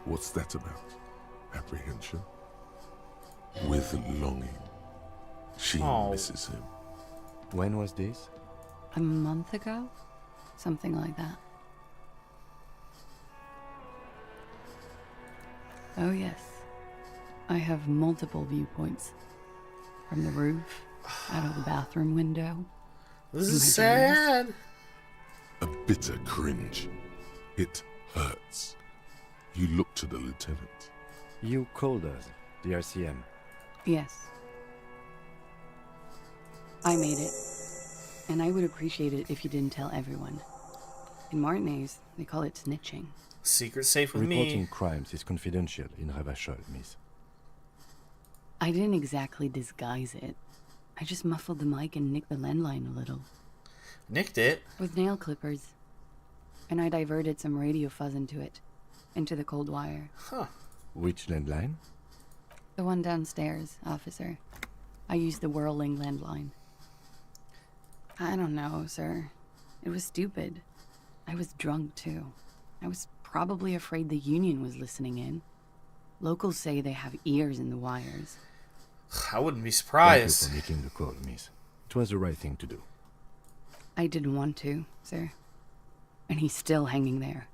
What's that about? Apprehension? With longing. She misses him. When was this? A month ago? Something like that. Oh yes. I have multiple viewpoints. From the roof, out of the bathroom window. This in is my dreams. sad. A bitter cringe. It hurts. You look to the lieutenant. You called us, the RCM. Yes. I made it. And I would appreciate it if you didn't tell everyone. In Martinez, they call it snitching. Secret safe with Reporting me. crimes is confidential in Ravachol, miss. I didn't exactly disguise it. I just muffled the mic and nicked the landline a little. Nicked it? With nail clippers. And I diverted some radio fuzz into it. Into the cold wire. Huh. Which landline? The one downstairs, officer. I used the whirling landline. I don't know, sir. It was stupid. I was drunk, too. I was probably afraid the Union was listening in. Locals say they have ears in the wires. I wouldn't be Thank you surprised. for making the call, miss. It was the right thing to do. I didn't want to, sir. And he's still hanging there.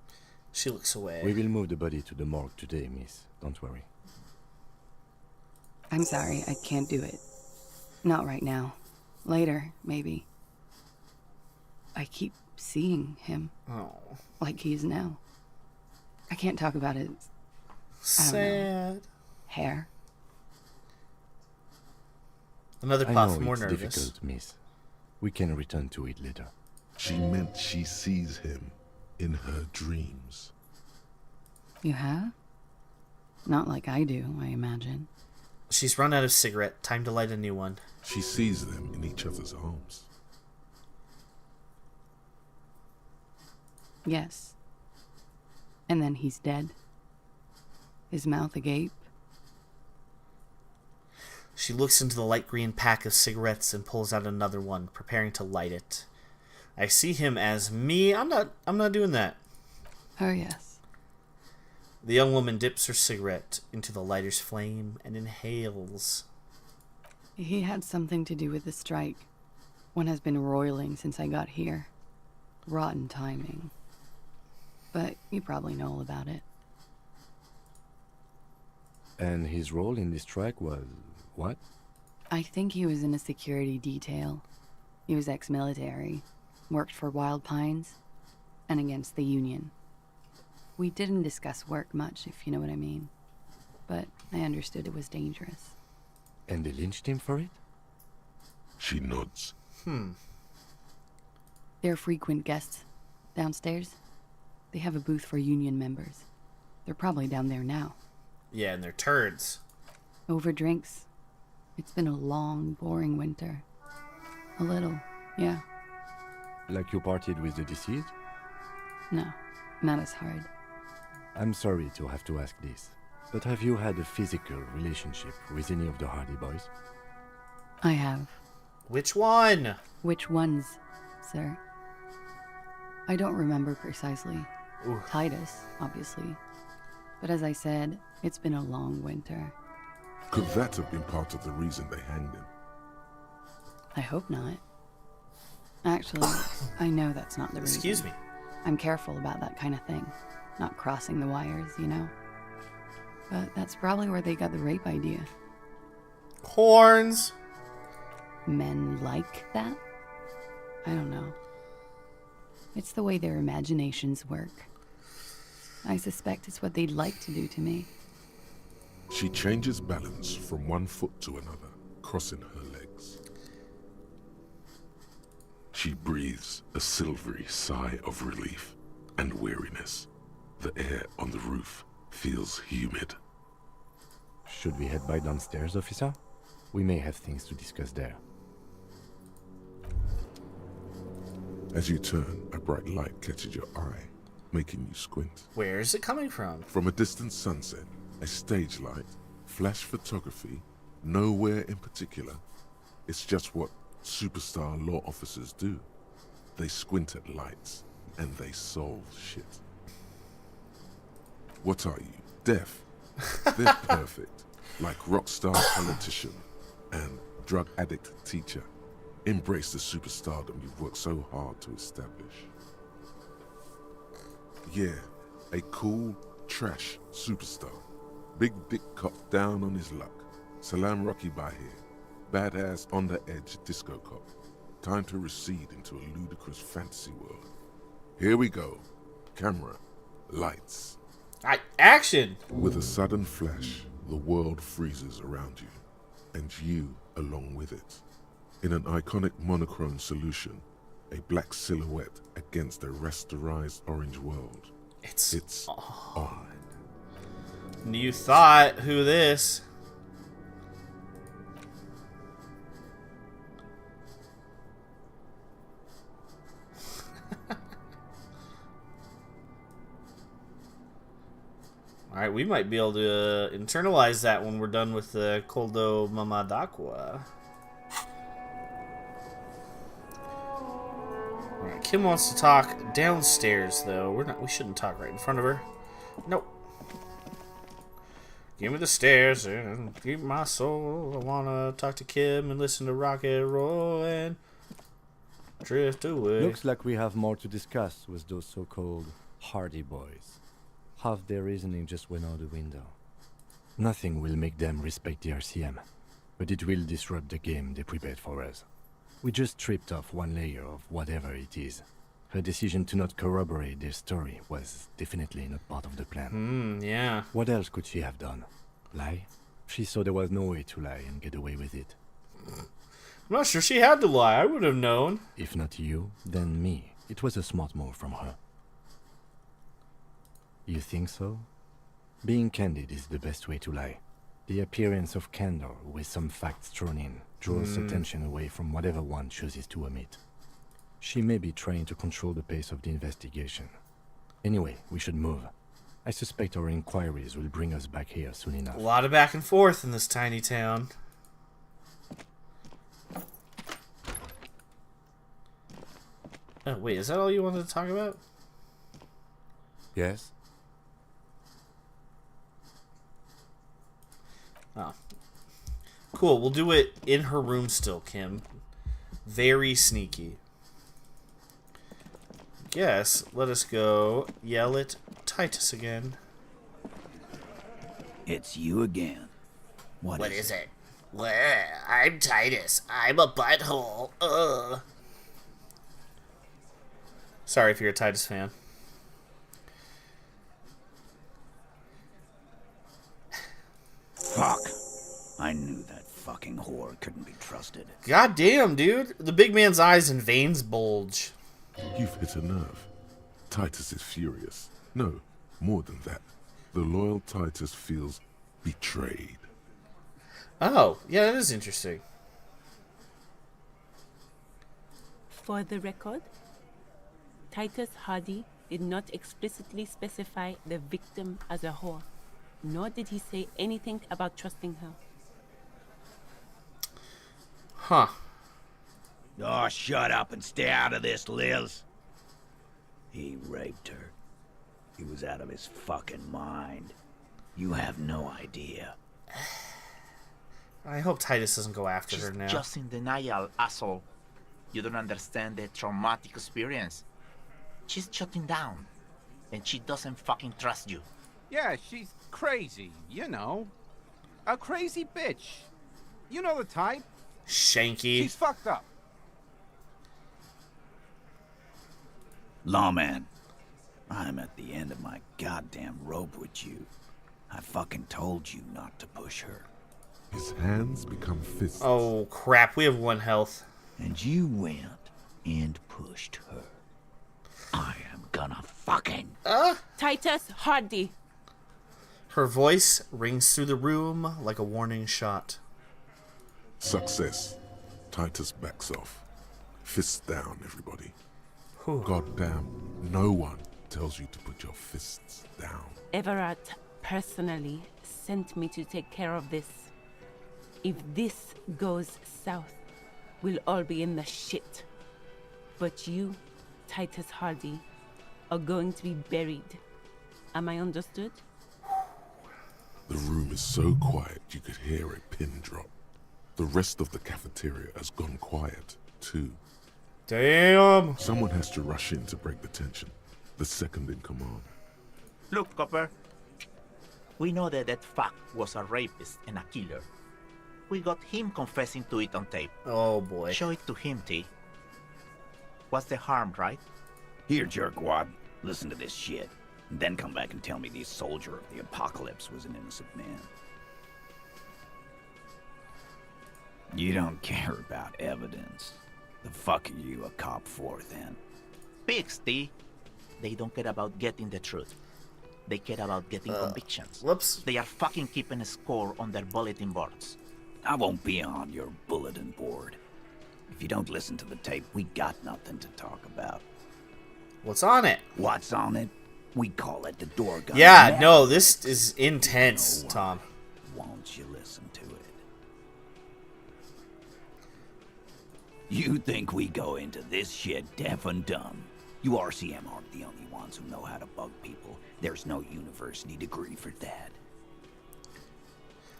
She looks away. We will move the body to the morgue today, miss. Don't worry. I'm sorry, I can't do it. Not right now. Later, maybe. I keep seeing him. Oh. Like he is now. I can't talk about it. I don't know. Sad. Hair. Another I puff, know more it's nervous. difficult, miss. We can return to it later. She meant she sees him in her dreams. You have? Not like I do, I imagine. She's run out of cigarette. Time to light a new one. She sees them in each other's arms. Yes. And then he's dead. His mouth agape. She looks into the light green pack of cigarettes and pulls out another one, preparing to light it. I see him as me. I'm not doing that. Oh, yes. The young woman dips her cigarette into the lighter's flame and inhales. He had something to do with the strike. One has been roiling since I got here. Rotten timing. But you probably know all about it. And his role in this track was what? I think he was in a security detail. He was ex-military, worked for Wild Pines, and against the Union. We didn't discuss work much, if you know what I mean. But I understood it was dangerous. And they lynched him for it? She nods. They're frequent guests downstairs. They have a booth for Union members. They're probably down there now. Yeah, and they're turds. Over drinks. It's been a long, boring winter. A little, yeah. Like you partied with the deceased? No, not as hard. I'm sorry to have to ask this, but have you had a physical relationship with any of the Hardy Boys? I have. Which one? Which ones, sir? I don't remember precisely. Ooh. Titus, obviously. But as I said, it's been a long winter. Could that have been part of the reason they hanged him? I hope not. Actually, I know that's not the reason. Excuse me. I'm careful about that kind of thing. Not crossing the wires, you know? But that's probably where they got the rape idea. Horns. Men like that? I don't know. It's the way their imaginations work. I suspect it's what they'd like to do to me. She changes balance from one foot to another, crossing her legs. She breathes a silvery sigh of relief and weariness. The air on the roof feels humid. Should we head by downstairs, officer? We may have things to discuss there. As you turn, a bright light catches your eye, making you squint. Where is it coming from? From a distant sunset, a stage light, flash photography, nowhere in particular. It's just what superstar law officers do. They squint at lights, and they solve shit. What are you, deaf? They're perfect, like rock star politician and drug addict teacher. Embrace the superstardom you've worked so hard to establish. Yeah, a cool, trash superstar. Big dick cop down on his luck. Salam Rocky by here. Badass on the edge disco cop. Time to recede into a ludicrous fantasy world. Here we go. Camera. Lights. Action! With a sudden flash, the world freezes around you. And you along with it. In an iconic monochrome solution, a black silhouette against a rasterized orange world. It's on. You thought, who this? Alright, we might be able to internalize that when we're done with the Coldo Mamadakwa. Alright, Kim wants to talk downstairs, though. We shouldn't talk right in front of her. Nope. Give me the stairs and keep my soul. I wanna talk to Kim and listen to rock and roll and drift away. Looks like we have more to discuss with those so-called Hardy Boys. Half their reasoning just went out the window. Nothing will make them respect the RCM, but it will disrupt the game they prepared for us. We just stripped off one layer of whatever it is. Her decision to not corroborate their story was definitely not part of the plan. Yeah. What else could she have done? Lie? She saw there was no way to lie and get away with it. I'm not sure she had to lie. I would have known. If not you, then me. It was a smart move from her. You think so? Being candid is the best way to lie. The appearance of candor with some facts thrown in draws attention away from whatever one chooses to omit. She may be trying to control the pace of the investigation. Anyway, we should move. I suspect our inquiries will bring us back here soon enough. A lot of back and forth in this tiny town. Oh, wait, is that all you wanted to talk about? Yes? Oh. Cool, we'll do it in her room still, Kim. Very sneaky. Yes, let us go yell at Titus again. It's you again. What is it? Well, I'm Titus. I'm a butthole. Ugh. Sorry if you're a Titus fan. Fuck. I knew that fucking whore couldn't be trusted. God damn, dude. The big man's eyes and veins bulge. You've hit a nerve. Titus is furious. No, more than that. The loyal Titus feels betrayed. Oh, yeah, that is interesting. For the record, Titus Hardy did not explicitly specify the victim as a whore, nor did he say anything about trusting her. Huh. Oh, shut up and stay out of this, Liz. He raped her. He was out of his fucking mind. You have no idea. I hope Titus doesn't go after She's her now. just in denial, asshole. You don't understand the traumatic experience. She's shutting down, and she doesn't fucking trust you. Yeah, she's crazy, you know. A crazy bitch. You know the type. Shanky. She's fucked up. Lawman, I'm at the end of my goddamn rope with you. I fucking told you not to push her. His hands become fists. Oh, crap. We have 1 health. And you went and pushed her. I am gonna fucking... Titus Hardy. Her voice rings through the room like a warning shot. Success. Titus backs off. Fists down, everybody. Goddamn, no one tells you to put your fists down. Everard personally sent me to take care of this. If this goes south, we'll all be in the shit. But you, Titus Hardy, are going to be buried. Am I understood? The room is so quiet you could hear a pin drop. The rest of the cafeteria has gone quiet, too. Damn! Someone has to rush in to break the tension. The second in command. Look, Copper. We know that that fuck was a rapist and a killer. We got him confessing to it on tape. Oh, boy. Show it to him, T. What's the harm, right? Here, jerkwad, listen to this shit. And then come back and tell me the soldier of the apocalypse was an innocent man. You don't care about evidence. The fuck are you a cop for, then? Pigs, T. They don't care about getting the truth. They care about getting convictions. Whoops. They are fucking keeping a score on their bulletin boards. I won't be on your bulletin board. If you don't listen to the tape, we got nothing to talk about. What's on it? What's on it? We call it the door gun. Yeah, no, this is intense, Tom. Won't you listen to it? You think we go into this shit deaf and dumb? You RCM aren't the only ones who know how to bug people. There's no university degree for that.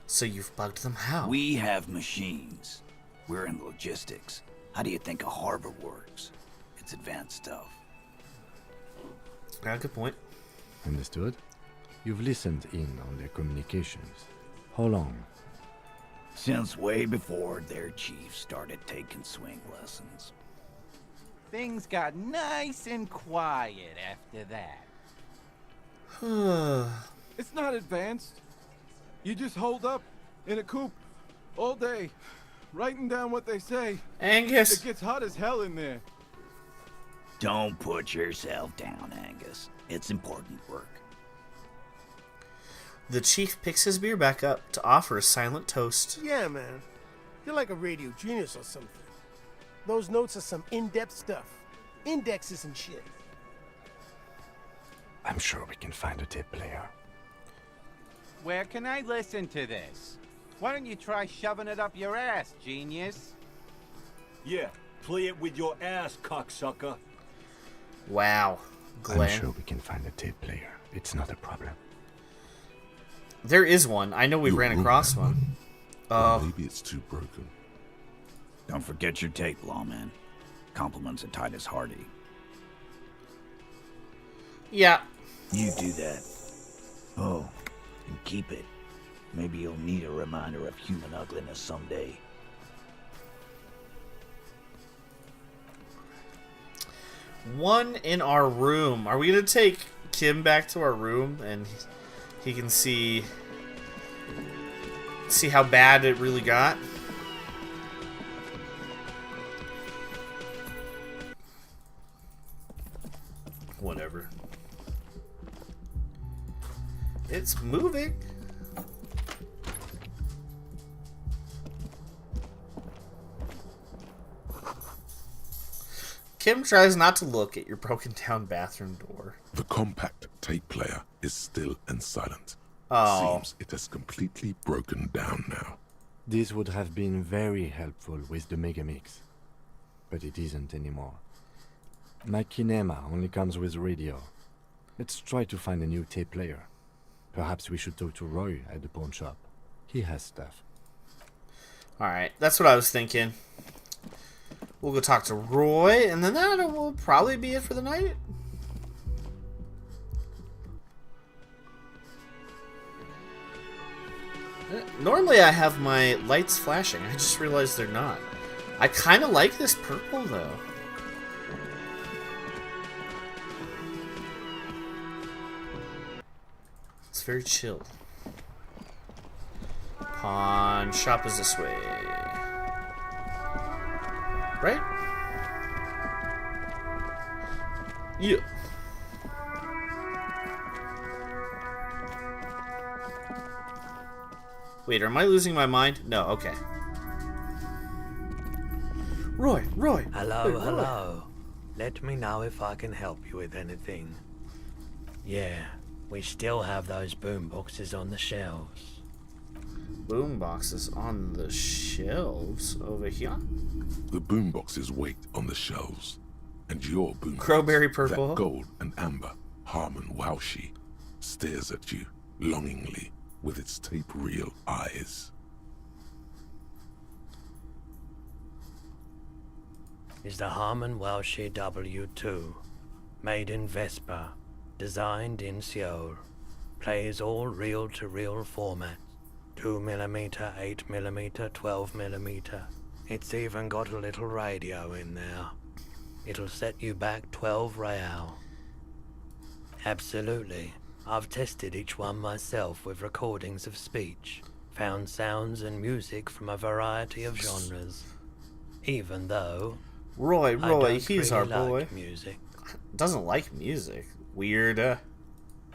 So you've bugged them how? We have machines. We're in logistics. How do you think a harbor works? It's advanced stuff. Yeah, good point. Understood. You've listened in on their communications. How long? Since way before their chief started taking swing lessons. Things got nice and quiet after that. It's not advanced. You just hold up in a coop all day, writing down what they say. Angus! It gets hot as hell in there. Don't put yourself down, Angus. It's important work. The chief picks his beer back up to offer a silent toast. Yeah, man. You're like a radio genius or something. Those notes are some in-depth stuff. Indexes and shit. I'm sure we can find a tape player. Where can I listen to this? Why don't you try shoving it up your ass, genius? Yeah, play it with your ass, cocksucker. Wow, Glenn. I'm sure we can find a tape player. It's not a problem. There is one. I know we ran across one. Maybe it's too broken. Don't forget your tape, lawman. Compliments of Titus Hardy. Yeah. You do that. Oh, and keep it. Maybe you'll need a reminder of human ugliness someday. One in our room. Are we gonna take Kim back to our room and he can see how bad it really got? Whatever. It's moving. Kim tries not to look at your broken down bathroom door. The compact tape player is still and silent. Oh. Seems it has completely broken down now. This would have been very helpful with the Megamix, but it isn't anymore. My Kinema only comes with radio. Let's try to find a new tape player. Perhaps we should talk to Roy at the pawn shop. He has stuff. Alright, that's what I was thinking. We'll go talk to Roy, and then that will probably be it for the night. Normally I have my lights flashing. I just realized they're not. I kind of like this purple, though. It's very chill. Pawn shop is this way. Right? Yeah. Wait, am I losing my mind? No, okay. Roy! Hello, Hey, Roy. hello. Let me know if I can help you with anything. Yeah, we still have those boom boxes on the shelves. Boom boxes on the shelves over here? The boomboxes wait on the shelves, and your boombox, Crowberry purple. that gold and amber Harmon Waushi, stares at you longingly with its tape reel eyes. Is the Harmon Waushi W2, made in Vespa, designed in Seoul, plays all reel-to-reel formats, 2mm, 8mm, 12mm. It's even got a little radio in there. It'll set you back 12 real. Absolutely. I've tested each one myself with recordings of speech, found sounds and music from a variety of genres. Even though Roy, I don't he's our really boy. like music. Doesn't like music. Weird.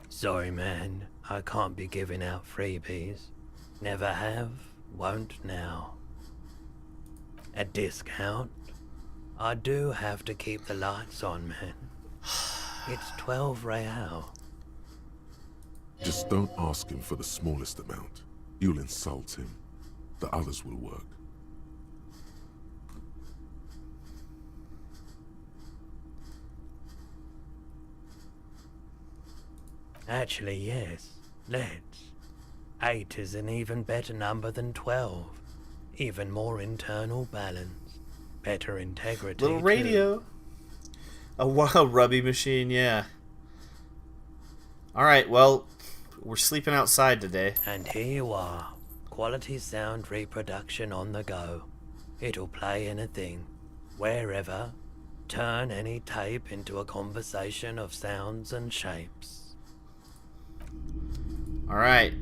Sorry, man. I can't be giving out freebies. Never have, won't now. A discount? I do have to keep the lights on, man. It's 12 real. Just don't ask him for the smallest amount. You'll insult him. The others will work. Actually, yes. Let's. 8 is an even better number than 12. Even more internal balance. Better integrity. Little too. radio. A wild rubby machine, yeah. Alright, well, we're sleeping outside today. And here you are. Quality sound reproduction on the go. It'll play anything, wherever. Turn any tape into a conversation of sounds and shapes. Alright.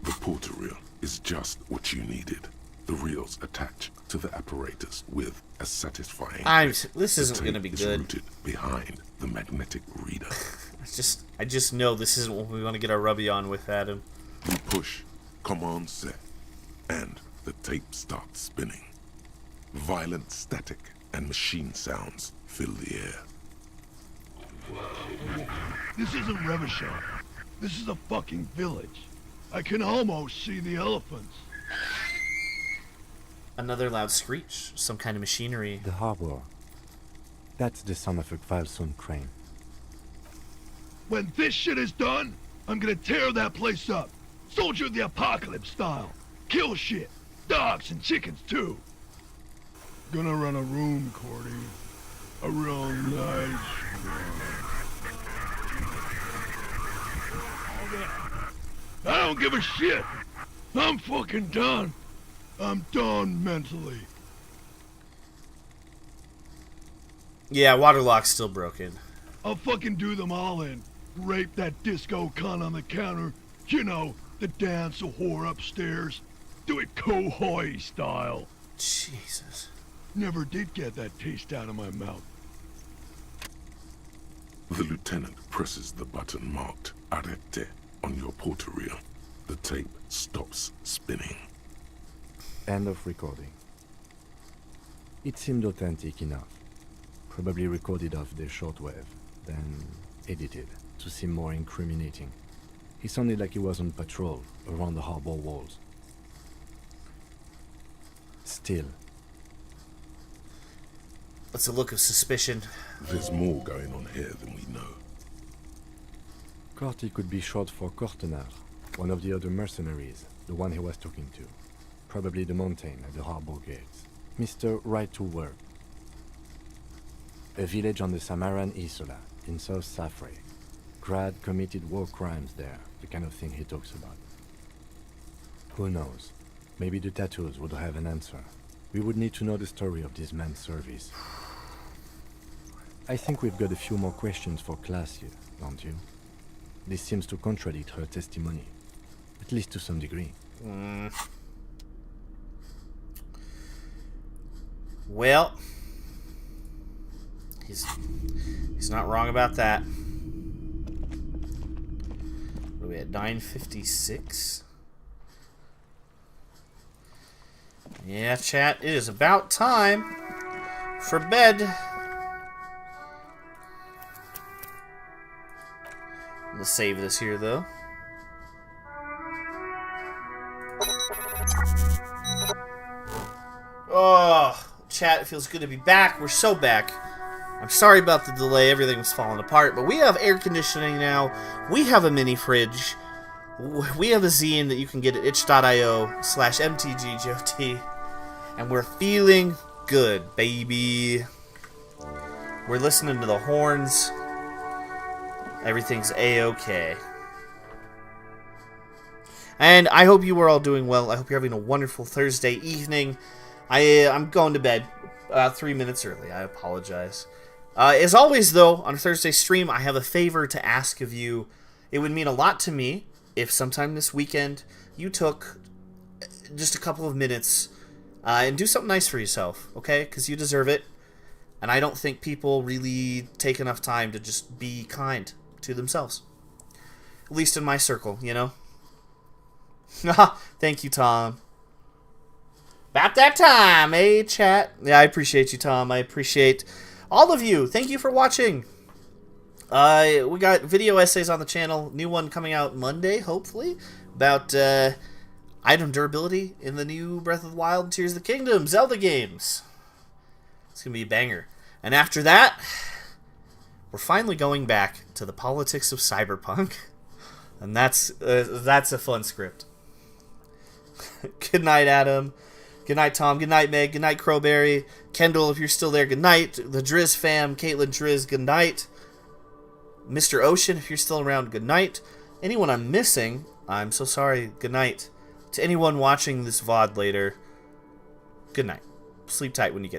The porter reel is just what you needed. The reels attach to the apparatus with a satisfying. This isn't The gonna tape be is good. rooted behind the magnetic reader. I just know this isn't what we want to get our rubby on with, Adam. You push, command set, and the tape starts spinning. Violent static and machine sounds fill the air. This isn't Revachon. This is a fucking village. I can almost see the elephants. Another loud screech. Some kind of machinery. The harbor. That's the son of a Kvalsund crane. When this shit is done, I'm gonna tear that place up. Soldier of the apocalypse style. Kill shit. Dogs and chickens too. Gonna run a room, Cordy. A real nice room. then. I don't give a shit. I'm fucking done. I'm done mentally. Yeah, Waterlock's still broken. I'll fucking do them all in. Rape that disco cunt on the counter. You know, the dance a whore upstairs. Do it Kohoi style. Jesus. Never did get that taste out of my mouth. The lieutenant presses the button marked Arrête on your porter reel. The tape stops spinning. End of recording. It seemed authentic enough. Probably recorded off the shortwave, then edited to seem more incriminating. He sounded like he was on patrol around the harbor walls. Still. What's a look of suspicion? There's more going on here than we know. Corty could be short for Cortenard, one of the other mercenaries, the one he was talking to. Probably the mountain at the harbor gates. Mr. Right to Work. A village on the Samaran Isola, in South Safre. Grad committed war crimes there, the kind of thing he talks about. Who knows? Maybe the tattoos would have an answer. We would need to know the story of this man's service. I think we've got a few more questions for class here, don't you? This seems to contradict her testimony, at least to some degree. Well, he's not wrong about that. What are we at? 9:56. Yeah, chat. It is about time for bed. I'm gonna save this here, though. Oh, chat, it feels good to be back. We're so back. I'm sorry about the delay. Everything was falling apart, but we have air conditioning now. We have a mini fridge. We have a zine that you can get at itch.io/mtggot. And we're feeling good, baby. We're listening to the horns. Everything's a-okay. And I hope you are all doing well. I hope you're having a wonderful Thursday evening. I'm going to bed 3 minutes early. I apologize. As always, though, on a Thursday stream, I have a favor to ask of you. It would mean a lot to me if sometime this weekend you took just a couple of minutes and do something nice for yourself, okay? Because you deserve it. And I don't think people really take enough time to just be kind to themselves. At least in my circle, you know? Thank you, Tom. About that time, eh, chat? Yeah, I appreciate you, Tom. I appreciate all of you. Thank you for watching. We got video essays on the channel. New one coming out Monday, hopefully, about item durability in the new Breath of the Wild, Tears of the Kingdom, Zelda games. It's going to be a banger. And after that, we're finally going back to the politics of cyberpunk. And that's a fun script. Good night, Adam. Good night, Tom. Good night, Meg. Good night, Crowberry. Kendall, if you're still there, good night. The Driz fam, Caitlin Driz, good night. Mr. Ocean, if you're still around, good night. Anyone I'm missing, I'm so sorry, good night. To anyone watching this VOD later, good night. Sleep tight when you get